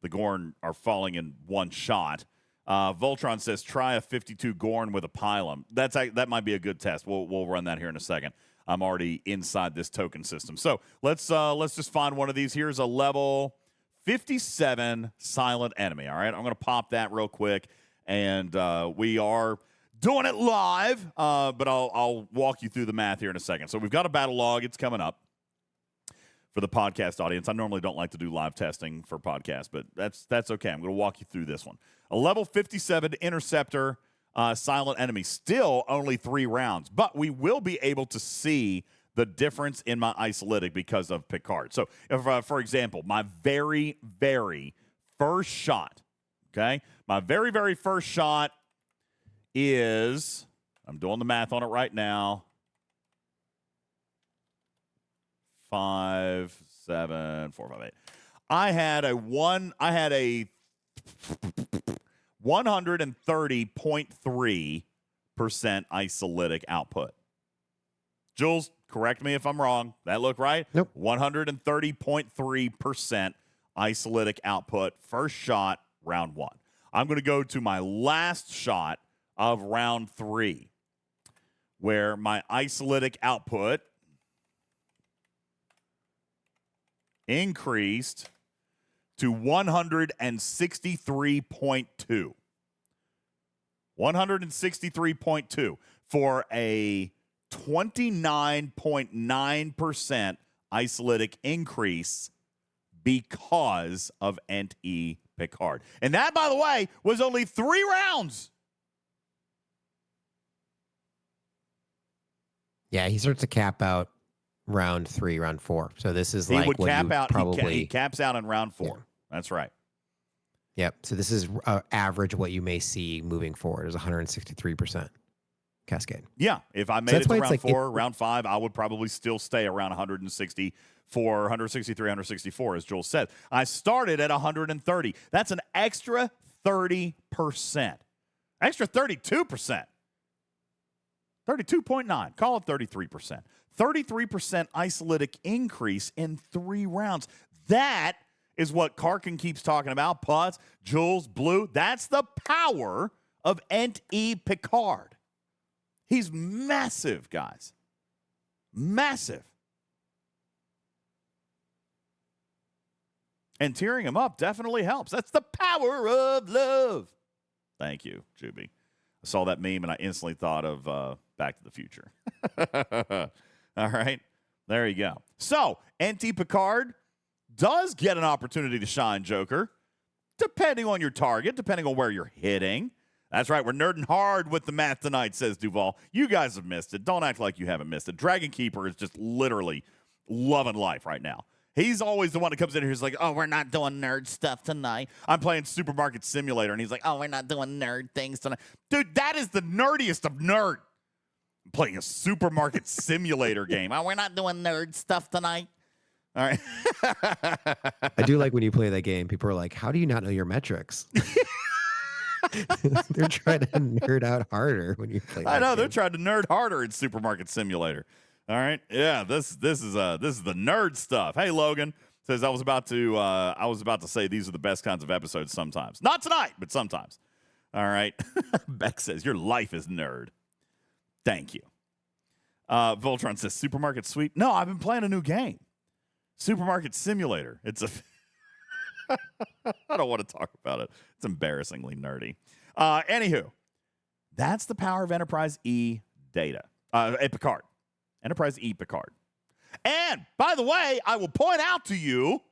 the Gorn are falling in one shot. Voltron says try a 52 Gorn with a pylon. That might be a good test. We'll run that here in a second. I'm already inside this token system, so let's just find one of these. Here's a level 57 silent enemy. All right, I'm going to pop that real quick, and we are doing it live, but I'll walk you through the math here in a second. So we've got a battle log. It's coming up for the podcast audience. I normally don't like to do live testing for podcasts, but that's okay. I'm going to walk you through this one. A level 57 interceptor silent enemy. Still only 3 rounds, but we will be able to see the difference in my isolytic because of Picard. So, if, for example, my very, very first shot, okay? My very, very first shot is, I'm doing the math on it right now, 5, 7, 4, 5, 8. I had a 130.3% isolytic output. Jules, correct me if I'm wrong. That look right? Nope. 130.3% isolytic output. First shot, round 1. I'm going to go to my last shot of round 3, where my isolytic output increased to 163.2. 163.2 for a 29.9% isolytic increase because of NT Picard. And that, by the way, was only 3 rounds. Yeah, he starts to cap out round 3, round 4. So this is He like would what cap you out. probably He caps out in round 4. Yeah. That's right. Yep. So this is average what you may see moving forward is 163% cascade. Yeah. If I made it to round like 4, round 5, I would probably still stay around 164, 163, 164, as Joel said. I started at 130. That's an extra 30%. Extra 32%. 32.9. Call it 33%. 33% isolytic increase in 3 rounds. That is what Karkin keeps talking about. Putz, Jules, Blue. That's the power of NT Picard. He's massive, guys. Massive. And tearing him up definitely helps. That's the power of love. Thank you, Juby. I saw that meme and I instantly thought of Back to the Future. All right. There you go. So, NT Picard does get an opportunity to shine, Joker, depending on your target, depending on where you're hitting. That's right. We're nerding hard with the math tonight, says Duval. You guys have missed it. Don't act like you haven't missed it. Dragon Keeper is just literally loving life right now. He's always the one that comes in here who's like, oh, we're not doing nerd stuff tonight. I'm playing Supermarket Simulator, and he's like, oh, we're not doing nerd things tonight. Dude, that is the nerdiest of nerd. I'm playing a Supermarket Simulator game. Oh, we're not doing nerd stuff tonight. All right. I do like when you play that game, people are like, how do you not know your metrics? They're trying to nerd out harder when you play that I know, game. they're trying to nerd harder in Supermarket Simulator. All right, yeah, this is the nerd stuff. Hey, Logan says I was about to say these are the best kinds of episodes sometimes. Not tonight, but sometimes. All right. Beck says your life is nerd. Thank you. Voltron says Supermarket Sweep. No, I've been playing a new game, Supermarket Simulator. It's a I don't want to talk about it. It's embarrassingly nerdy. Anywho, that's the power of Enterprise E data. Picard. Enterprise E Picard. And, by the way, I will point out to you,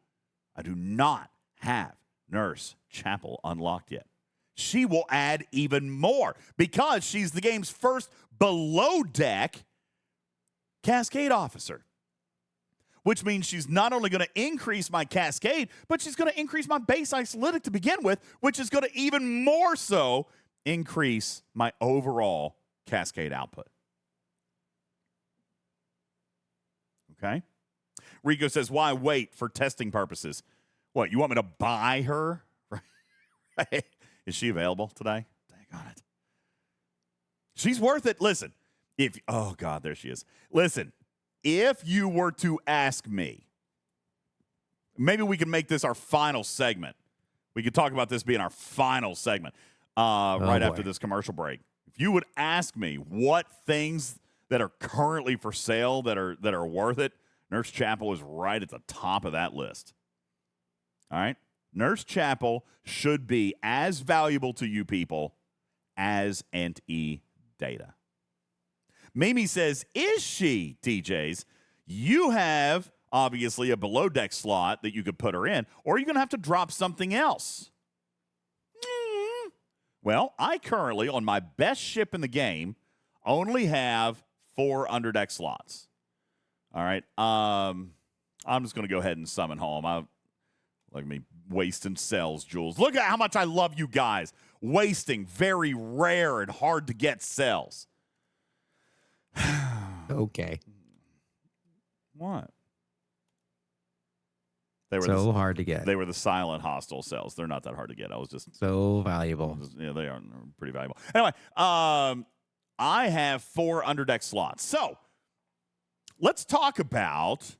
I do not have Nurse Chapel unlocked yet. She will add even more because she's the game's first below-deck Cascade officer, which means she's not only going to increase my Cascade, but she's going to increase my base isolytic to begin with, which is going to even more so increase my overall Cascade output. Okay? Rico says, why wait for testing purposes? What, you want me to buy her? Is she available today? Dang on it. She's worth it. Listen, oh, God, there she is. Listen, if you were to ask me, maybe we can make this our final segment. We could talk about this being our final segment after this commercial break. If you would ask me what things that are currently for sale that are worth it, Nurse Chapel is right at the top of that list. All right? Nurse Chapel should be as valuable to you people as Ent-E data. Mimi says, is she, TJs? You have, obviously, a below-deck slot that you could put her in, or you're going to have to drop something else. Well, I currently, on my best ship in the game, only have 4 underdeck slots. All right. I'm just going to go ahead and summon home. Look at me wasting cells, Jules. Look at how much I love you guys. Wasting very rare and hard to get cells. Okay. What? They were so hard to get. They were the silent hostile cells. They're not that hard to get. I was just so valuable. Yeah, they are pretty valuable. Anyway, I have 4 underdeck slots. So let's talk about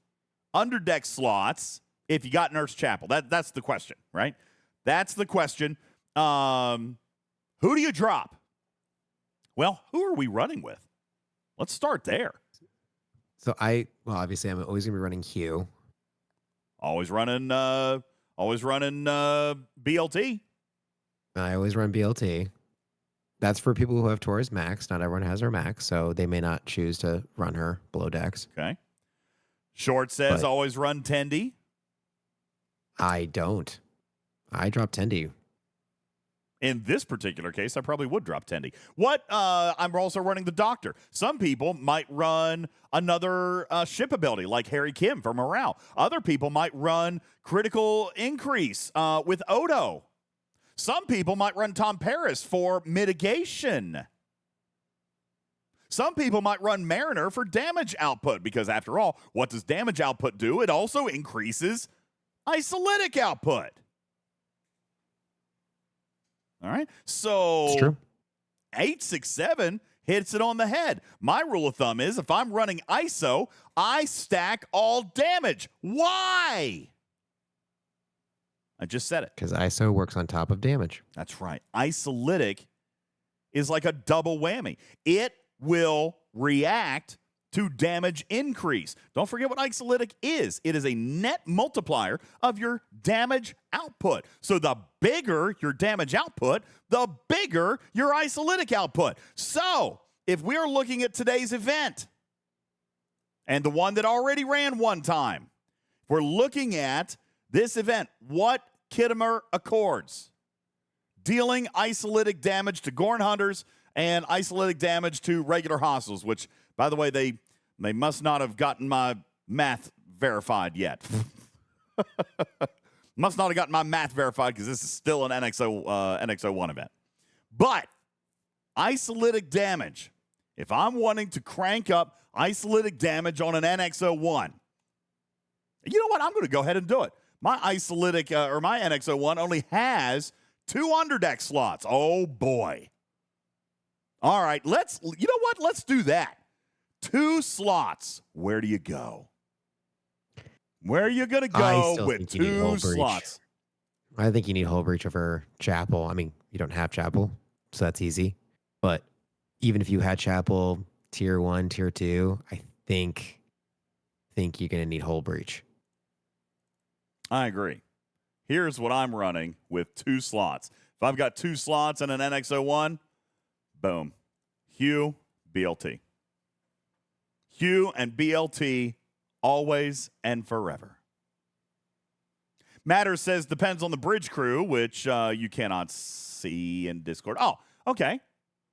underdeck slots if you got Nurse Chapel. That's the question, right? That's the question. Who do you drop? Well, who are we running with? Let's start there. So obviously I'm always going to be running Hugh. Always running BLT. I always run BLT. That's for people who have Taurus Max. Not everyone has her Max, so they may not choose to run her below decks. Okay. Short says always run Tendi. I don't. I drop Tendi. In this particular case, I probably would drop Tendi. I'm also running the Doctor. Some people might run another ship ability like Harry Kim for morale. Other people might run critical increase with Odo. Some people might run Tom Paris for mitigation. Some people might run Mariner for damage output because, after all, what does damage output do? It also increases isolytic output. All right, so it's true. 867 hits it on the head. My rule of thumb is if I'm running ISO, I stack all damage. Why? I just said it. Because ISO works on top of damage. That's right. Isolytic is like a double whammy. It will react to damage increase. Don't forget what isolytic is. It is a net multiplier of your damage output. So the bigger your damage output, the bigger your isolytic output. So if we're looking at today's event, and the one that already ran one time. We're looking at this event. What Khitomer Accords? Dealing isolytic damage to Gorn Hunters and isolytic damage to regular hostiles, which, by the way, they must not have gotten my math verified yet. Must not have gotten my math verified because this is still an NX01 event. But isolytic damage, if I'm wanting to crank up isolytic damage on an NX01, you know what? I'm going to go ahead and do it. My isolytic or my NX01 only has 2 underdeck slots. Oh boy. All right, you know what? Let's do that. 2 slots. Where do you go? Where are you going to go with 2 slots? I think you need Hull Breach over Chapel. I mean, you don't have Chapel, so that's easy. But even if you had Chapel tier 1, tier 2, I think you're going to need Hull Breach. I agree. Here's what I'm running with 2 slots. If I've got 2 slots and an NX01, boom. Hugh, BLT. Hugh and BLT always and forever. Matters says depends on the bridge crew, which you cannot see in Discord. Oh, okay.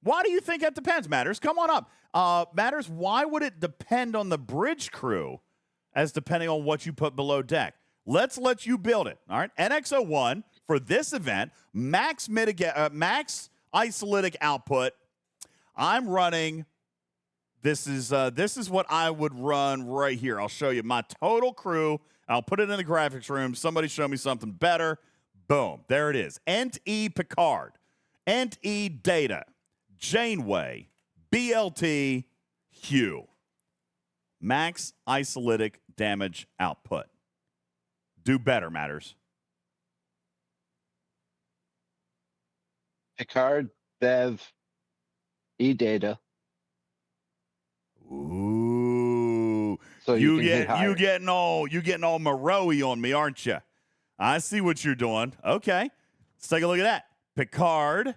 Why do you think it depends, Matters? Come on up. Matters, why would it depend on the bridge crew as depending on what you put below deck? Let's let you build it. All right. NX01 for this event, max isolytic output. I'm running. This is what I would run right here. I'll show you my total crew. I'll put it in the graphics room. Somebody show me something better. Boom. There it is. Ent-E Picard. Ent-E Data. Janeway. BLT. Hugh. Max isolytic damage output. Do better, Matters. Picard, Bev, E-Data. Ooh. So you getting all Moreau-y on me, aren't you? I see what you're doing. Okay. Let's take a look at that. Picard,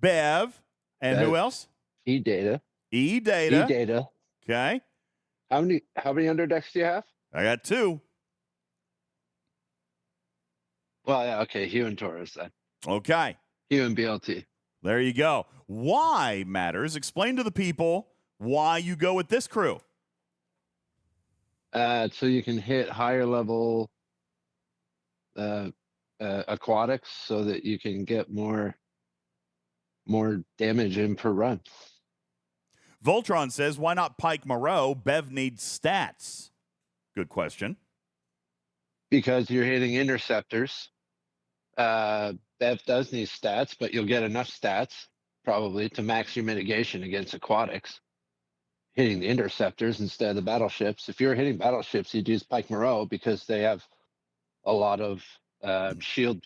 Bev, and who else? E-Data. E-Data. E-Data. Okay. How many underdecks do you have? I got 2. Well, yeah, okay. Hugh and Taurus then. Okay. Hugh and BLT. There you go. Why matters? Explain to the people why you go with this crew. So you can hit higher level aquatics so that you can get more damage in per run. Voltron says, why not Pike Moreau? Bev needs stats. Good question. Because you're hitting interceptors. Bev does need stats, but you'll get enough stats probably to max your mitigation against aquatics. Hitting the interceptors instead of the battleships. If you're hitting battleships, you'd use Pike Moreau because they have a lot of shield.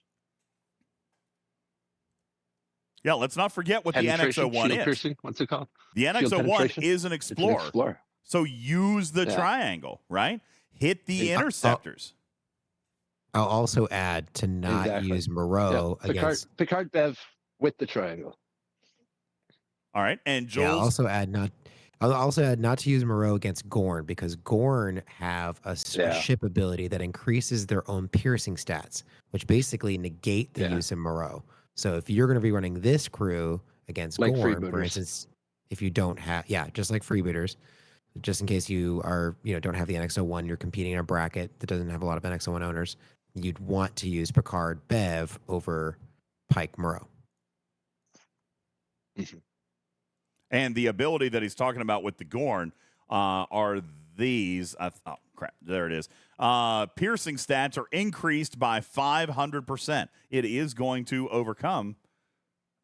Yeah, let's not forget what the NX01 is. Piercing. What's it called? The NX01 is an explorer. So use the triangle, right? Hit the interceptors. I'll also add to not use Moreau against Picard Bev with the triangle. All right, and Jules. Yeah, I'll also add not to use Moreau against Gorn because Gorn have a ship ability that increases their own piercing stats, which basically negate the use of Moreau. So if you're going to be running this crew against Gorn, for instance, if you don't have, just like freebooters, just in case you are, don't have the NX01, you're competing in a bracket that doesn't have a lot of NX01 owners, you'd want to use Picard Bev over Pike Moreau. Mm-hmm. And the ability that he's talking about with the Gorn are these. Oh, crap. There it is. Piercing stats are increased by 500%. It is going to overcome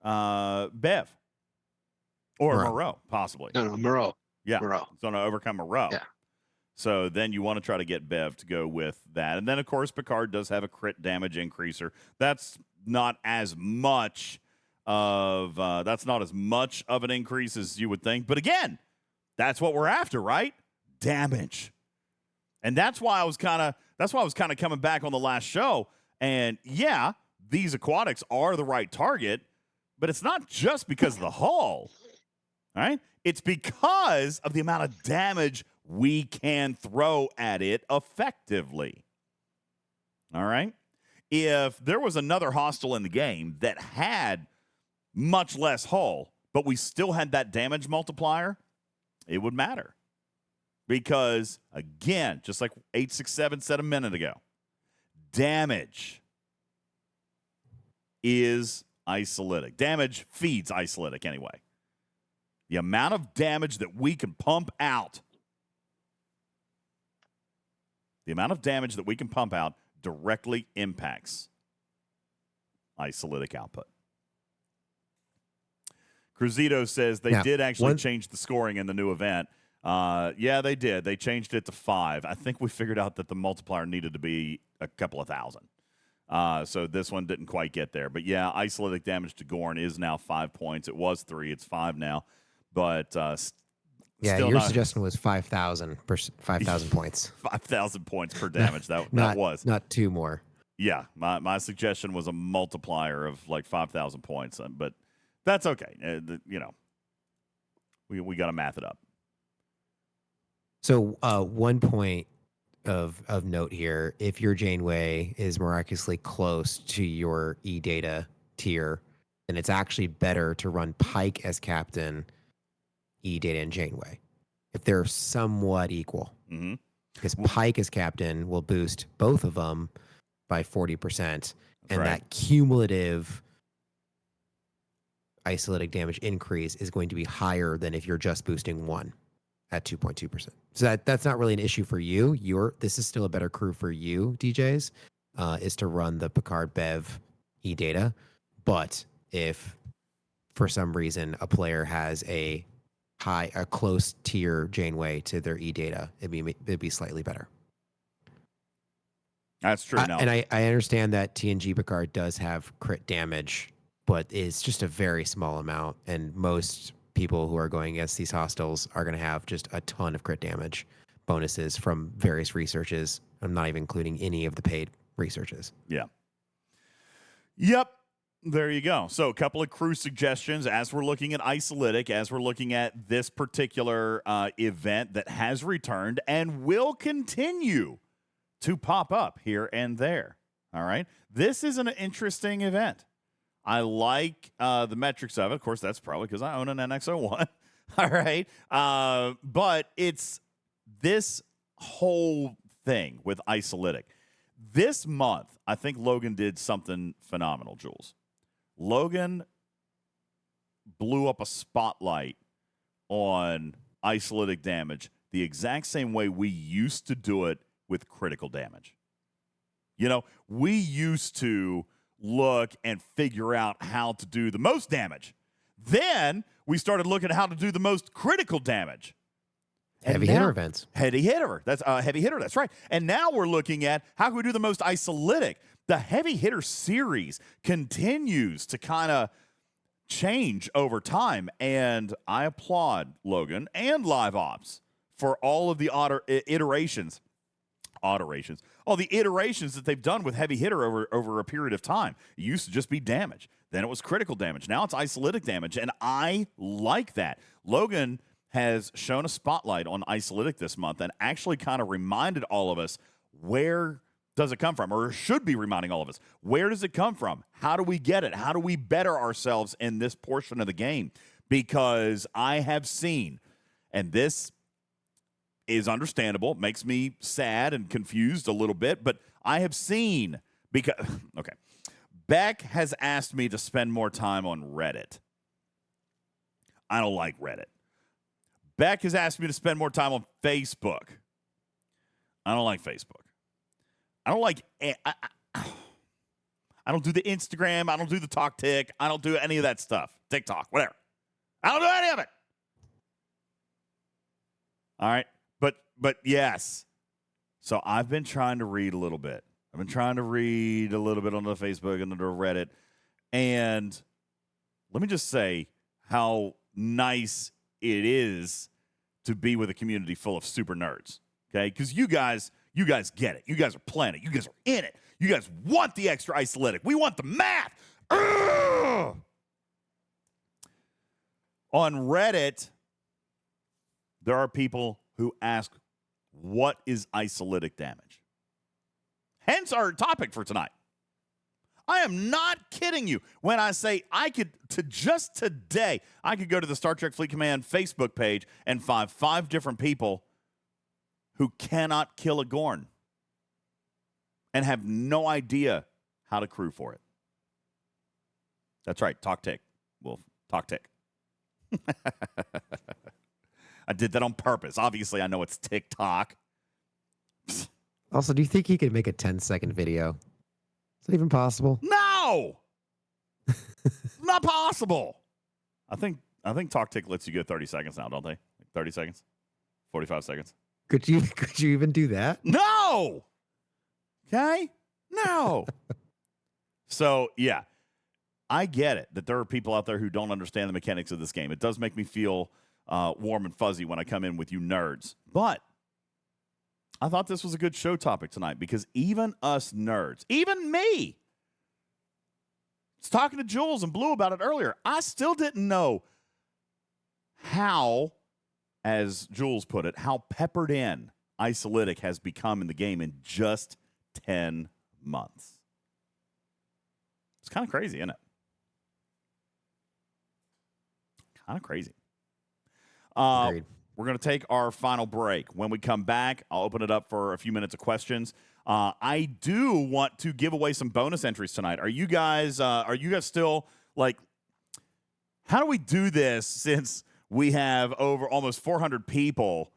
Bev. Or Moreau, possibly. No, Moreau. Yeah. Moreau. It's going to overcome Moreau. Yeah. So then you want to try to get Bev to go with that. And then, of course, Picard does have a crit damage increaser. That's not as much of an increase as you would think. But again, that's what we're after, right? Damage. And that's why I was kind of coming back on the last show. And yeah, these aquatics are the right target, but it's not just because of the hull. All right? It's because of the amount of damage we can throw at it effectively. All right? If there was another hostile in the game that had much less hull, but we still had that damage multiplier, it would matter. Because, again, just like 867 said a minute ago, damage is isolytic. Damage feeds isolytic anyway. The amount of damage that we can pump out, directly impacts isolytic output. Cruzito says they did actually change the scoring in the new event. Yeah, they did. They changed it to 5. I think we figured out that the multiplier needed to be a couple of thousand. So this one didn't quite get there. But yeah, isolytic damage to Gorn is now 5 points. It was 3. It's 5 now. But yeah, still your suggestion was 5,000 points. 5,000 points per damage. That was not 2 more. Yeah, my suggestion was a multiplier of like 5,000 points, but that's okay. We got to math it up. So 1 point of note here: if your Janeway is miraculously close to your E data tier, then it's actually better to run Pike as captain, E data, and Janeway if they're somewhat equal. Mm-hmm. Because Pike as captain will boost both of them by 40%, and that cumulative isolytic damage increase is going to be higher than if you're just boosting one at 2.2%. So that's not really an issue for you. This is still a better crew for you, DJs, is to run the Picard Bev E data. But if for some reason a player has a close tier Janeway to their E data, it'd be slightly better. That's true. And I understand that TNG Picard does have crit damage, but it's just a very small amount. And most people who are going against these hostiles are going to have just a ton of crit damage bonuses from various researches. I'm not even including any of the paid researches. Yeah. Yep. There you go. So a couple of crew suggestions as we're looking at isolytic, as we're looking at this particular event that has returned and will continue to pop up here and there. All right. This is an interesting event. I like the metrics of it. Of course, that's probably because I own an NX-01. All right. But it's this whole thing with isolytic. This month, I think Logan did something phenomenal, Jules. Logan blew up a spotlight on isolytic damage the exact same way we used to do it with critical damage. You know, we used to look and figure out how to do the most damage. Then we started looking at how to do the most critical damage. Heavy hitter events. Heavy hitter. That's heavy hitter. That's right. And now we're looking at how can we do the most isolytic. The heavy hitter series continues to kind of change over time. And I applaud Logan and Live Ops for all of the iterations that they've done with heavy hitter over a period of time. It used to just be damage. Then it was critical damage. Now it's isolytic damage. And I like that. Logan has shown a spotlight on isolytic this month and actually kind of reminded all of us, where does it come from? Or should be reminding all of us, where does it come from? How do we get it? How do we better ourselves in this portion of the game? Because I have seen, and this is understandable, makes me sad and confused a little bit, but I have seen, because, okay, Beck has asked me to spend more time on Reddit. I don't like Reddit. Beck has asked me to spend more time on Facebook. I don't like Facebook. I don't like, I don't do the Instagram. I don't do the TalkTik. I don't do any of that stuff. TikTok, whatever. I don't do any of it. All right. But yes. So I've been trying to read a little bit. I've been trying to read a little bit on the Facebook and the Reddit. And let me just say how nice it is to be with a community full of super nerds. Okay? Because you guys get it. You guys are playing it. You guys are in it. You guys want the extra isolytic. We want the math. Ugh! On Reddit, there are people who ask, what is isolytic damage? Hence our topic for tonight. I am not kidding you when I say just today, I could go to the Star Trek Fleet Command Facebook page and find 5 different people who cannot kill a Gorn and have no idea how to crew for it. That's right. Talk tick. Wolf. Talk tick. I did that on purpose. Obviously, I know it's TikTok. Also, do you think he could make a 10-second video? Is that even possible? No! Not possible. I think Talk Tick lets you go 30 seconds now, don't they? 30 seconds? 45 seconds? Could you even do that? No! Okay? No. So, yeah. I get it that there are people out there who don't understand the mechanics of this game. It does make me feel warm and fuzzy when I come in with you nerds. But I thought this was a good show topic tonight because even us nerds, even me, I was talking to Jules and Blue about it earlier. I still didn't know how, as Jules put it, how peppered in isolytic has become in the game in just 10 months. It's kind of crazy, isn't it? Kind of crazy. Agreed. We're going to take our final break. When we come back, I'll open it up for a few minutes of questions. I do want to give away some bonus entries tonight. Are you guys still like, how do we do this since we have over almost 400 people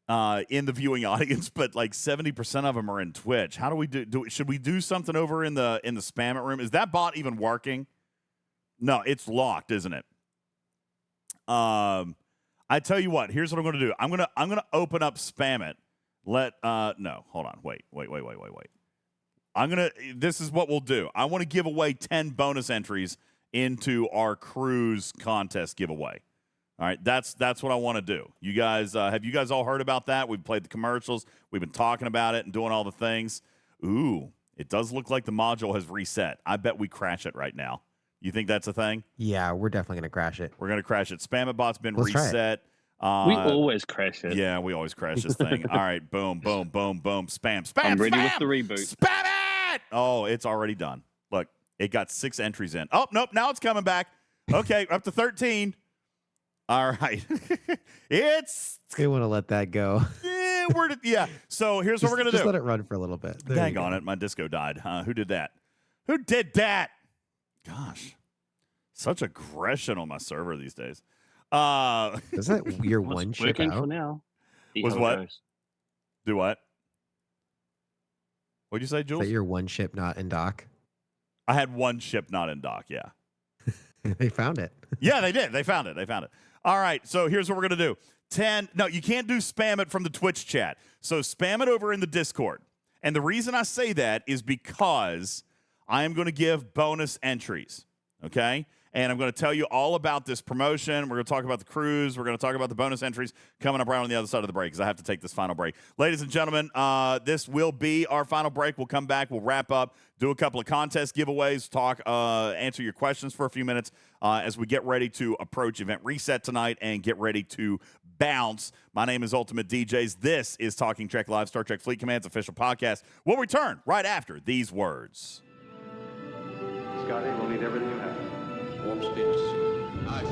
in the viewing audience, but like 70% of them are in Twitch? How do we do? Should we do something over in the spam it room? Is that bot even working? No, it's locked, isn't it? I tell you what, here's what I'm going to do. I'm going to open up spam it. No, hold on. Wait. This is what we'll do. I want to give away 10 bonus entries into our cruise contest giveaway. All right, that's what I want to do. You guys, have you guys all heard about that? We've played the commercials. We've been talking about it and doing all the things. Ooh, it does look like the module has reset. I bet we crash it right now. You think that's a thing? Yeah, we're definitely going to crash it. We're going to crash it. Spam it bot's been Let's reset. We always crash it. Yeah, we always crash this thing. All right, boom, boom, boom, boom. Spam. I'm ready spam. with the reboot. Spam it! Oh, it's already done. Look, it got 6 entries in. Oh, nope, now it's coming back. Okay, up to 13. All right. We want to let that go. Yeah. So here's what we're going to do. Just let it run for a little bit. Dang on it. My disco died. Who did that? Who did that? Gosh. Such aggression on my server these days. Is that your one ship out? For now. Was what? Do what? What'd you say, Jules? Is that your one ship not in dock? I had one ship not in dock, yeah. They found it. Yeah, they did. They found it. All right, so here's what we're going to do. 10. No, you can't do spam it from the Twitch chat. So spam it over in the Discord. And the reason I say that is because I am going to give bonus entries, okay? And I'm going to tell you all about this promotion. We're going to talk about the cruise. We're going to talk about the bonus entries coming up right on the other side of the break because I have to take this final break. Ladies and gentlemen, this will be our final break. We'll come back. We'll wrap up, do a couple of contest giveaways, answer your questions for a few minutes as we get ready to approach event reset tonight and get ready to bounce. My name is Ultimate DJs. This is Talking Trek Live, Star Trek Fleet Command's official podcast. We'll return right after these words. Scotty, we'll need everything you have. Warp speed. Aye.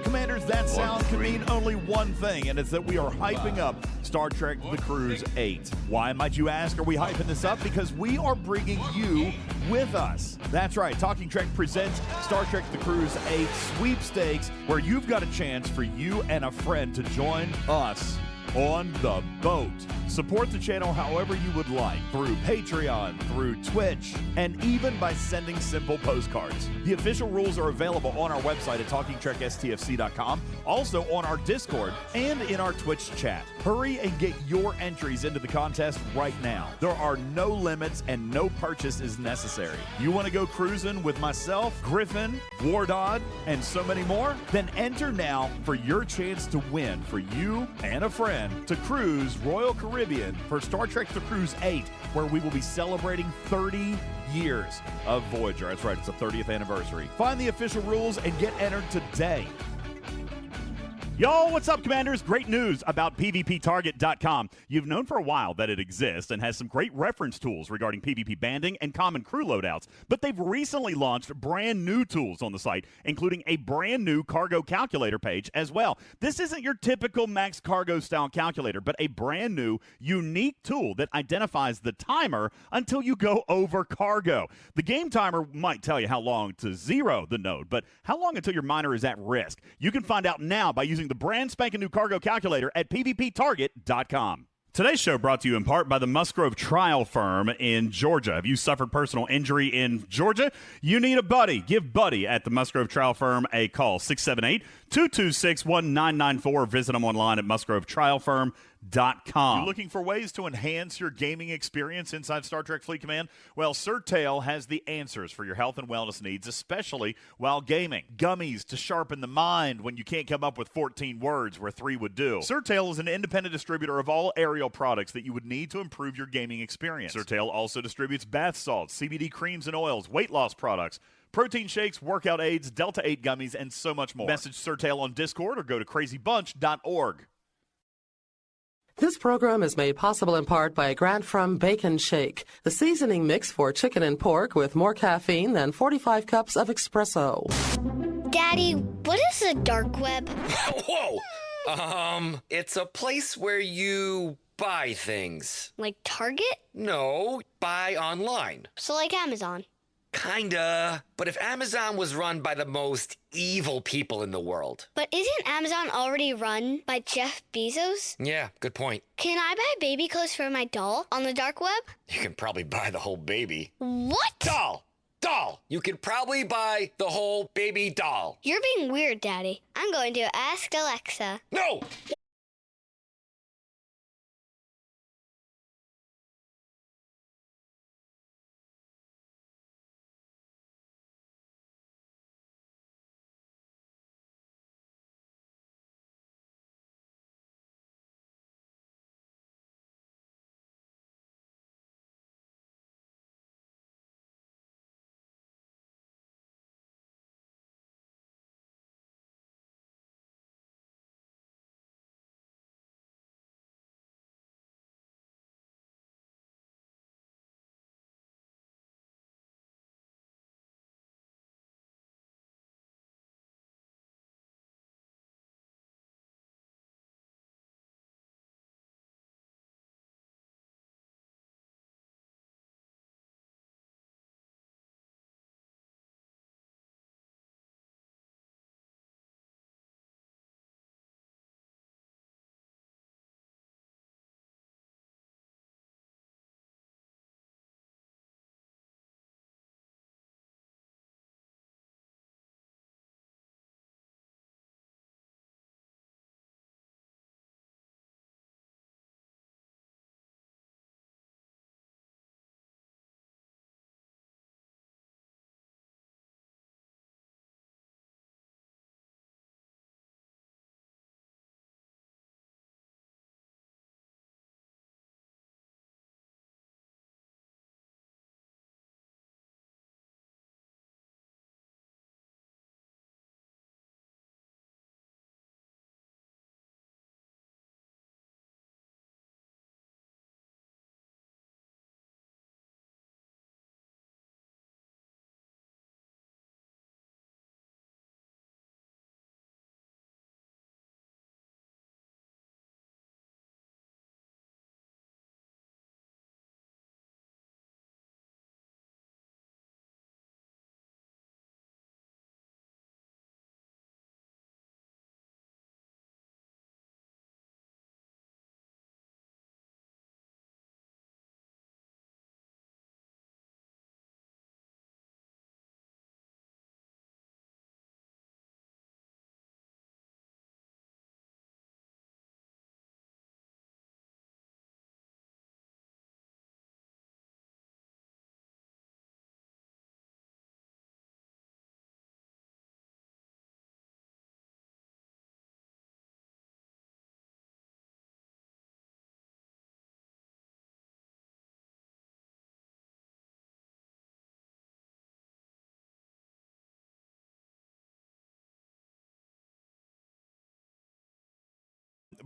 Commanders, that sound can mean only one thing, and it's that we are hyping up Star Trek The Cruise 8. Why, might you ask, are we hyping this up? Because we are bringing you with us. That's right, Talking Trek presents Star Trek The Cruise 8 Sweepstakes, where you've got a chance for you and a friend to join us on the boat. Support the channel however you would like, through Patreon, through Twitch, and even by sending simple postcards. The official rules are available on our website at TalkingTrekSTFC.com, also on our Discord, and in our Twitch chat. Hurry and get your entries into the contest right now. There are no limits and no purchase is necessary. You want to go cruising with myself, Griffin, Wardod, and so many more? Then enter now for your chance to win for you and a friend to cruise Royal Caribbean for Star Trek The Cruise 8, where we will be celebrating 30 years of Voyager. That's right, it's the 30th anniversary. Find the official rules and get entered today. Yo, what's up, Commanders? Great news about PvPtarget.com. You've known for a while that it exists and has some great reference tools regarding PvP banding and common crew loadouts, but they've recently launched brand new tools on the site, including a brand new cargo calculator page as well. This isn't your typical max cargo style calculator, but a brand new, unique tool that identifies the timer until you go over cargo. The game timer might tell you how long to zero the node, but how long until your miner is at risk? You can find out now by using the brand spanking new cargo calculator at PvPtarget.com. Today's show brought to you in part by the Musgrove Trial Firm in Georgia. Have you suffered personal injury in Georgia? You need a buddy. Give Buddy at the Musgrove Trial Firm a call, 678-226-1994. Visit them online at musgrovetrialfirm.com. You looking for ways to enhance your gaming experience inside Star Trek Fleet Command? Well, Surtail has the answers for your health and wellness needs, especially while gaming. Gummies to sharpen the mind when you can't come up with 14 words where 3 would do. Surtail is an independent distributor of all aerial products that you would need to improve your gaming experience. Surtail also distributes bath salts, CBD creams and oils, weight loss products, protein shakes, workout aids, Delta 8 gummies, and so much more. Message Surtail on Discord or go to crazybunch.org. This program is made possible in part by a grant from Bacon Shake, the seasoning mix for chicken and pork with more caffeine than 45 cups of espresso. Daddy, what is the dark web? Whoa! It's a place where you buy things. Like Target? No, buy online. So like Amazon? Kinda. But if Amazon was run by the most evil people in the world. But isn't Amazon already run by Jeff Bezos? Yeah, good point. Can I buy baby clothes for my doll on the dark web? You can probably buy the whole baby. What? Doll! You could probably buy the whole baby doll. You're being weird, Daddy. I'm going to ask Alexa. No!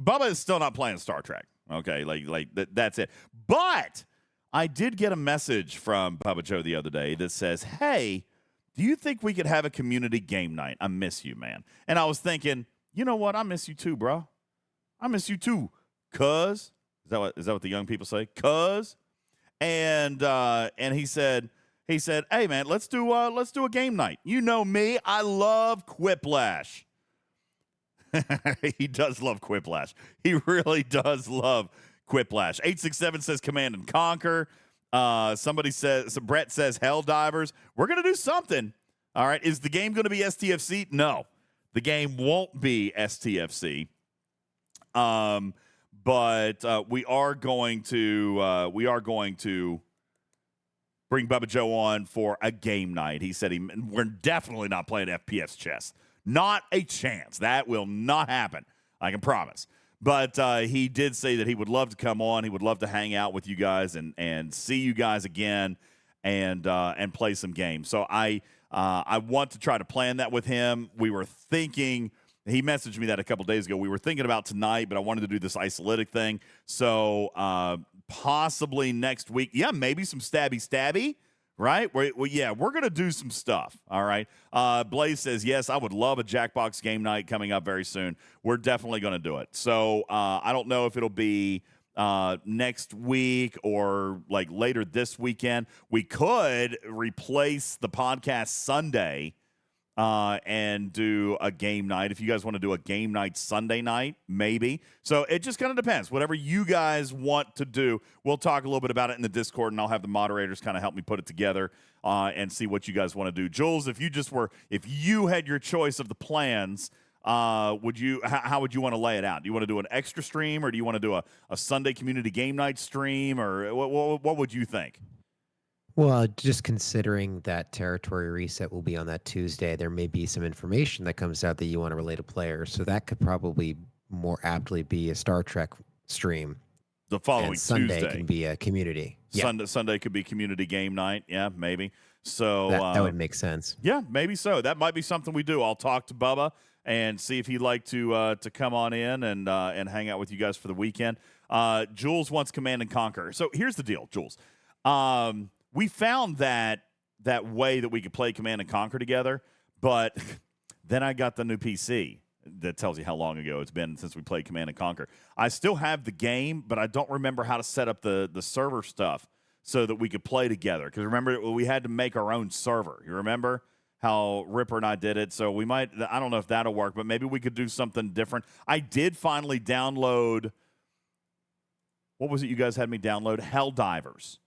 Bubba is still not playing Star Trek. Okay, that's it. But I did get a message from Bubba Joe the other day that says, "Hey, do you think we could have a community game night? I miss you, man." And I was thinking, you know what? I miss you too, bro. I miss you too, cuz. Is that what the young people say? Cuz. And he said, "Hey man, let's do a game night. You know me, I love Quiplash." He does love Quiplash. He really does love Quiplash. 867 says Command and Conquer. Brett says Helldivers. We're going to do something. All right. Is the game going to be STFC? No. The game won't be STFC. But we are going to bring Bubba Joe on for a game night. He said we're definitely not playing FPS chess. Not a chance. That will not happen. I can promise. But he did say that he would love to come on. He would love to hang out with you guys and see you guys again and play some games. So I want to try to plan that with him. We were thinking. He messaged me that a couple days ago. We were thinking about tonight, but I wanted to do this isolytic thing. So possibly next week. Yeah, maybe some stabby. Right? We're going to do some stuff. All right. Blaze says, yes, I would love a Jackbox game night coming up very soon. We're definitely going to do it. So I don't know if it'll be next week or like later this weekend. We could replace the podcast Sunday and do a game night. If you guys want to do a game night Sunday night, maybe. So it just kind of depends. Whatever you guys want to do, we'll talk a little bit about it in the Discord, and I'll have the moderators kind of help me put it together and see what you guys want to do. Jules, if you had your choice of the plans, how would you want to lay it out? Do you want to do an extra stream, or do you want to do a Sunday community game night stream, or what would you think? Well, just considering that territory reset will be on that Tuesday, there may be some information that comes out that you want to relay to players. So that could probably more aptly be a Star Trek stream. The following Sunday Tuesday can be a community. Sunday could be community game night. Yeah, maybe. So that would make sense. Yeah, maybe so. That might be something we do. I'll talk to Bubba and see if he'd like to come on in and hang out with you guys for the weekend. Jules wants Command and Conquer. So here's the deal, Jules. We found that way that we could play Command and Conquer together, but then I got the new PC that tells you how long ago it's been since we played Command and Conquer. I still have the game, but I don't remember how to set up the server stuff so that we could play together. Because remember, we had to make our own server. You remember how Ripper and I did it? So we might, I don't know if that'll work, but maybe we could do something different. I did finally download, what was it you guys had me download? Helldivers.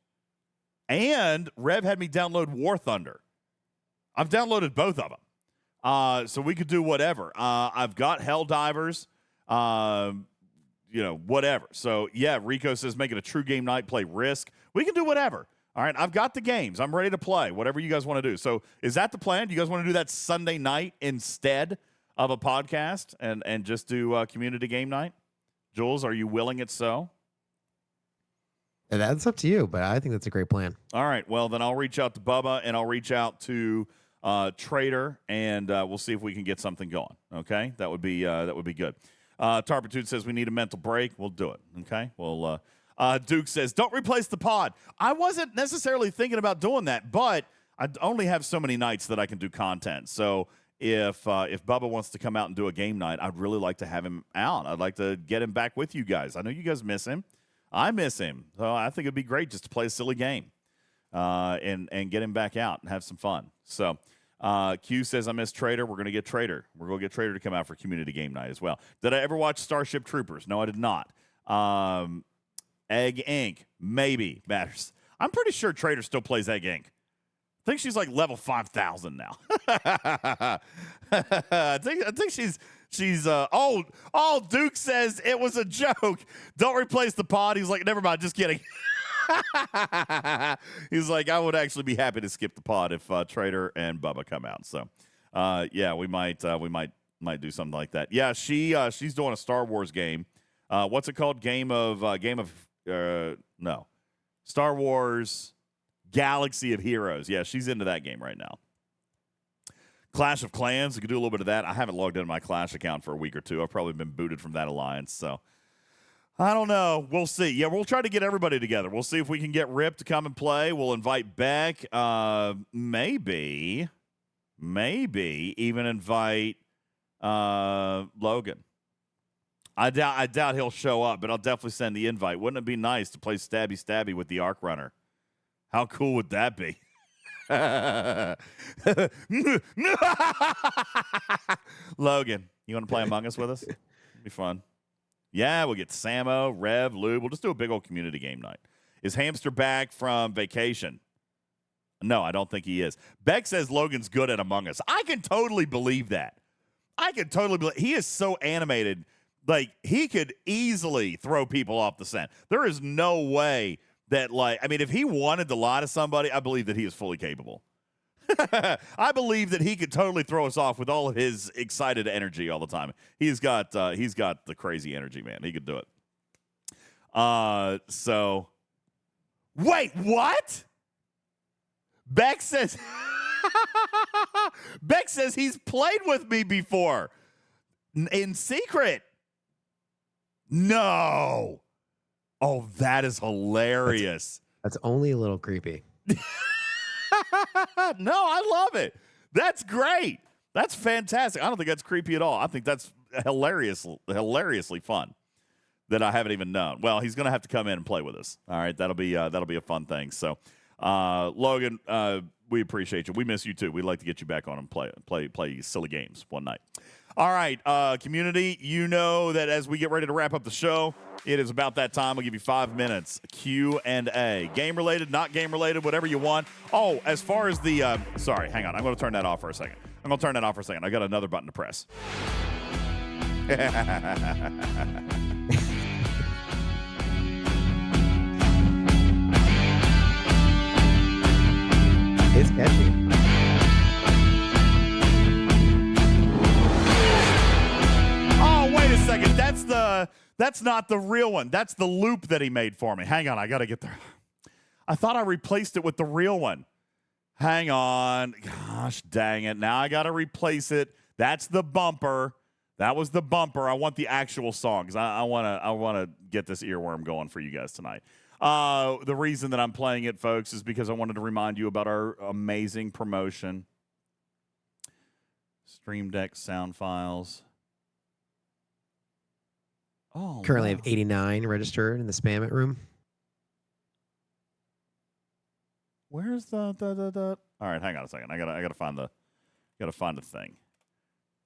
And Rev had me download War Thunder. I've downloaded both of them. So we could do whatever. I've got Helldivers, whatever. So, yeah, Rico says make it a true game night, play Risk. We can do whatever. All right, I've got the games. I'm ready to play, whatever you guys want to do. So is that the plan? Do you guys want to do that Sunday night instead of a podcast and just do community game night? Jules, are you willing it so? That's up to you, but I think that's a great plan. All right. Well, then I'll reach out to Bubba and I'll reach out to Trader, and we'll see if we can get something going. Okay, that would be good. Tarpitude says we need a mental break. We'll do it. Okay. Well, Duke says don't replace the pod. I wasn't necessarily thinking about doing that, but I only have so many nights that I can do content. So if Bubba wants to come out and do a game night, I'd really like to have him out. I'd like to get him back with you guys. I know you guys miss him. I miss him. So I think it'd be great just to play a silly game and get him back out and have some fun. So Q says, I miss Trader. We're going to get Trader. We're going to get Trader to come out for community game night as well. Did I ever watch Starship Troopers? No, I did not. Egg Inc. Maybe matters. I'm pretty sure Trader still plays Egg Inc. I think she's like level 5,000 now. I think she's Duke says it was a joke. Don't replace the pod. He's like, never mind, just kidding. He's like, I would actually be happy to skip the pod if Trader and Bubba come out. So yeah, we might do something like that. Yeah, she's doing a Star Wars game. What's it called? Star Wars Galaxy of Heroes. Yeah, she's into that game right now. Clash of Clans, we could do a little bit of that. I haven't logged into my Clash account for a week or two. I've probably been booted from that alliance, so I don't know. We'll see. Yeah, we'll try to get everybody together. We'll see if we can get Rip to come and play. We'll invite Beck. Maybe even invite Logan. I doubt he'll show up, but I'll definitely send the invite. Wouldn't it be nice to play Stabby with the Arc Runner? How cool would that be? Logan, you want to play Among Us with us? It'd be fun. Yeah, we'll get Samo, Rev, Lube. We'll just do a big old community game night. Is Hamster back from vacation? No, I don't think he is. Beck says Logan's good at Among Us. I can totally believe that. He is so animated. Like, he could easily throw people off the scent. There is no way that, if he wanted to lie to somebody, I believe that he is fully capable. I believe that he could totally throw us off with all of his excited energy all the time. He's got the crazy energy, man. He could do it. So, wait, what? Beck says he's played with me before in secret. No. Oh, that is hilarious. That's only a little creepy. No, I love it. That's great. That's fantastic. I don't think that's creepy at all. I think that's hilariously fun that I haven't even known. Well, he's going to have to come in and play with us. All right, that'll be a fun thing. So, Logan, we appreciate you. We miss you too. We'd like to get you back on and play silly games one night. All right, community, you know that as we get ready to wrap up the show, it is about that time. I'll give you 5 minutes, Q&A. Game-related, not game-related, whatever you want. Oh, as far as the sorry, hang on. I'm going to turn that off for a second. I got another button to press. It's catchy. Wait a second. That's not the real one. That's the loop that he made for me. Hang on, I gotta get there. I thought I replaced it with the real one. Hang on. Gosh dang it. Now I gotta replace it. That's the bumper. That was the bumper. I want the actual song because I wanna get this earworm going for you guys tonight. The reason that I'm playing it, folks, is because I wanted to remind you about our amazing promotion. Stream Deck sound files. Oh, currently have 89 registered in the spam room. Where's the All right, hang on a second. I gotta find the thing.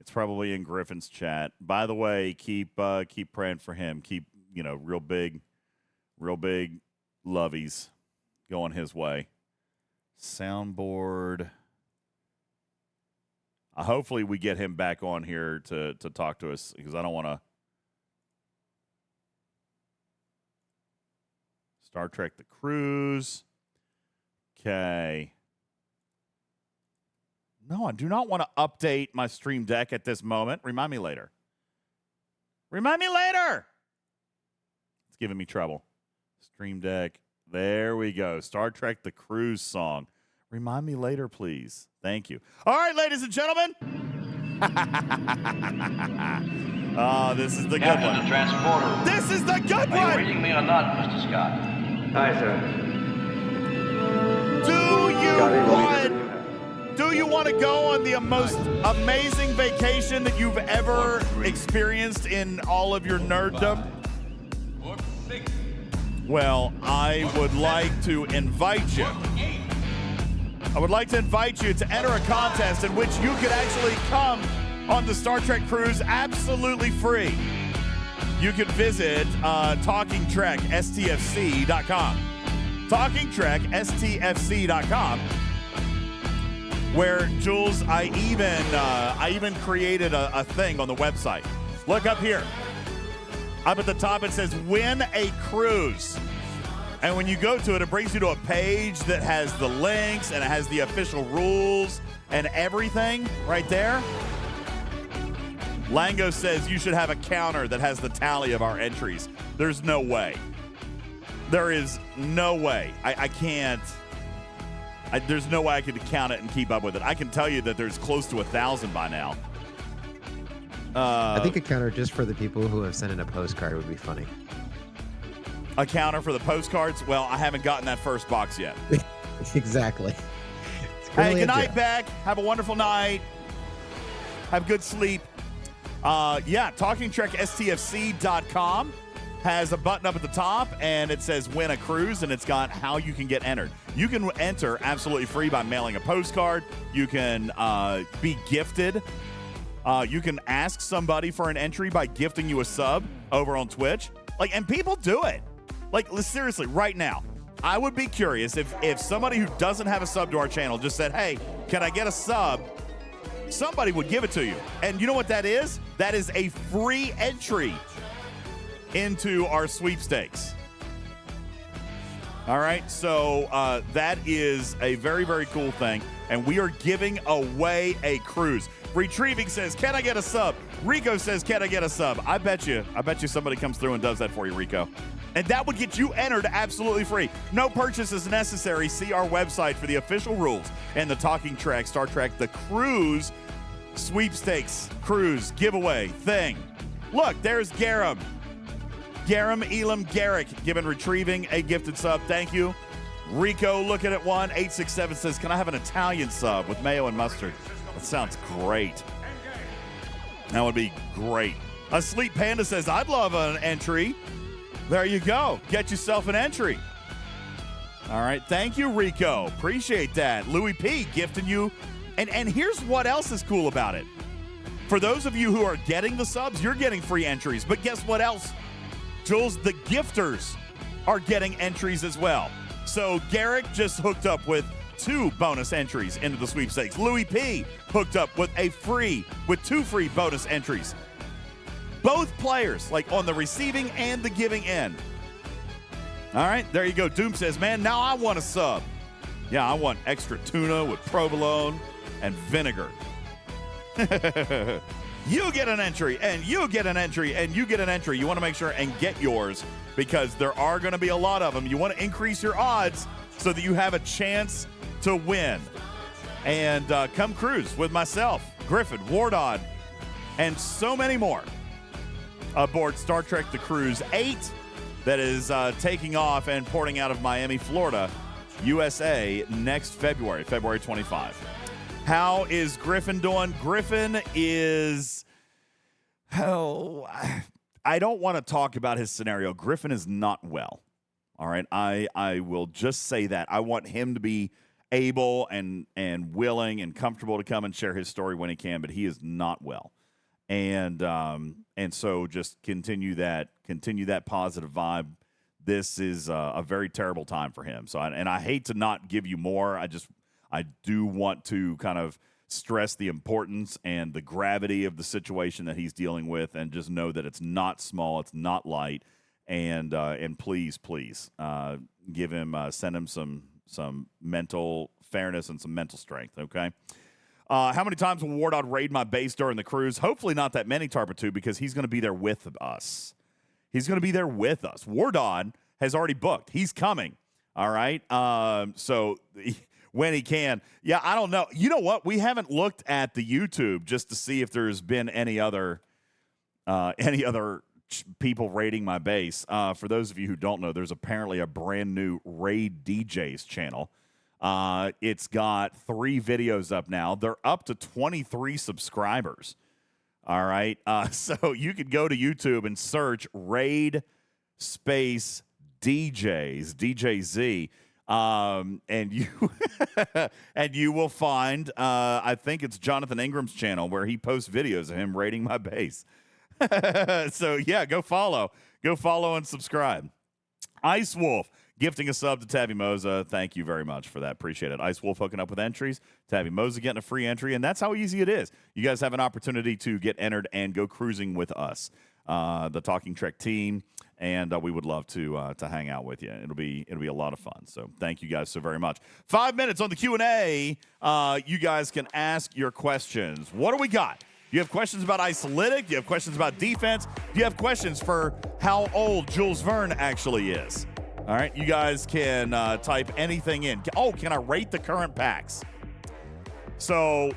It's probably in Griffin's chat. By the way, keep praying for him. Keep real big lovies going his way. Soundboard. Hopefully we get him back on here to talk to us because I don't want to. Star Trek The Cruise. Okay. No, I do not want to update my Stream Deck at this moment. Remind me later. It's giving me trouble. Stream Deck. There we go. Star Trek The Cruise song. Remind me later, please. Thank you. All right, ladies and gentlemen. Oh, this is the good one. The transporter. This is the good one. Are you reading me or not, Mr. Scott? Hi, sir. Do you want to go on the most amazing vacation that you've ever experienced in all of your nerddom? Well, I would like to invite you. I would like to invite you to enter a contest in which you could actually come on the Star Trek cruise absolutely free. You can visit TalkingTrekSTFC.com. TalkingTrekSTFC.com. Where, Jules, I even created a thing on the website. Look up here. Up at the top, it says win a cruise. And when you go to it, it brings you to a page that has the links and it has the official rules and everything right there. Lango says you should have a counter that has the tally of our entries. There's no way. There is no way. I can't. There's no way I could count it and keep up with it. I can tell you that there's close to 1,000 by now. I think a counter just for the people who have sent in a postcard would be funny. A counter for the postcards? Well, I haven't gotten that first box yet. Exactly. Hey, good night, Beck. Have a wonderful night. Have good sleep. TalkingTrekSTFC.com has a button up at the top, and it says win a cruise, and it's got how you can get entered. You can enter absolutely free by mailing a postcard. You can be gifted. You can ask somebody for an entry by gifting you a sub over on Twitch. And people do it. Seriously, right now, I would be curious if somebody who doesn't have a sub to our channel just said, hey, can I get a sub? Somebody would give it to you. And you know what that is? That is a free entry into our sweepstakes. All right, so that is a very, very cool thing. And we are giving away a cruise. Retrieving says, can I get a sub? Rico says, can I get a sub? I bet you somebody comes through and does that for you, Rico. And that would get you entered absolutely free. No purchase is necessary. See our website for the official rules and the Talking Trek, Star Trek, the cruise sweepstakes, cruise giveaway thing. Look, there's Garam. Garam Elam Garrick retrieving a gifted sub. Thank you. Rico looking at 1-867 says, can I have an Italian sub with mayo and mustard? That sounds great. That would be great. Asleep Panda says, I'd love an entry. There you go. Get yourself an entry. All right. Thank you, Rico. Appreciate that. Louis P. gifting you. And here's what else is cool about it. For those of you who are getting the subs, you're getting free entries. But guess what else? Jules, the gifters are getting entries as well. So Garrick just hooked up with 2 bonus entries into the sweepstakes. Louis P. hooked up with 2 free bonus entries. Both players, on the receiving and the giving end. All right, there you go. Doom says, man, now I want a sub. Yeah, I want extra tuna with provolone and vinegar. You get an entry, and you get an entry, and you get an entry. You want to make sure and get yours because there are going to be a lot of them. You want to increase your odds so that you have a chance to win. And come cruise with myself, Griffin, Wardon, and so many more aboard Star Trek The Cruise 8 that is taking off and porting out of Miami, Florida, USA next February 25. How is Griffin doing? Griffin is... I don't want to talk about his scenario. Griffin is not well. All right? I will just say that. I want him to be able and willing and comfortable to come and share his story when he can, but he is not well. And so just continue that positive vibe. This is a very terrible time for him. So I hate to not give you more. I do want to kind of stress the importance and the gravity of the situation that he's dealing with, and just know that it's not small, it's not light, and please give him send him some mental fairness and some mental strength. Okay. How many times will Wardod raid my base during the cruise? Hopefully not that many, Tarpatu, because he's going to be there with us. Wardod has already booked. He's coming. All right. So when he can. Yeah, I don't know. You know what? We haven't looked at the YouTube just to see if there's been any other people raiding my base. For those of you who don't know, there's apparently a brand new Raid DJs channel. It's got 3 videos up now. They're up to 23 subscribers. All right. So you could go to YouTube and search Raid Space DJs, DJZ. And you will find, I think it's Jonathan Ingram's channel where he posts videos of him raiding my base. So yeah, go follow and subscribe. Ice Wolf gifting a sub to Tabby Moza. Thank you very much for that. Appreciate it. Ice Wolf hooking up with entries. Tabby Moza getting a free entry, and that's how easy it is. You guys have an opportunity to get entered and go cruising with us, the Talking Trek team. And we would love to hang out with you. It'll be a lot of fun. So thank you guys so very much. 5 minutes on the Q&A. You guys can ask your questions. What do we got? You have questions about Isolytic. You have questions about defense. You have questions for how old Jules Verne actually is. All right, you guys can type anything in. Oh, can I rate the current packs? So,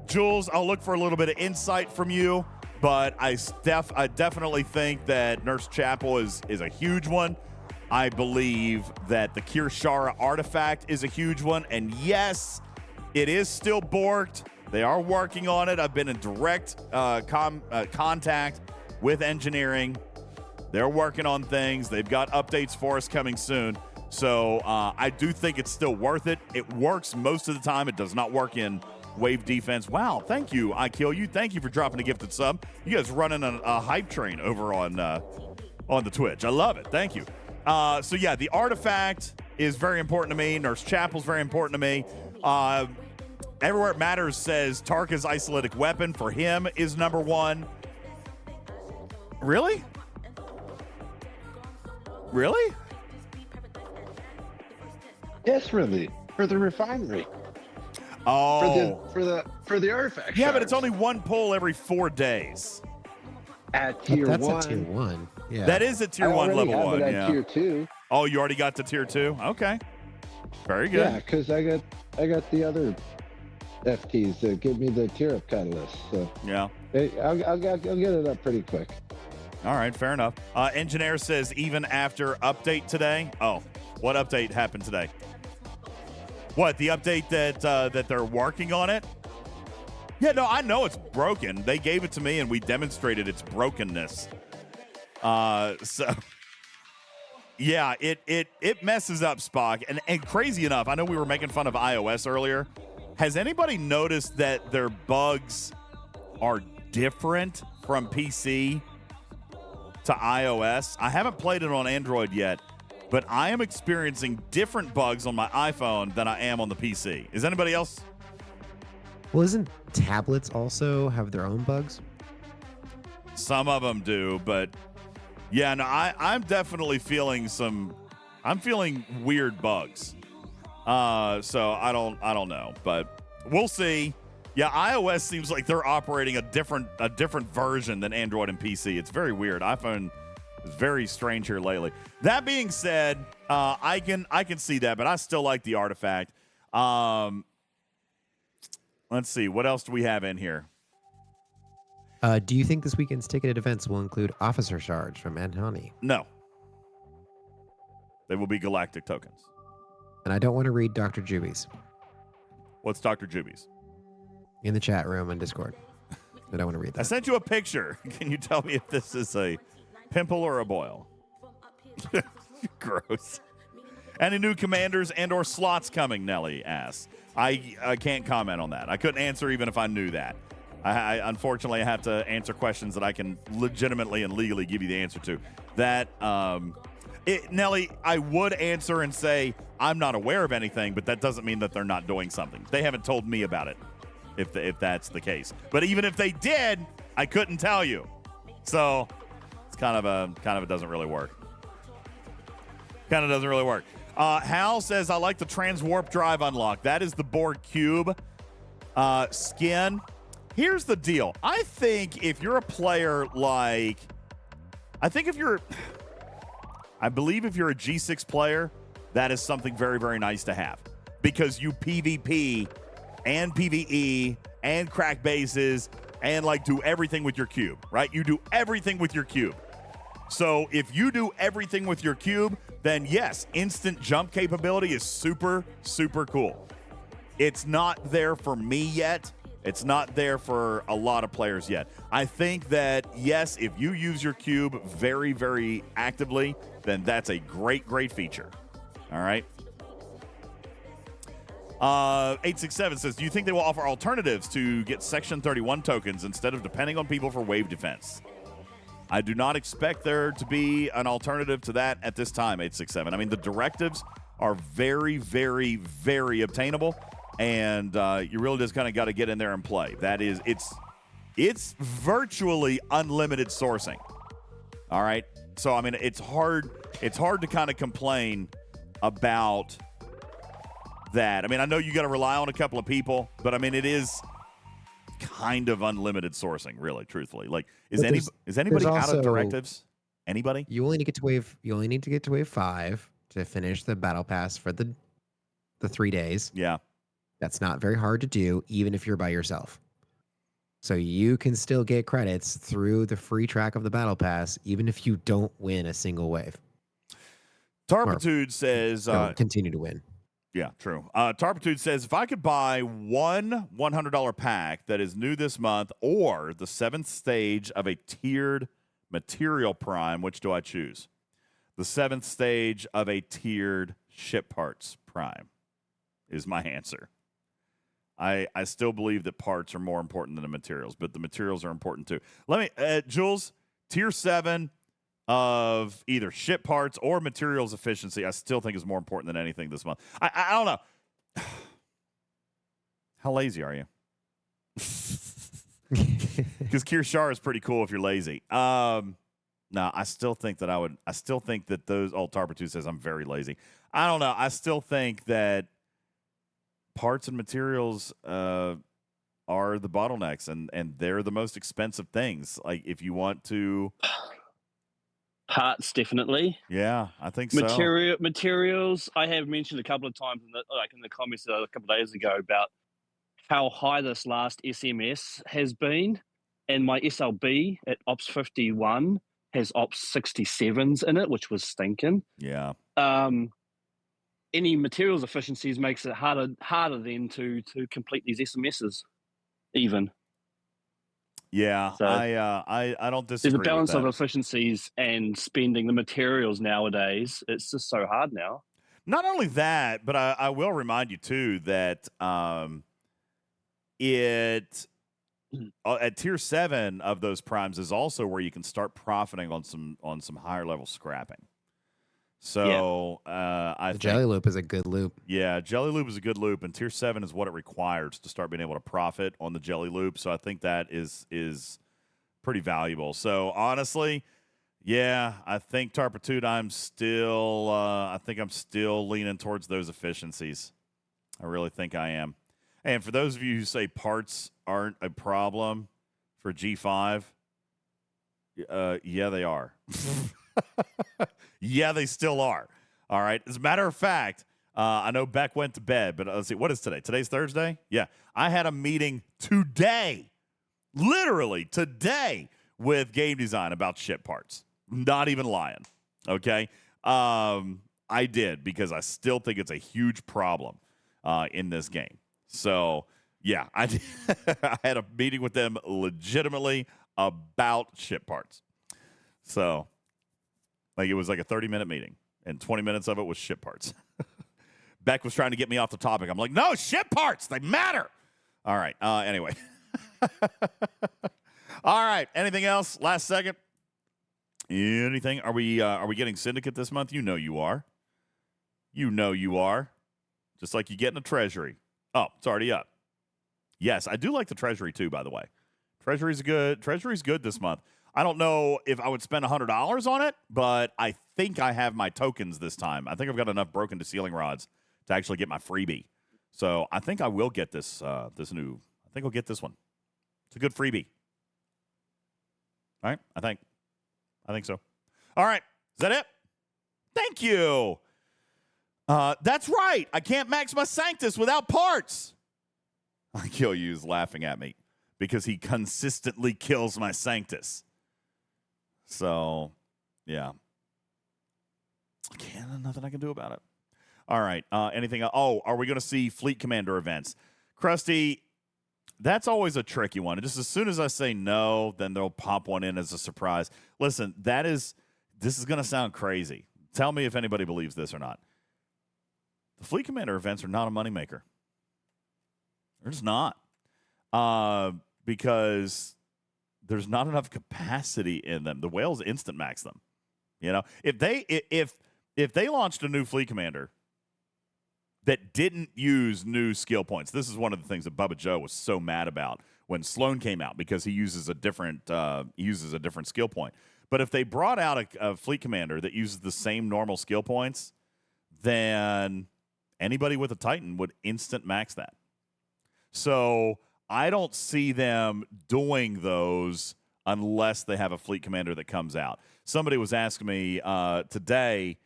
Jules, I'll look for a little bit of insight from you, but I definitely think that Nurse Chapel is a huge one. I believe that the Kir'Shara artifact is a huge one, and yes, it is still borked. They are working on it. I've been in direct contact with engineering. They're working on things. They've got updates for us coming soon. So I do think it's still worth it. It works most of the time. It does not work in wave defense. Wow, thank you, I Kill You. Thank you for dropping a gifted sub. You guys running a hype train over on the Twitch. I love it. Thank you. So yeah, the artifact is very important to me. Nurse Chapel's very important to me. Everywhere It Matters says Tarka's isolytic weapon for him is number one. Really? Really? Yes, really. For the refinery. Oh. For the artifact. Yeah, but it's only one pull every 4 days. At tier That's 1. a tier 1. Yeah. That is a tier 1 level 1. Yeah. Tier 2. Oh, you already got to tier 2? Okay. Very good. Yeah, because I got the other FTs that give me the tier up catalyst. So yeah, I'll get it up pretty quick. All right, fair enough. Engineer says even after update today. Oh, what update happened today? What, the update that they're working on it? Yeah, no, I know it's broken. They gave it to me and we demonstrated its brokenness. So yeah, it messes up Spock. And crazy enough, I know we were making fun of iOS earlier. Has anybody noticed that their bugs are different from PC to iOS? I haven't played it on Android yet, but I am experiencing different bugs on my iPhone than I am on the PC. Is anybody else? Well, isn't tablets also have their own bugs? Some of them do, but yeah, no, I'm definitely feeling I'm feeling weird bugs. So I don't know, but we'll see. Yeah, iOS seems like they're operating a different version than Android and PC. It's very weird. iPhone is very strange here lately. That being said, I can see that, but I still like the artifact. Let's see, what else do we have in here? Do you think this weekend's ticketed events will include Officer Charge from Anhani? No. They will be galactic tokens. And I don't want to read Dr. Juby's. What's Dr. Juby's? In the chat room and Discord. I don't want to read that. I sent you a picture. Can you tell me if this is a pimple or a boil? Gross. Any new commanders and or slots coming, Nelly asks. I can't comment on that. I couldn't answer even if I knew that. I unfortunately have to answer questions that I can legitimately and legally give you the answer to. That, Nelly, I would answer and say I'm not aware of anything, but that doesn't mean that they're not doing something. They haven't told me about it, if that's the case. But even if they did, I couldn't tell you. So it's kind of doesn't really work. Kind of doesn't really work. Hal says, I like the transwarp drive unlock. That is the Borg cube skin. Here's the deal. I think if you're a player like, I believe if you're a G6 player, that is something very, very nice to have because you PvP and PvE and crack bases and like do everything with your cube, right? You do everything with your cube. So if you do everything with your cube, then yes, instant jump capability is super, super cool. It's not there for me yet. It's not there for a lot of players yet. I think that, yes, if you use your cube very, very actively, then that's a great, great feature. All right. 867 says, do you think they will offer alternatives to get Section 31 tokens instead of depending on people for wave defense? I do not expect there to be an alternative to that at this time, 867. I mean, the directives are very, very, very obtainable. And you really just kind of got to get in there and play. That is, it's virtually unlimited sourcing. All right. So I mean, it's hard to kind of complain about that. I mean, I know you got to rely on a couple of people, but I mean, it is kind of unlimited sourcing, really, truthfully. Like, is anybody out of directives Anybody? You only need to get to wave 5 to finish the battle pass for the 3 days. Yeah. That's not very hard to do, even if you're by yourself. So you can still get credits through the free track of the battle pass, even if you don't win a single wave. Tarpitude says continue to win. Yeah, true. Tarpitude says, if I could buy one $100 pack that is new this month or the 7th stage of a tiered material prime, which do I choose? The 7th stage of a tiered ship parts prime is my answer. I still believe that parts are more important than the materials, but the materials are important too. Jules, tier 7 of either ship parts or materials efficiency, I still think is more important than anything this month. I don't know. How lazy are you? Because Kir'Shara is pretty cool if you're lazy. No, I still think that those old Tarpitude says I'm very lazy. I don't know. I still think that parts and materials are the bottlenecks, and they're the most expensive things. Like if you want to. Parts, definitely. Yeah, I think so. so. Materials, I have mentioned a couple of times in the comments a couple of days ago about how high this last SMS has been, and my SLB at Ops 51 has Ops 67s in it, which was stinking. Yeah. Any materials efficiencies makes it harder then to complete these SMSs, even. Yeah, so I don't disagree. There's a balance with that. of efficiencies and spending the materials nowadays. It's just so hard now. Not only that, but I will remind you too that at tier 7 of those primes is also where you can start profiting on some higher level scrapping. So I think Jelly Loop is a good loop. Yeah, Jelly Loop is a good loop, and tier 7 is what it requires to start being able to profit on the Jelly Loop. So I think that is pretty valuable. So honestly, yeah, I think Tarpitude, I'm still leaning towards those efficiencies. I really think I am. And for those of you who say parts aren't a problem for G5, yeah, they are. Yeah, they still are. All right. As a matter of fact, I know Beck went to bed, but let's see. What is today? Today's Thursday? Yeah. I had a meeting today, literally today, with game design about ship parts. Not even lying. Okay. I did because I still think it's a huge problem in this game. So, yeah, I had a meeting with them legitimately about ship parts. So, it was like a 30-minute meeting, and 20 minutes of it was ship parts. Beck was trying to get me off the topic. I'm like, no, ship parts, they matter. All right. Anyway. All right. Anything else? Last second. Anything? Are we getting Syndicate this month? You know you are. You know you are. Just like you get in a Treasury. Oh, it's already up. Yes, I do like the Treasury too, by the way. Treasury's good this month. I don't know if I would spend $100 on it, but I think I have my tokens this time. I think I've got enough broken to ceiling rods to actually get my freebie. So I think I will get this I think I'll get this one. It's a good freebie. All right? I think so. All right. Is that it? Thank you. That's right. I can't max my Sanctus without parts. I kill you's laughing at me because he consistently kills my Sanctus. So, yeah. Nothing I can do about it. All right. Anything else? Oh, are we going to see Fleet Commander events? Krusty, that's always a tricky one. Just as soon as I say no, then they'll pop one in as a surprise. Listen, this is going to sound crazy. Tell me if anybody believes this or not. The Fleet Commander events are not a moneymaker. They're just not. Because there's not enough capacity in them. The whales instant max them. You know, if they launched a new Fleet Commander that didn't use new skill points, this is one of the things that Bubba Joe was so mad about when Sloan came out because he uses a different skill point. But if they brought out a Fleet Commander that uses the same normal skill points, then anybody with a Titan would instant max that. So I don't see them doing those unless they have a Fleet Commander that comes out. somebody was asking me today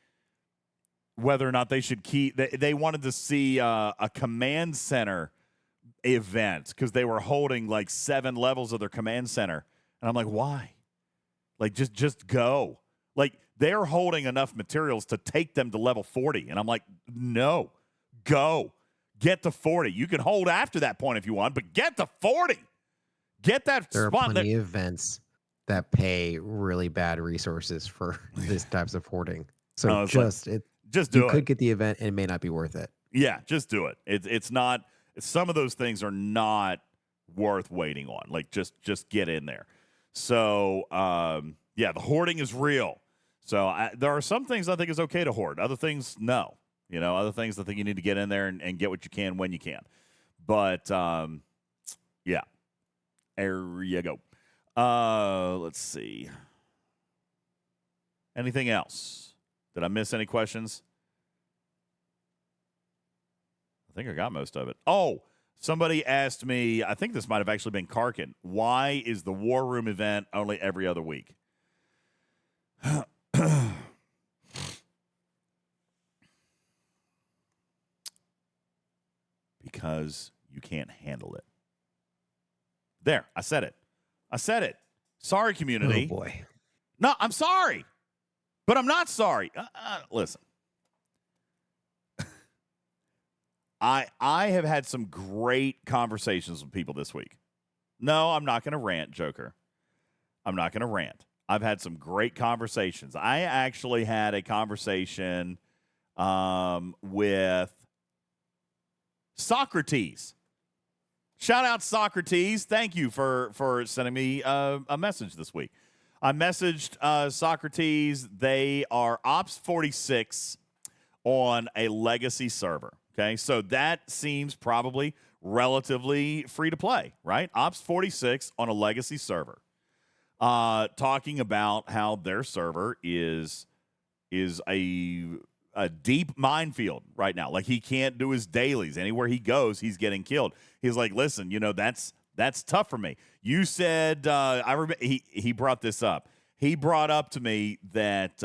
whether or not they should keep. They wanted to see a command center event because they were holding like 7 levels of their command center, and I'm like, why? Like, just go. Like, they're holding enough materials to take them to level 40, and I'm like, no, go. Get to 40. You can hold after that point if you want, but get to 40. Get that There spot. are plenty of events that pay really bad resources for these types of hoarding. So just do you it. could get the event and it may not be worth it. Yeah, just do it. It's not. Some of those things are not worth waiting on. Like, just get in there. So yeah, the hoarding is real. So there are some things I think is okay to hoard. Other things, no. You know, other things I think you need to get in there and get what you can when you can. But yeah, there you go. Let's see. Anything else? Did I miss any questions? I think I got most of it. Oh, somebody asked me, I think this might have actually been Karkin, why is the War Room event only every other week? Because you can't handle it. There, I said it. Sorry, community. Oh, boy. No, I'm sorry. But I'm not sorry. Listen. I have had some great conversations with people this week. No, I'm not going to rant, Joker. I'm not going to rant. I've had some great conversations. I actually had a conversation with Socrates. Shout out Socrates. Thank you for sending me a message this week. I messaged Socrates. They are Ops 46 on a legacy server. Okay, so that seems probably relatively free to play, right? Ops 46 on a legacy server. Talking about how their server is a deep minefield right now. Like, he can't do his dailies. Anywhere he goes, he's getting killed. He's like, listen, you know, that's tough for me. You said, I remember he brought this up. He brought up to me that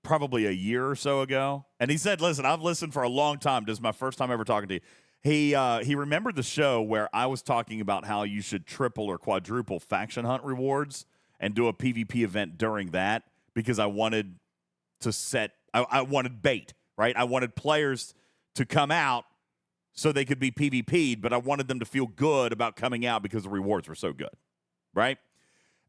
probably a year or so ago, and he said, listen, I've listened for a long time. This is my first time ever talking to you. He remembered the show where I was talking about how you should triple or quadruple faction hunt rewards and do a PvP event during that, because I wanted to I wanted bait, right? I wanted players to come out so they could be PvP'd, but I wanted them to feel good about coming out because the rewards were so good, right?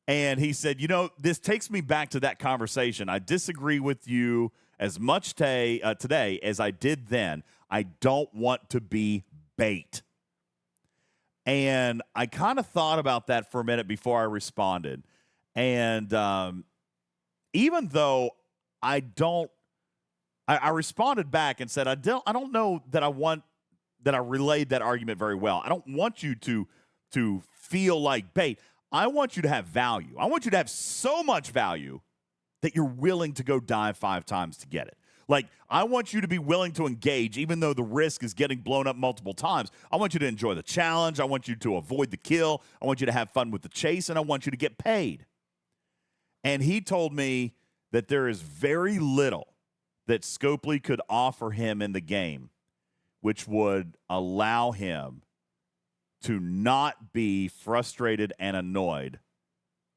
And he said, you know, this takes me back to that conversation. I disagree with you as much today as I did then. I don't want to be bait. And I kind of thought about that for a minute before I responded. And even though I responded back and said, I don't know that I relayed that argument very well. I don't want you to feel like bait. I want you to have value. I want you to have so much value that you're willing to go die 5 times to get it. Like, I want you to be willing to engage, even though the risk is getting blown up multiple times. I want you to enjoy the challenge. I want you to avoid the kill. I want you to have fun with the chase, and I want you to get paid. And he told me that there is very little that Scopely could offer him in the game which would allow him to not be frustrated and annoyed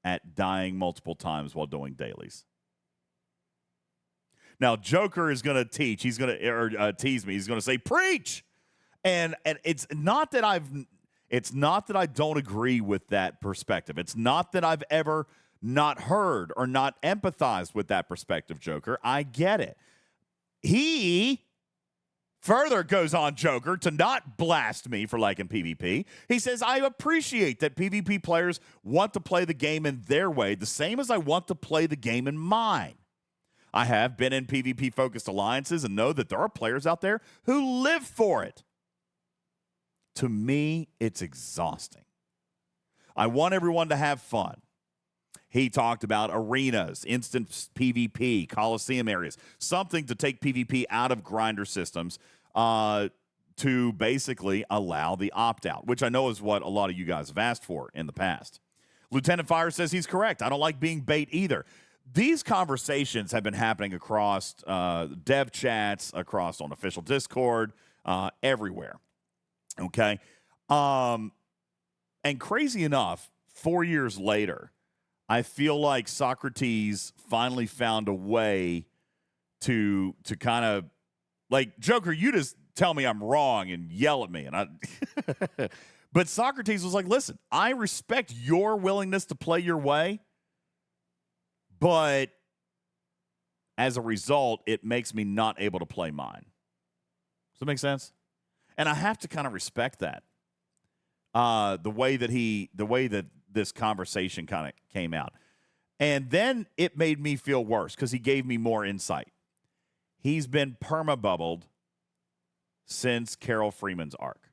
at dying multiple times while doing dailies. Now, Joker is going to teach. He's going to tease me. He's going to say, "Preach!" And it's not that I don't agree with that perspective. It's not that I've ever not heard or not empathized with that perspective, Joker. I get it. He further goes on, Joker, to not blast me for liking PvP. He says, I appreciate that PvP players want to play the game in their way, the same as I want to play the game in mine. I have been in PvP-focused alliances and know that there are players out there who live for it. To me, it's exhausting. I want everyone to have fun. He talked about arenas, instant PvP, Coliseum areas, something to take PvP out of grinder systems to basically allow the opt-out, which I know is what a lot of you guys have asked for in the past. Lieutenant Fire says he's correct. I don't like being bait either. these conversations have been happening across dev chats, across on official Discord, everywhere. Okay. And crazy enough, 4 years later, I feel like Socrates finally found a way to kind of, like, Joker, you just tell me I'm wrong and yell at me. But Socrates was like, listen, I respect your willingness to play your way, but as a result, it makes me not able to play mine. Does that make sense? And I have to kind of respect that. The way that this conversation kind of came out. And then it made me feel worse because he gave me more insight. He's been perma-bubbled since Carol Freeman's arc.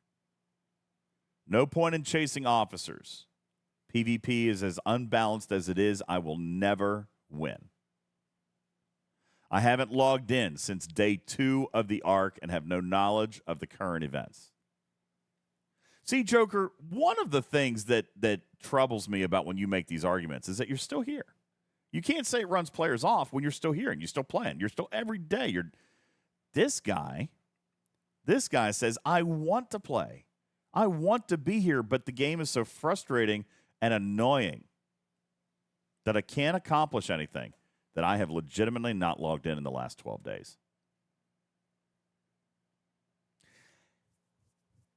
No point in chasing officers. PvP is as unbalanced as it is. I will never win. I haven't logged in since day 2 of the arc and have no knowledge of the current events. See, Joker, one of the things that troubles me about when you make these arguments is that you're still here. You can't say it runs players off when you're still here and you're still playing. You're still every day. This guy says, I want to play. I want to be here, but the game is so frustrating and annoying that I can't accomplish anything, that I have legitimately not logged in the last 12 days.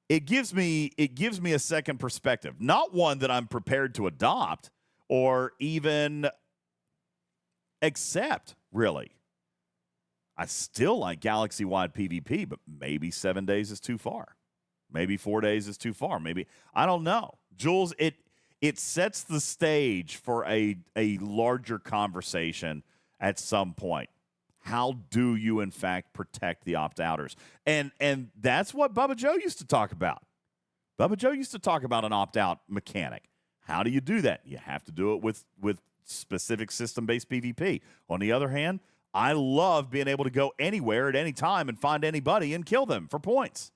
It gives me a second perspective, not one that I'm prepared to adopt or even accept, really. I still like galaxy-wide PvP, but maybe 7 days is too far. Maybe 4 days is too far. Maybe, I don't know. Jules, it sets the stage for a larger conversation at some point. How do you, in fact, protect the opt-outers? And that's what Bubba Joe used to talk about. Bubba Joe used to talk about an opt-out mechanic. How do you do that? You have to do it with specific system-based PvP. On the other hand, I love being able to go anywhere at any time and find anybody and kill them for points.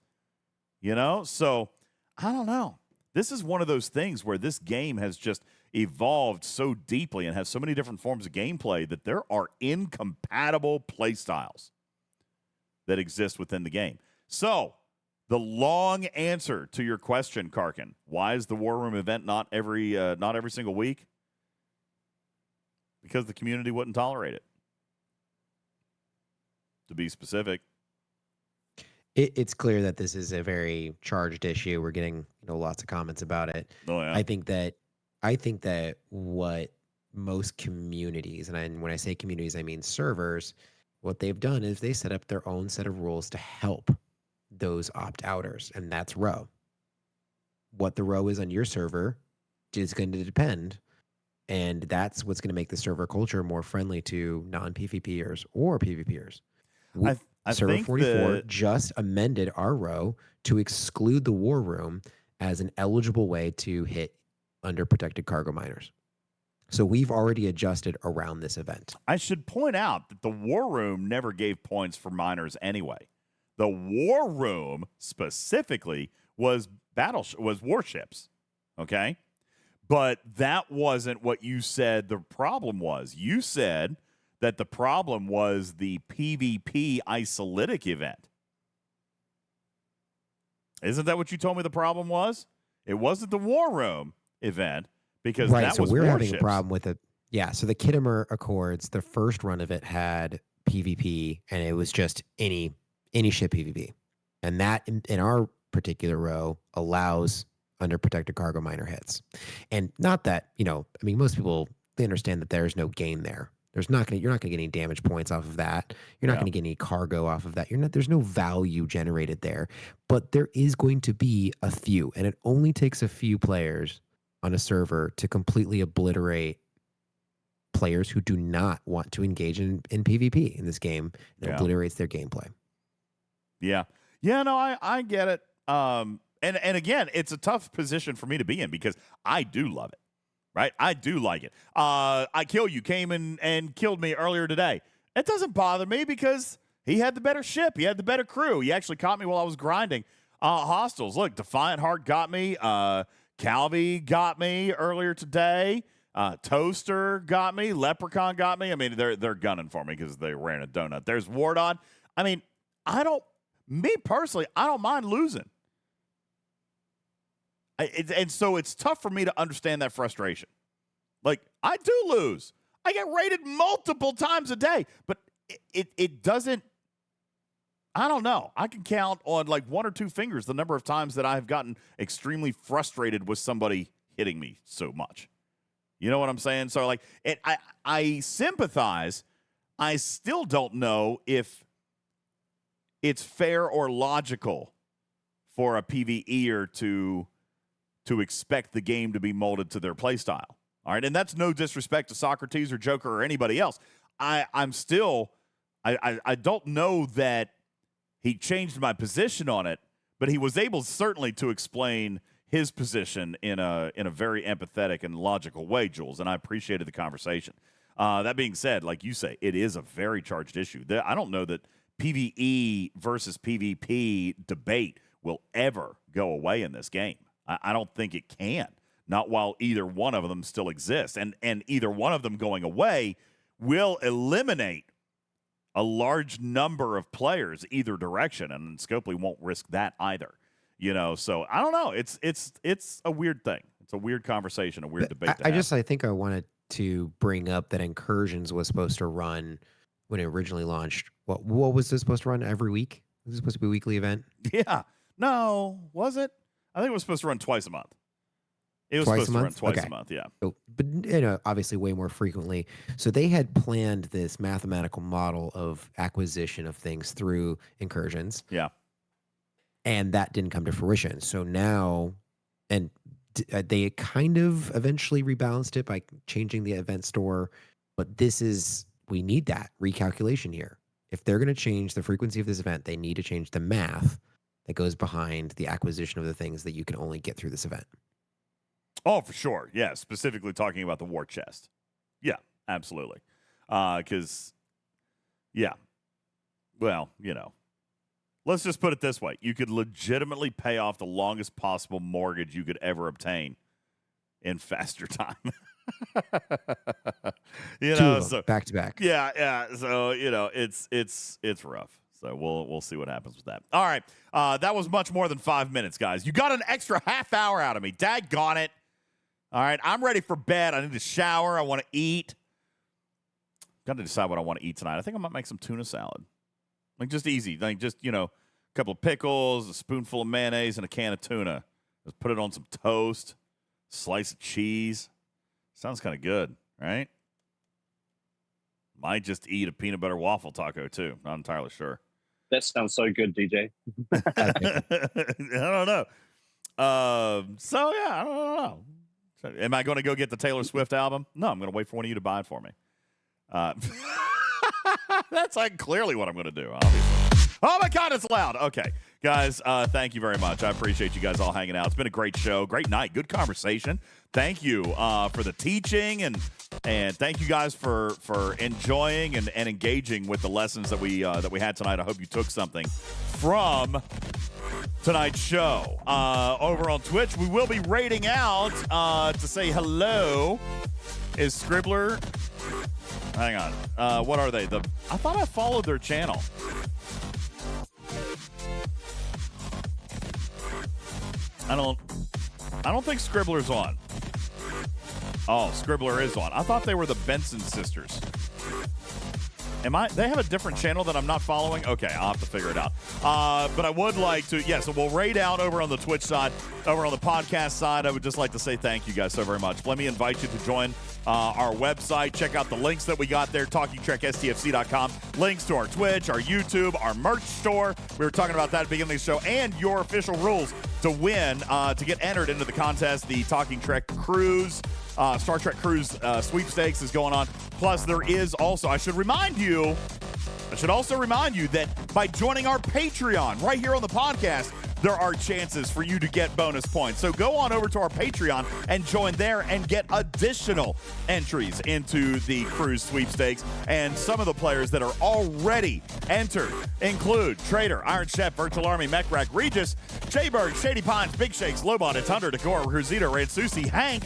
You know? So, I don't know. This is one of those things where this game has just evolved so deeply and has so many different forms of gameplay that there are incompatible play styles that exist within the game. So, the long answer to your question, Karkin, why is the War Room event not every single week? Because the community wouldn't tolerate it. To be specific. It's clear that this is a very charged issue. We're getting lots of comments about it. Oh, yeah. I think that what most communities, and when I say communities, I mean servers, what they've done is they set up their own set of rules to help those opt-outers, and that's row. What the row is on your server is going to depend, and that's what's going to make the server culture more friendly to non-PvPers or PvPers. Server 44 just amended our row to exclude the War Room as an eligible way to hit underprotected cargo miners. So we've already adjusted around this event. I should point out that the War Room never gave points for miners anyway. The War Room specifically was warships, okay? But that wasn't what you said the problem was. You said that the problem was the PvP isolytic event. Isn't that what you told me the problem was? It wasn't the War Room event because that was we're warships. Having a problem with it. Yeah, so the Kittimer Accords, the first run of it had PvP, and it was just any ship PvP. And that, in our particular row, allows underprotected cargo miner hits. And not that, most people, they understand that there's no gain there. You're not going to get any damage points off of that. You're not going to get any cargo off of that. There's no value generated there. But there is going to be a few, and it only takes a few players on a server to completely obliterate players who do not want to engage in PvP in this game. It obliterates their gameplay. Yeah. Yeah, no, I get it. And again, it's a tough position for me to be in because I do love it. Right? I do like it. I Kill You came in and killed me earlier today. It doesn't bother me because he had the better ship. He had the better crew. He actually caught me while I was grinding hostiles. Look, Defiant Heart got me. Calvi got me earlier today. Toaster got me. Leprechaun got me. I mean, they're gunning for me because they're wearing a donut. There's Wardon. I mean, me personally, I don't mind losing. And so it's tough for me to understand that frustration. Like, I do lose. I get rated multiple times a day, but it doesn't, I don't know. I can count on like one or two fingers the number of times that I've gotten extremely frustrated with somebody hitting me so much. You know what I'm saying? So, like, I sympathize. I still don't know if it's fair or logical for a PvEer to expect the game to be molded to their play style. All right, and that's no disrespect to Socrates or Joker or anybody else. I'm still, I don't know that he changed my position on it, but he was able certainly to explain his position in a very empathetic and logical way, Jules, and I appreciated the conversation. That being said, like you say, it is a very charged issue. I don't know that PvE versus PvP debate will ever go away in this game. I don't think it can, not while either one of them still exists. And either one of them going away will eliminate a large number of players either direction, and Scopely won't risk that either. You know, so I don't know. It's a weird thing. It's a weird conversation, a weird debate. I think I wanted to bring up that Incursions was supposed to run when it originally launched. What was this supposed to run every week? Was it supposed to be a weekly event? Yeah. No, was it? I think it was supposed to run twice a month. It was supposed to run twice a month, yeah. So, but obviously way more frequently. So they had planned this mathematical model of acquisition of things through Incursions. Yeah. And that didn't come to fruition. So now, and they kind of eventually rebalanced it by changing the event store. But we need that recalculation here. If they're going to change the frequency of this event, they need to change the math that goes behind the acquisition of the things that you can only get through this event. Oh, for sure. Yeah, specifically talking about the war chest. Yeah, absolutely. Because, yeah, well, let's just put it this way. You could legitimately pay off the longest possible mortgage you could ever obtain in faster time. So back to back. Yeah. So, it's rough. So we'll see what happens with that. All right. That was much more than 5 minutes, guys. You got an extra half hour out of me. Daggone it. All right. I'm ready for bed. I need to shower. I want to eat. Got to decide what I want to eat tonight. I think I might make some tuna salad. Like, just easy. Like, just, a couple of pickles, a spoonful of mayonnaise, and a can of tuna. Just put it on some toast, slice of cheese. Sounds kind of good, right? Might just eat a peanut butter waffle taco, too. Not entirely sure. That sounds so good, DJ. I don't know. I don't know. Am I going to go get the Taylor Swift album? No, I'm going to wait for one of you to buy it for me. That's like clearly what I'm going to do, obviously. Oh, my God, it's loud. Okay. Guys, thank you very much. I appreciate you guys all hanging out. It's been a great show. Great night. Good conversation. Thank you for the teaching, and thank you guys for enjoying and engaging with the lessons that we had tonight. I hope you took something from tonight's show. Over on Twitch, we will be raiding out to say hello. Is Scribbler? Hang on. What are they? I thought I followed their channel. I don't think Scribbler's on. Oh, Scribbler is on. I thought they were the Benson sisters. They have a different channel that I'm not following? Okay, I'll have to figure it out. But I would like to, so we'll raid out over on the Twitch side. Over on the podcast side, I would just like to say thank you guys so very much. Let me invite you to join our website. Check out the links that we got there, TalkingTrekSTFC.com. Links to our Twitch, our YouTube, our merch store. We were talking about that at the beginning of the show. And your official rules to win, to get entered into the contest. The Talking Trek Cruise, Star Trek Cruise sweepstakes is going on. Plus, there is also, I should also remind you that by joining our Patreon right here on the podcast, there are chances for you to get bonus points. So go on over to our Patreon and join there and get additional entries into the cruise sweepstakes. And some of the players that are already entered include Trader, Iron Chef, Virtual Army, Mechrack, Regis, Jayberg, Shady Pines, Big Shakes, Lobot, It's Hunter, Decor, Cruzito, Red Susie, Hank,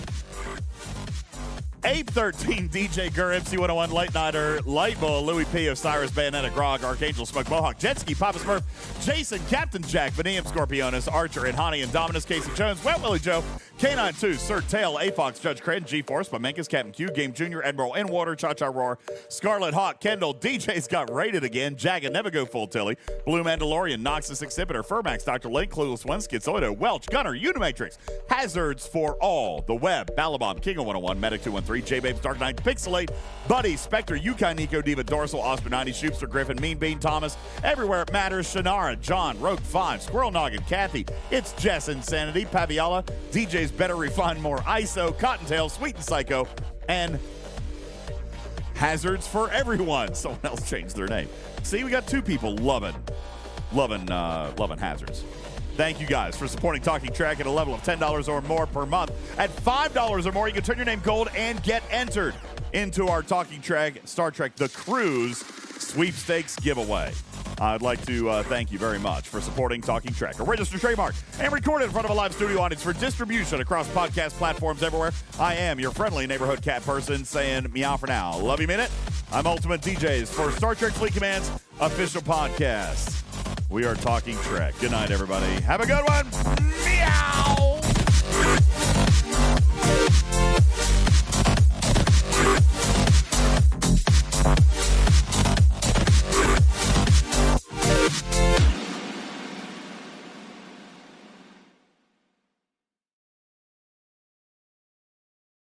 813 DJ Gur, MC101, Late Nighter, Light Bull, Louis P, Osiris, Bayonetta, Grog, Archangel, Smoke, Mohawk, Jetski, Papa Smurf, Jason, Captain Jack, Vanium, Scorpionus, Archer, and Honey, and Dominus, Casey Jones, Wet Willie Joe, K92, Sir Tail, A-Fox, Judge Cred, G-Force, Mamenkus, Captain Q, Game Jr., Admiral, and Water, Cha-Cha Roar, Scarlet Hawk, Kendall, DJ's got rated again, Jagged, Never Go Full Tilly, Blue Mandalorian, Noxus Exhibitor, Furmax, Dr. Link, Clueless One, Schizoido, Welch, Gunner, Unimatrix, Hazards for All, The Web, Balabomb, King of 101, Medic 213, J-Babes, Dark Knight, Pixelate, Buddy, Spectre, Yukon, Nico, Diva, Dorsal, Oscar 90, Shoopster, Griffin, Mean Bean, Thomas, Everywhere It Matters, Shannara, John, Rogue 5, Squirrel Noggin, Kathy, It's Jess, Insanity, Paviola, DJ's Better Refine More, ISO, Cottontail, Sweet and Psycho, and Hazards for Everyone. Someone else changed their name. See, we got two people loving Hazards. Thank you guys for supporting Talking Track at a level of $10 or more per month. At $5 or more, you can turn your name gold and get entered into our Talking Track Star Trek The Cruise sweepstakes giveaway. I'd like to thank you very much for supporting Talking Track, a registered trademark and recorded in front of a live studio audience for distribution across podcast platforms everywhere. I am your friendly neighborhood cat person saying meow for now. Love you, minute. I'm Ultimate DJs for Star Trek Fleet Command's official podcast. We are Talking Trek. Good night, everybody. Have a good one. Meow.